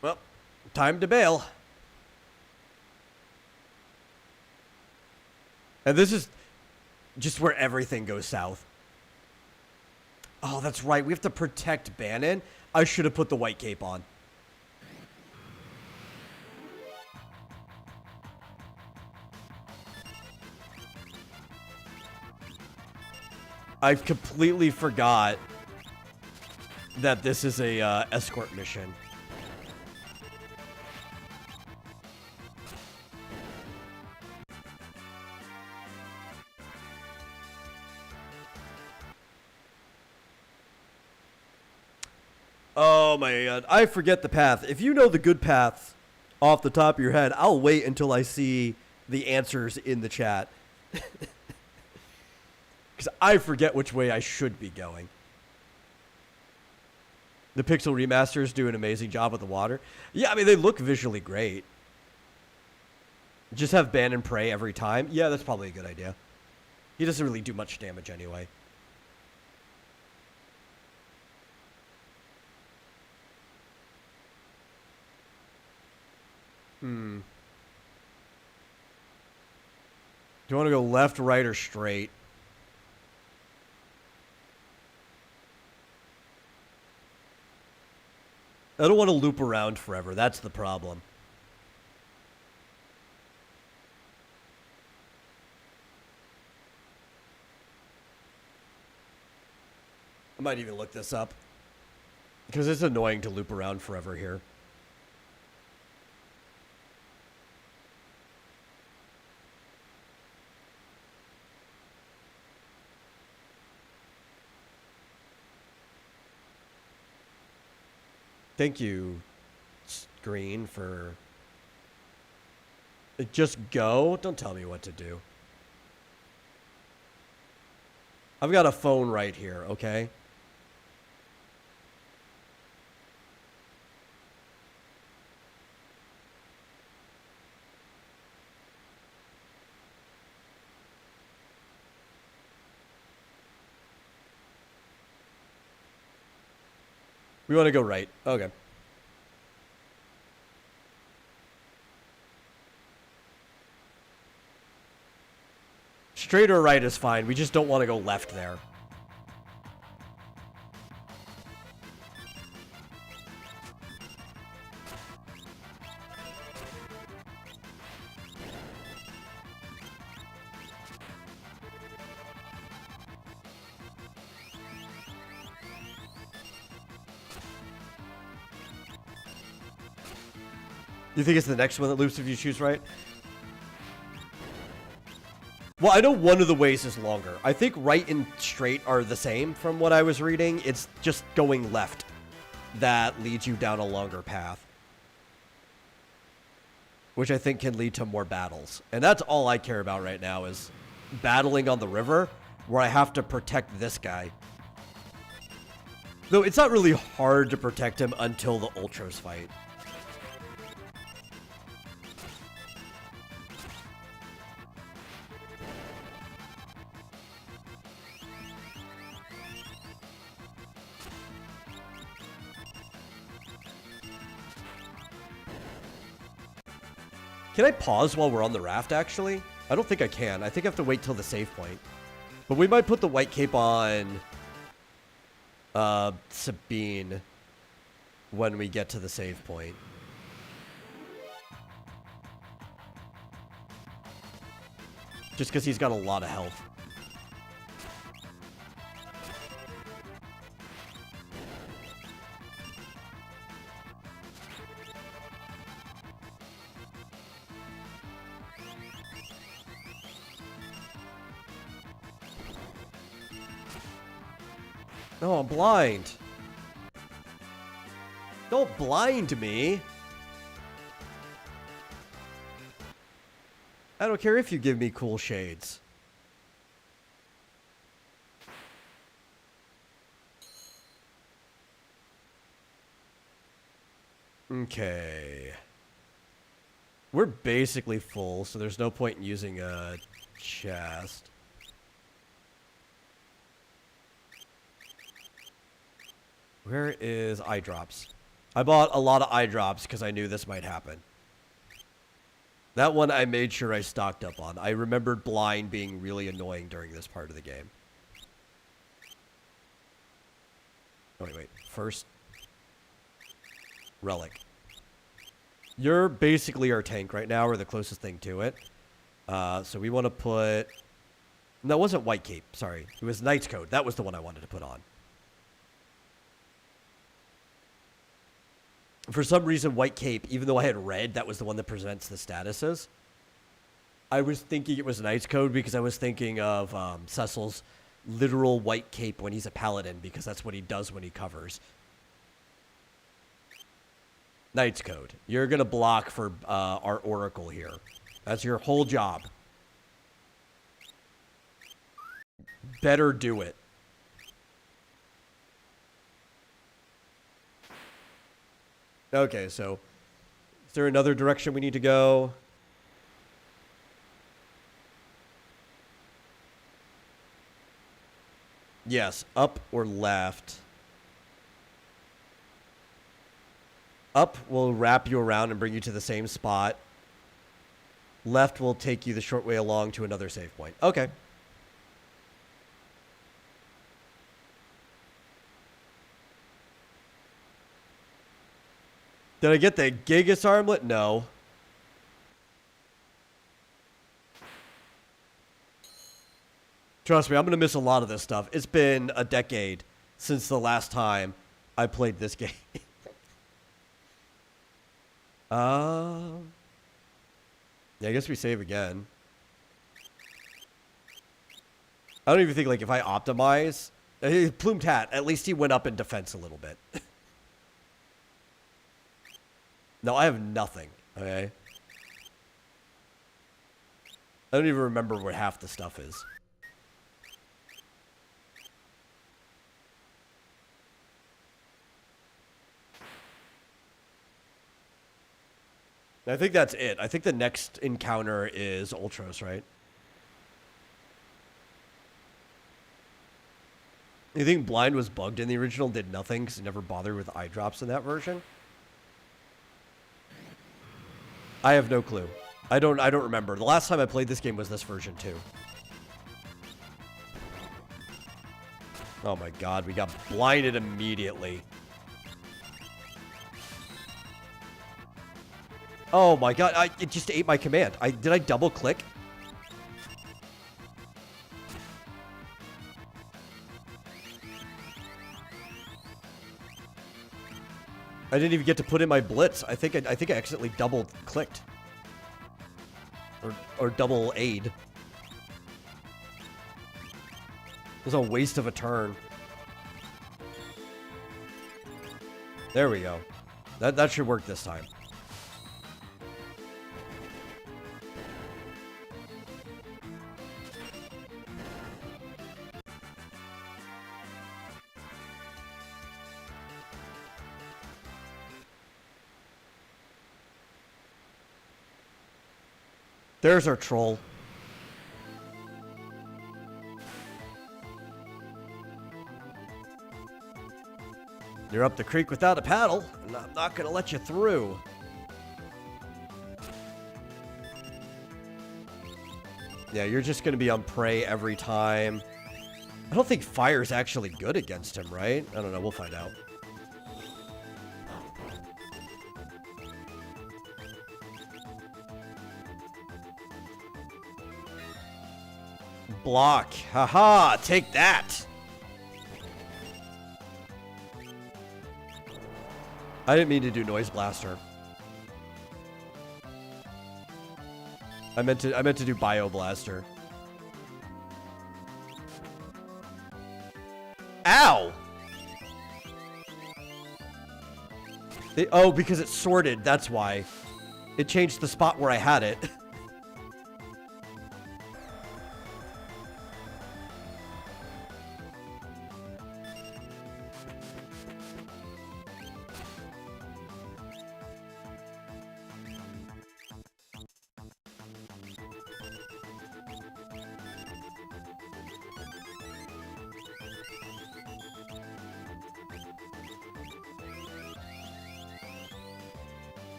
Speaker 1: Well, time to bail. And this is just where everything goes south. Oh, that's right. We have to protect Bannon. I should have put the white cape on. I completely forgot that this is a escort mission. Oh my god, I forget the path. If you know the good paths off the top of your head, I'll wait until I see the answers in the chat. Because I forget which way I should be going. The Pixel remasters do an amazing job with the water. Yeah, I mean, they look visually great. Just have ban and pray every time. Yeah, that's probably a good idea. He doesn't really do much damage anyway. Do you want to go left, right, or straight? I don't want to loop around forever. That's the problem. I might even look this up. Because it's annoying to loop around forever here. Thank you, Green, for... Just go? Don't tell me what to do. I've got a phone right here, okay? We want to go right. Okay. Straight or right is fine. We just don't want to go left there. You think it's the next one that loops if you choose right? Well, I know one of the ways is longer. I think right and straight are the same from what I was reading. It's just going left that leads you down a longer path. Which I think can lead to more battles. And that's all I care about right now is battling on the river where I have to protect this guy. Though it's not really hard to protect him until the Ultros fight. Can I pause while we're on the raft, actually? I don't think I can. I think I have to wait till the save point. But we might put the white cape on Sabine when we get to the save point. Just because he's got a lot of health. No, I'm blind. Don't blind me. I don't care if you give me cool shades. Okay. We're basically full, so there's no point in using a chest. Where is eye drops? I bought a lot of eye drops because I knew this might happen. That one I made sure I stocked up on. I remembered blind being really annoying during this part of the game. Oh, wait. First, relic. You're basically our tank right now, or the closest thing to it. So we want to put... No, it wasn't White Cape. Sorry. It was Knight's Code. That was the one I wanted to put on. For some reason, White Cape, even though I had red, that was the one that presents the statuses. I was thinking it was Knight's Code because I was thinking of Cecil's literal white cape when he's a paladin, because that's what he does when he covers. Knight's Code. You're going to block for our Oracle here. That's your whole job. Better do it. Okay, so is there another direction we need to go? Yes, up or left. Up will wrap you around and bring you to the same spot. Left will take you the short way along to another save point. Okay. Did I get the Gigas armlet? No. Trust me, I'm going to miss a lot of this stuff. It's been a decade since the last time I played this game. Yeah, I guess we save again. I don't even think, like, if I optimize... Plumed Hat, at least he went up in defense a little bit. No, I have nothing, okay? I don't even remember where half the stuff is. I think that's it. I think the next encounter is Ultros, right? You think Blind was bugged in the original, did nothing because it never bothered with eye drops in that version? I have no clue. I don't remember. The last time I played this game was this version too. Oh my god, we got blinded immediately. Oh my god, it just ate my command. Did I double click? I didn't even get to put in my blitz. I think I accidentally double clicked. Or double aid. It was a waste of a turn. There we go. That should work this time. There's our troll. You're up the creek without a paddle, and I'm not gonna let you through. Yeah, you're just gonna be on prey every time. I don't think fire's actually good against him, right? I don't know, we'll find out. Block. Haha, take that. I didn't mean to do Noise Blaster. I meant to do Bio Blaster. Ow! Oh, because it's sorted, that's why. It changed the spot where I had it.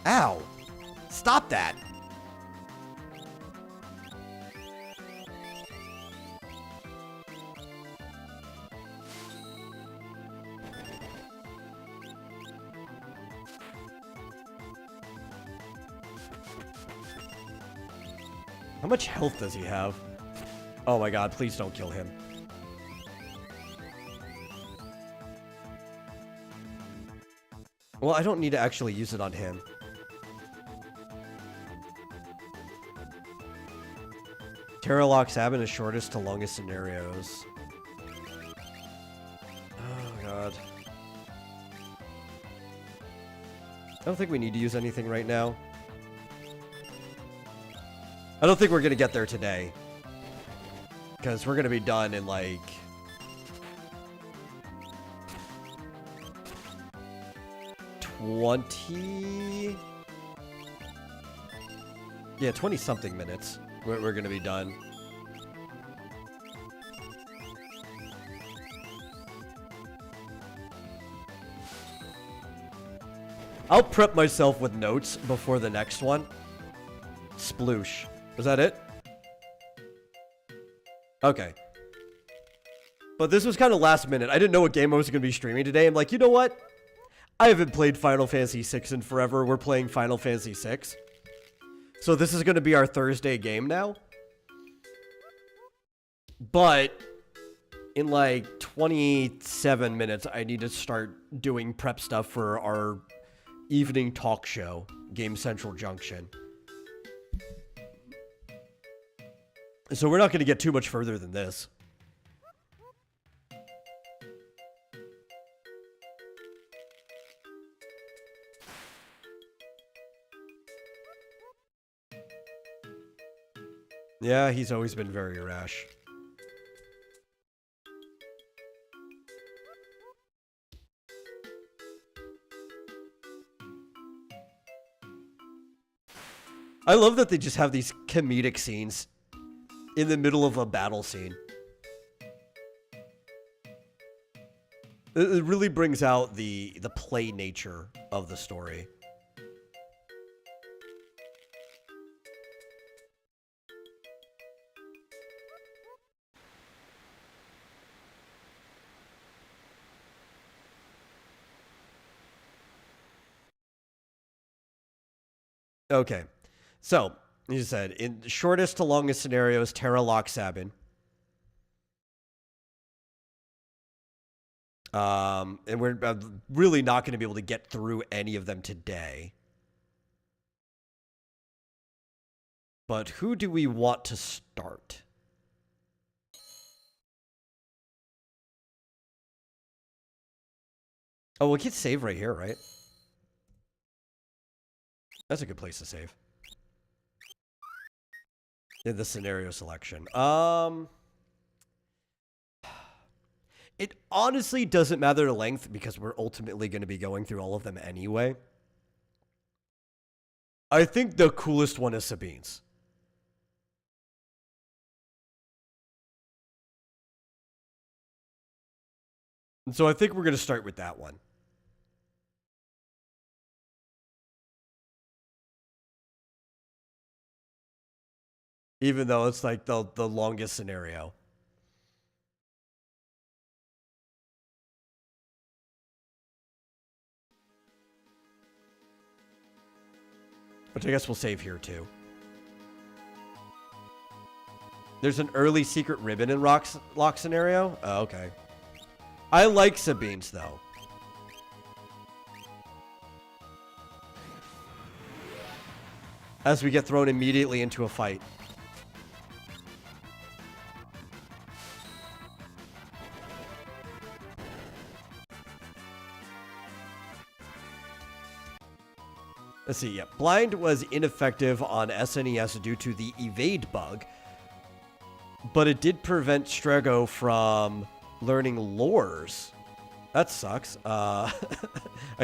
Speaker 1: Ow! Stop that! How much health does he have? Oh my god, please don't kill him. Well, I don't need to actually use it on him. Terra locks Abin as shortest to longest scenarios. Oh god. I don't think we need to use anything right now. I don't think we're gonna get there today. Because we're gonna be done in like... Yeah, 20-something minutes. We're gonna be done. I'll prep myself with notes before the next one. Sploosh. Was that it? Okay. But this was kind of last minute. I didn't know what game I was going to be streaming today. I'm like, you know what? I haven't played Final Fantasy VI in forever. We're playing Final Fantasy VI. So this is going to be our Thursday game now. But in like 27 minutes, I need to start doing prep stuff for our evening talk show, Game Central Junction. So we're not going to get too much further than this. Yeah, he's always been very rash. I love that they just have these comedic scenes in the middle of a battle scene. It really brings out the play nature of the story. Okay, so you said in shortest to longest scenarios, Terra locks Sabin. And we're really not going to be able to get through any of them today. But who do we want to start? Oh, we can save right here, right? That's a good place to save. In the scenario selection. It honestly doesn't matter the length because we're ultimately going to be going through all of them anyway. I think the coolest one is Sabine's. And so I think we're going to start with that one. Even though it's like the longest scenario. Which I guess we'll save here too. There's an early secret ribbon in lock scenario? Oh, okay. I like Sabine's though. As we get thrown immediately into a fight. Let's see, yeah. Blind was ineffective on SNES due to the evade bug, but it did prevent Strego from learning lores. That sucks. I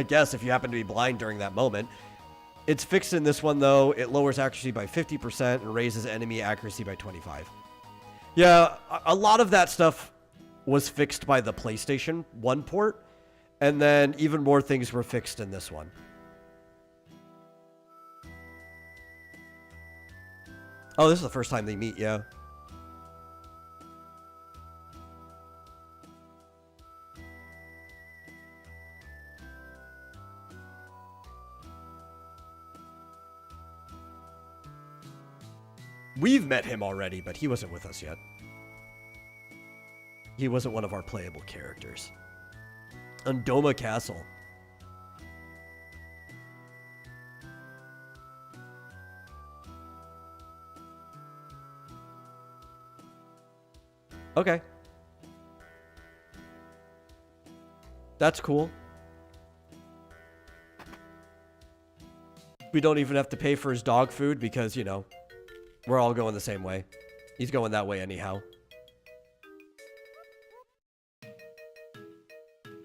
Speaker 1: guess if you happen to be blind during that moment. It's fixed in this one, though. It lowers accuracy by 50% and raises enemy accuracy by 25%. Yeah, a lot of that stuff was fixed by the PlayStation 1 port, and then even more things were fixed in this one. Oh, this is the first time they meet, yeah. We've met him already, but he wasn't with us yet. He wasn't one of our playable characters. Undoma Castle. Okay. That's cool. We don't even have to pay for his dog food because, you know, we're all going the same way. He's going that way anyhow.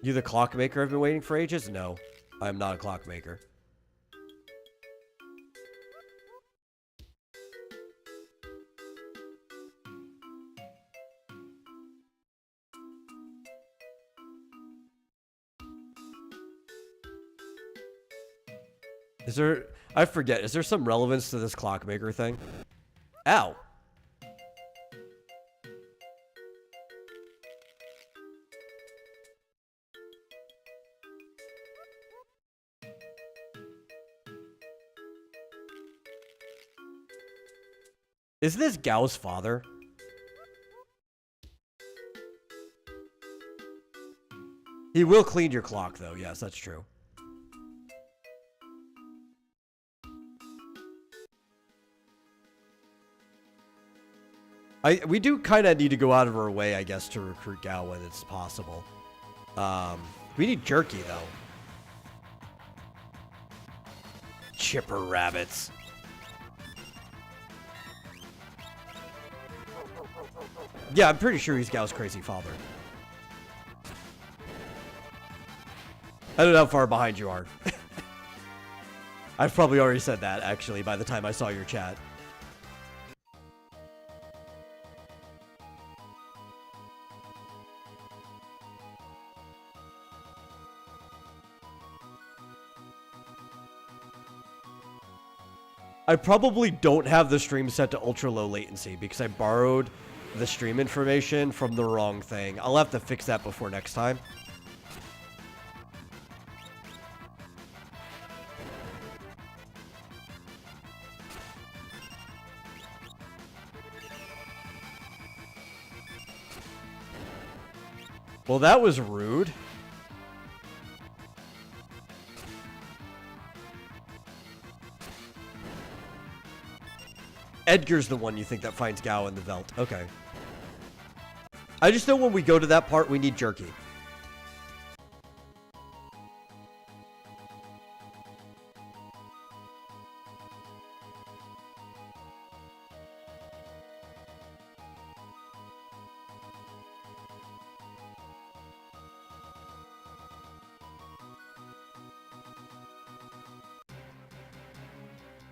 Speaker 1: You the clockmaker I've been waiting for ages? No, I'm not a clockmaker. Is there... I forget. Is there some relevance to this clockmaker thing? Ow. Is this Gao's father? He will clean your clock, though. Yes, that's true. We do kind of need to go out of our way, I guess, to recruit Gao when it's possible. We need jerky, though. Chipper rabbits. Yeah, I'm pretty sure he's Gao's crazy father. I don't know how far behind you are. I've probably already said that, actually, by the time I saw your chat. I probably don't have the stream set to ultra low latency because I borrowed the stream information from the wrong thing. I'll have to fix that before next time. Well, that was rude. Edgar's the one you think that finds Gao in the Veld. Okay. I just know when we go to that part, we need jerky.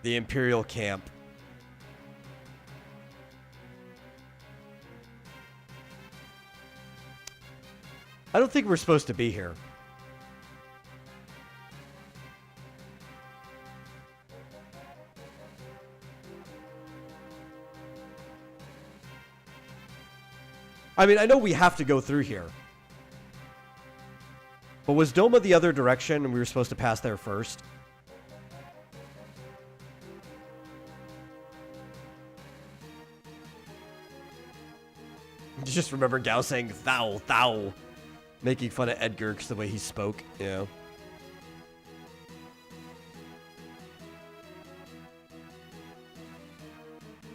Speaker 1: The Imperial camp. I don't think we're supposed to be here. I mean, I know we have to go through here. But was Doma the other direction and we were supposed to pass there first? Just remember Gao saying, "Thou, thou." Making fun of Edgar because the way he spoke, you know.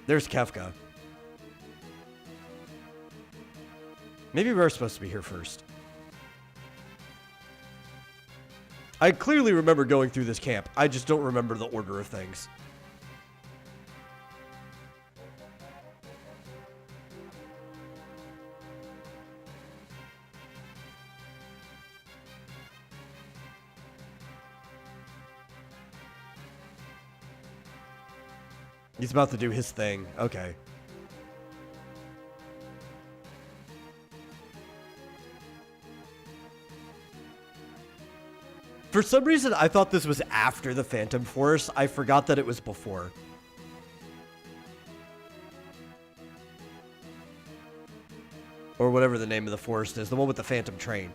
Speaker 1: There's Kefka. Maybe we're supposed to be here first. I clearly remember going through this camp. I just don't remember the order of things. He's about to do his thing. Okay. For some reason, I thought this was after the Phantom Force. I forgot that it was before. Or whatever the name of the forest is. The one with the phantom train.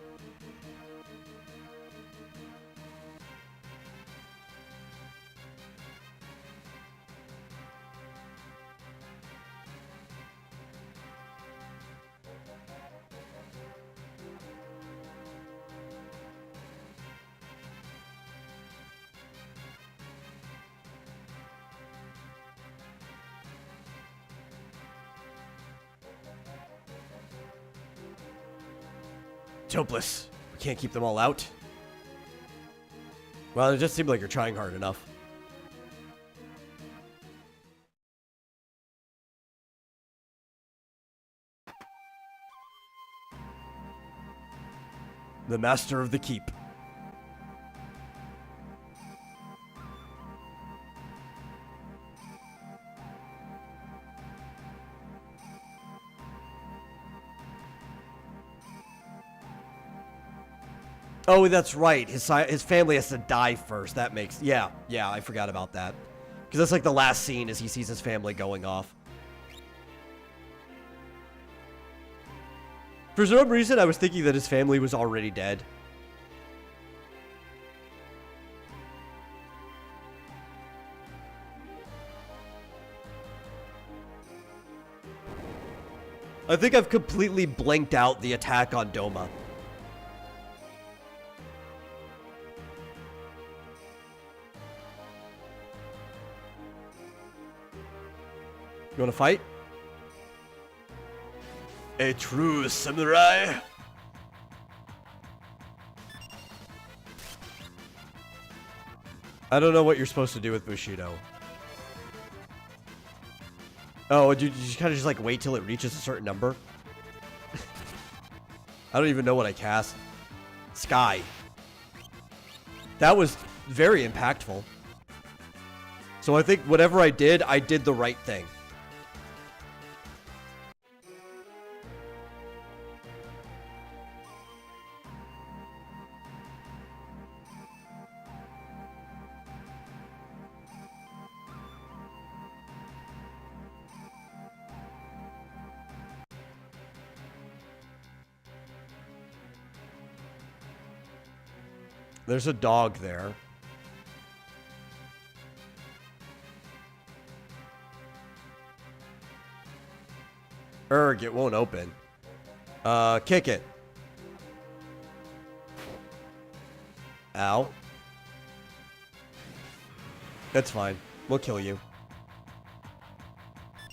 Speaker 1: It's hopeless. We can't keep them all out. Well, it just seemed like you're trying hard enough. The master of the keep. Oh, that's right. His family has to die first. That makes... Yeah, I forgot about that. Because that's like the last scene as he sees his family going off. For some reason, I was thinking that his family was already dead. I think I've completely blanked out the attack on Doma. You want to fight? A true samurai. I don't know what you're supposed to do with Bushido. Oh, you kind of just like wait till it reaches a certain number? I don't even know what I cast. Sky. That was very impactful. So I think whatever I did the right thing. There's a dog there. Erg, it won't open. Kick it. Ow. That's fine. We'll kill you.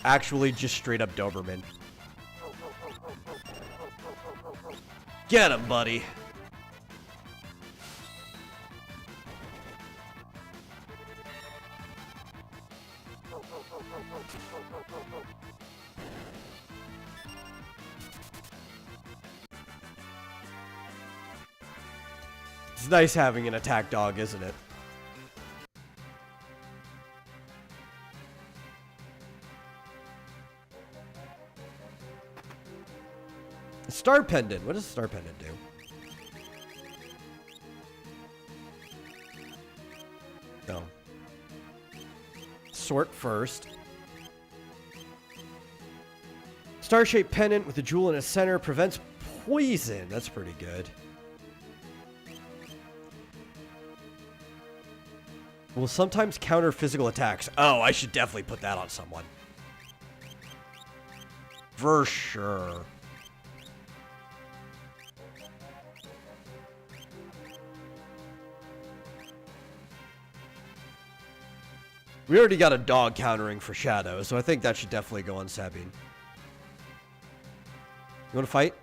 Speaker 1: Actually, just straight up Doberman. Get him, buddy. It's nice having an attack dog, isn't it? Star Pendant. What does Star Pendant do? No. Sort first. Star-shaped pendant with a jewel in its center prevents poison. That's pretty good. Will sometimes counter physical attacks. Oh, I should definitely put that on someone. For sure. We already got a dog countering for Shadow, so I think that should definitely go on Sabine. You want to fight?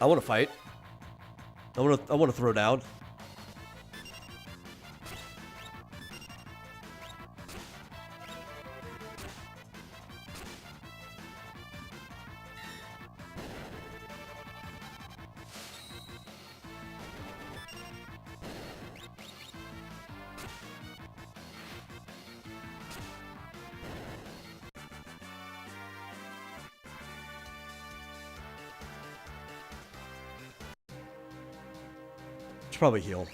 Speaker 1: I want to fight. I want to throw down. Should probably heal.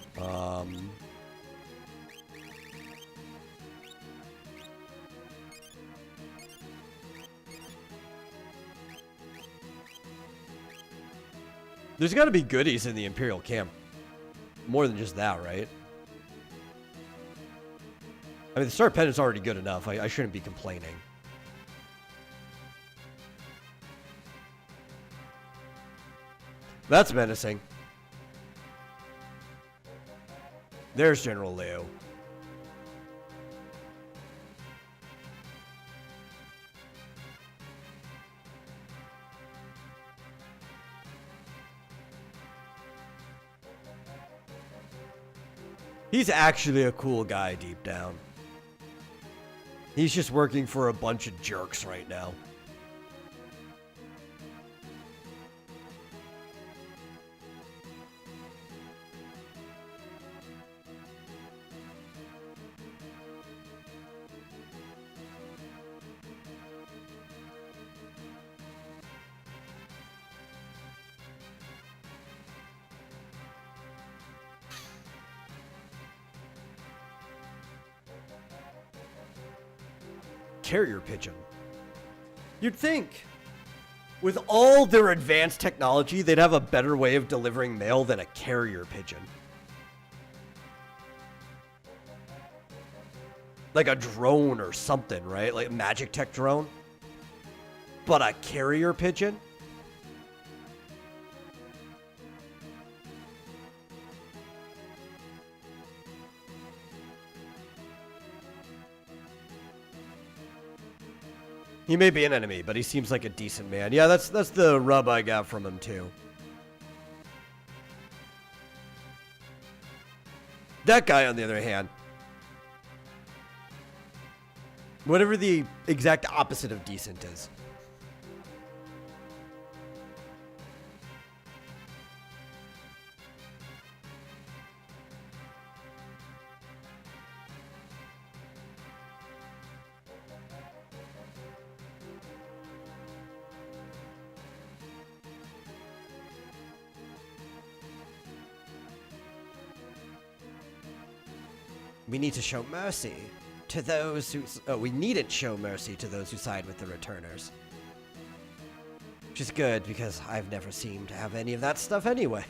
Speaker 1: There's got to be goodies in the Imperial camp. More than just that, right? I mean, the Star Pendant's already good enough. I shouldn't be complaining. That's menacing. There's General Leo. He's actually a cool guy deep down. He's just working for a bunch of jerks right now. Carrier pigeon. You'd think, with all their advanced technology, they'd have a better way of delivering mail than a carrier pigeon. Like a drone or something, right? Like a magic tech drone. But a carrier pigeon? He may be an enemy, but he seems like a decent man. Yeah, that's the rub I got from him, too. That guy, on the other hand, whatever the exact opposite of decent is. We need to show mercy to those who... Oh, we needn't show mercy to those who side with the returners. Which is good, because I've never seemed to have any of that stuff anyway.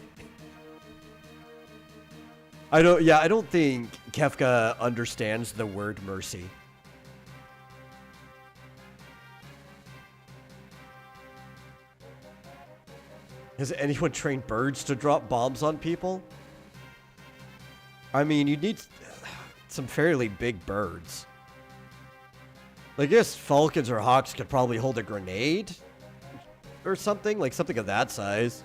Speaker 1: I don't think Kefka understands the word mercy. Has anyone trained birds to drop bombs on people? I mean, you need some fairly big birds. I guess falcons or hawks could probably hold a grenade or something, like something of that size.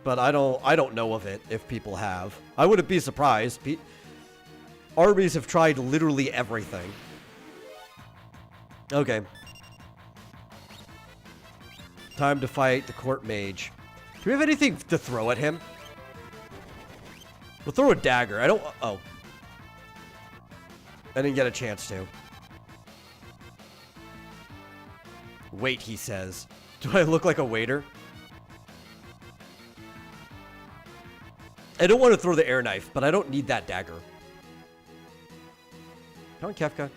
Speaker 1: But I don't know of it if people have. I wouldn't be surprised. Armies have tried literally everything. Okay. Time to fight the court mage. Do we have anything to throw at him? We'll throw a dagger. Oh. I didn't get a chance to. Wait, he says. Do I look like a waiter? I don't want to throw the air knife, but I don't need that dagger. Come on, Kefka.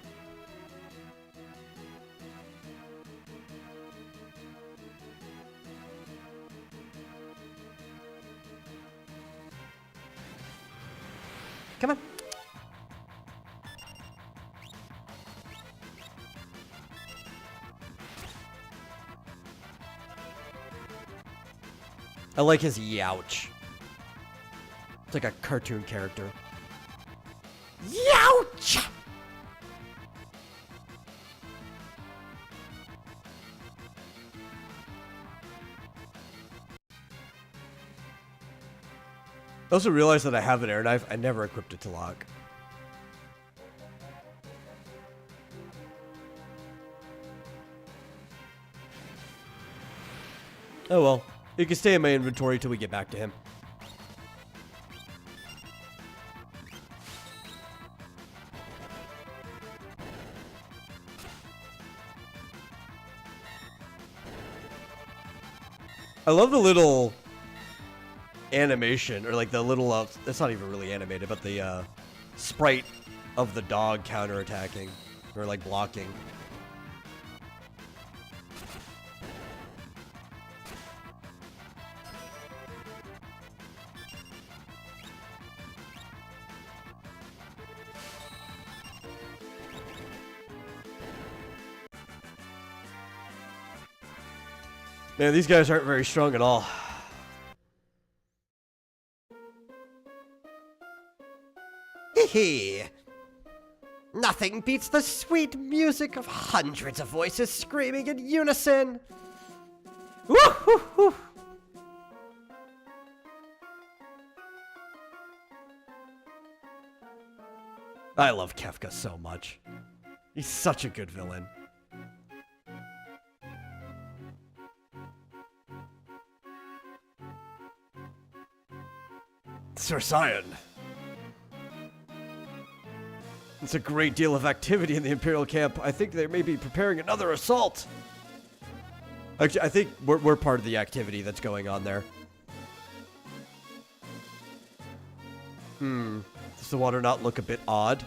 Speaker 1: Come on. I like his youch. It's like a cartoon character. Youch! I also realized that I have an air knife. I never equipped it to lock. Oh well. It can stay in my inventory till we get back to him. I love the little animation, or like the little, it's not even really animated, but the sprite of the dog counterattacking, or like blocking. Man, these guys aren't very strong at all. Hee. Nothing beats the sweet music of hundreds of voices screaming in unison. Woo-hoo-hoo. I love Kefka so much. He's such a good villain. Sir Sion. It's a great deal of activity in the Imperial camp. I think they may be preparing another assault. Actually, I think we're part of the activity that's going on there. Does the water not look a bit odd?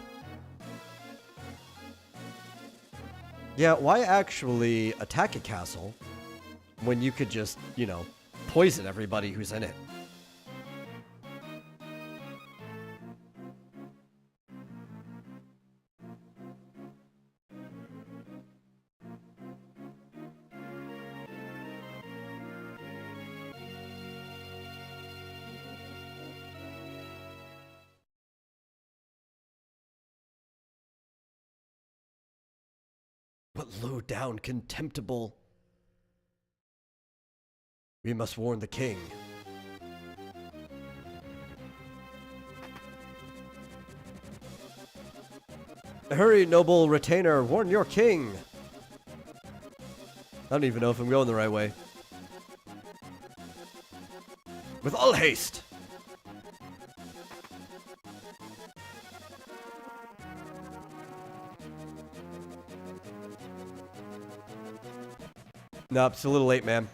Speaker 1: Yeah, why actually attack a castle when you could just, you know, poison everybody who's in it? But low down, contemptible. We must warn the king. Hurry, noble retainer, warn your king. I don't even know if I'm going the right way. With all haste. Nope, it's a little late, man.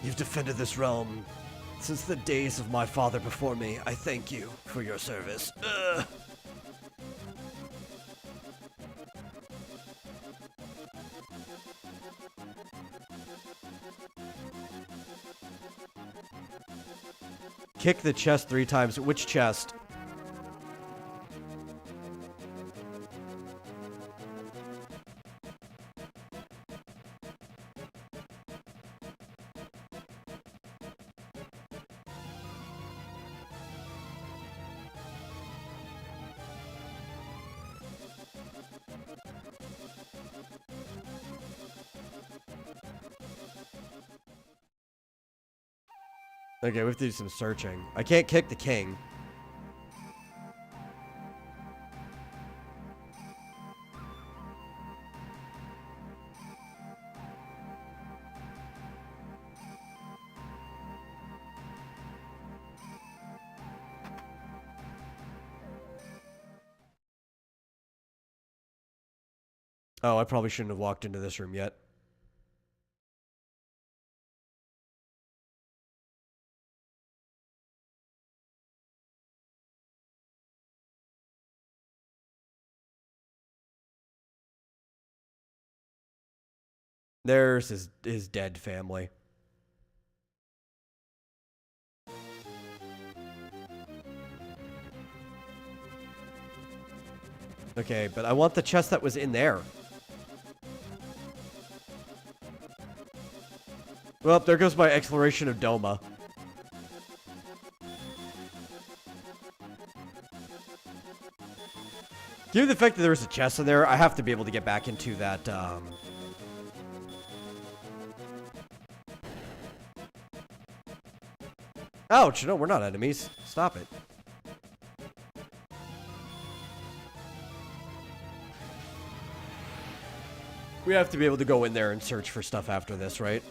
Speaker 1: You've defended this realm since the days of my father before me. I thank you for your service. Kick the chest 3 times. Which chest? Okay, we have to do some searching. I can't kick the king. Oh, I probably shouldn't have walked into this room yet. There's his dead family. Okay, but I want the chest that was in there. Well, there goes my exploration of Doma. Given the fact that there was a chest in there, I have to be able to get back into that, Ouch! No, we're not enemies. Stop it. We have to be able to go in there and search for stuff after this, right?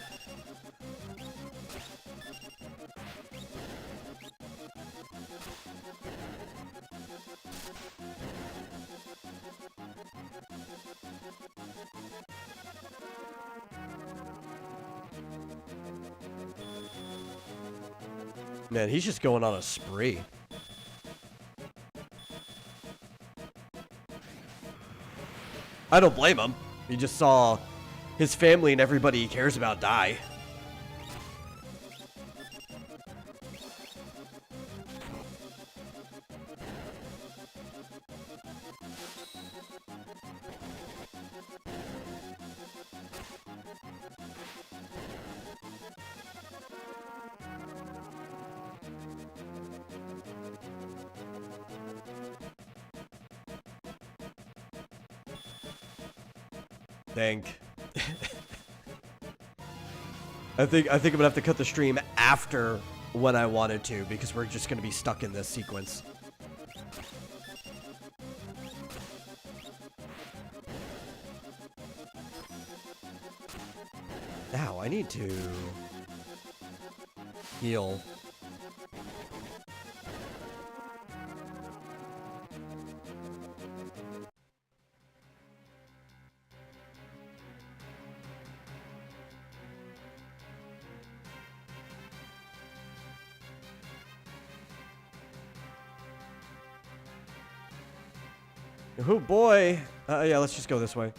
Speaker 1: Man, he's just going on a spree. I don't blame him. He just saw his family and everybody he cares about die. think. I think I'm gonna have to cut the stream after when I wanted to, because we're just gonna be stuck in this sequence. Now I need to heal. Oh boy. Yeah, let's just go this way.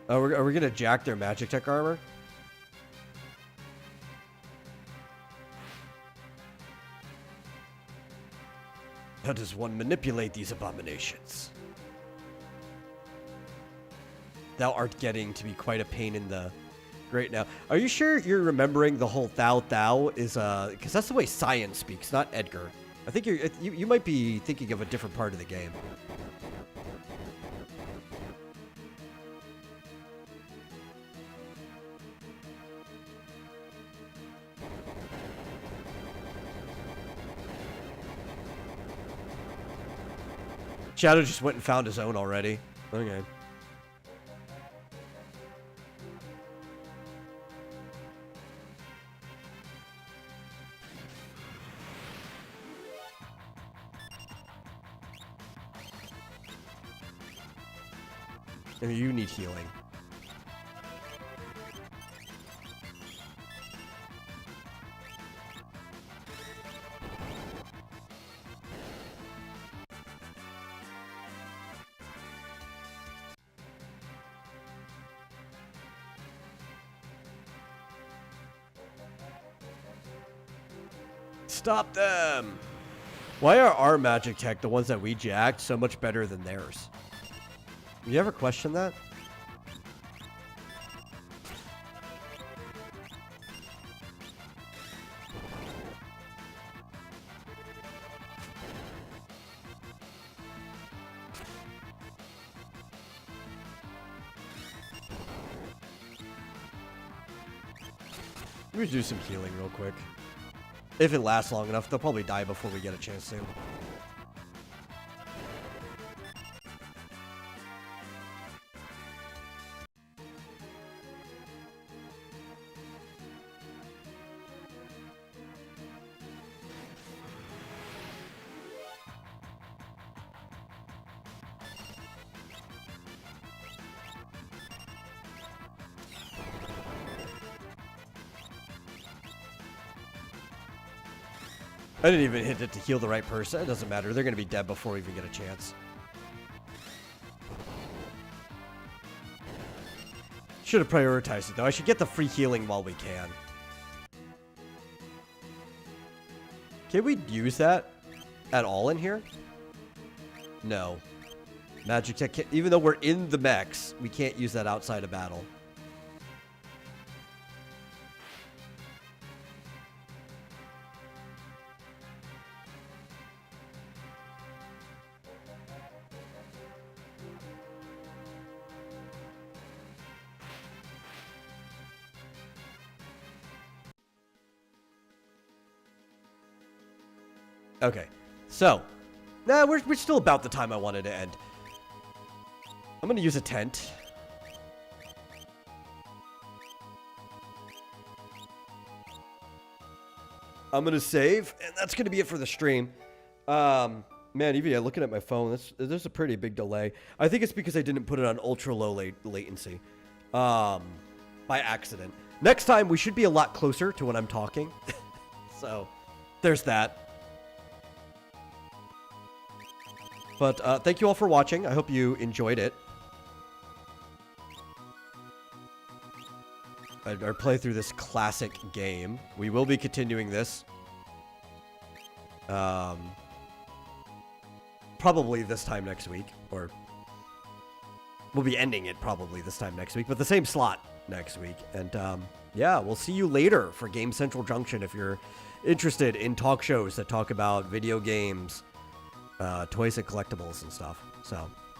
Speaker 1: Are we gonna jack their magic tech armor? How does one manipulate these abominations? Thou art getting to be quite a pain in the great now. Are you sure you're remembering the whole thou is because that's the way Cyan speaks, not Edgar. I think you might be thinking of a different part of the game. Shadow just went and found his own already. Okay. And you need healing. Stop them! Why are our magic tech, the ones that we jacked, so much better than theirs? You ever question that? Let me do some healing real quick. If it lasts long enough, they'll probably die before we get a chance to. I didn't even hit it to heal the right person. It doesn't matter. They're going to be dead before we even get a chance. Should have prioritized it, though. I should get the free healing while we can. Can we use that at all in here? No. Magic Tech can't, even though we're in the mechs, we can't use that outside of battle. Okay, so, we're still about the time I wanted to end. I'm going to use a tent. I'm going to save, and that's going to be it for the stream. Man, even looking at my phone, there's a pretty big delay. I think it's because I didn't put it on ultra low latency by accident. Next time, we should be a lot closer to when I'm talking. So, there's that. But thank you all for watching. I hope you enjoyed it. Our play through this classic game. We will be continuing this. Probably this time next week. Or we'll be ending it probably this time next week. But the same slot next week. And yeah, we'll see you later for Game Central Junction if you're interested in talk shows that talk about video games. Toys and collectibles and stuff. So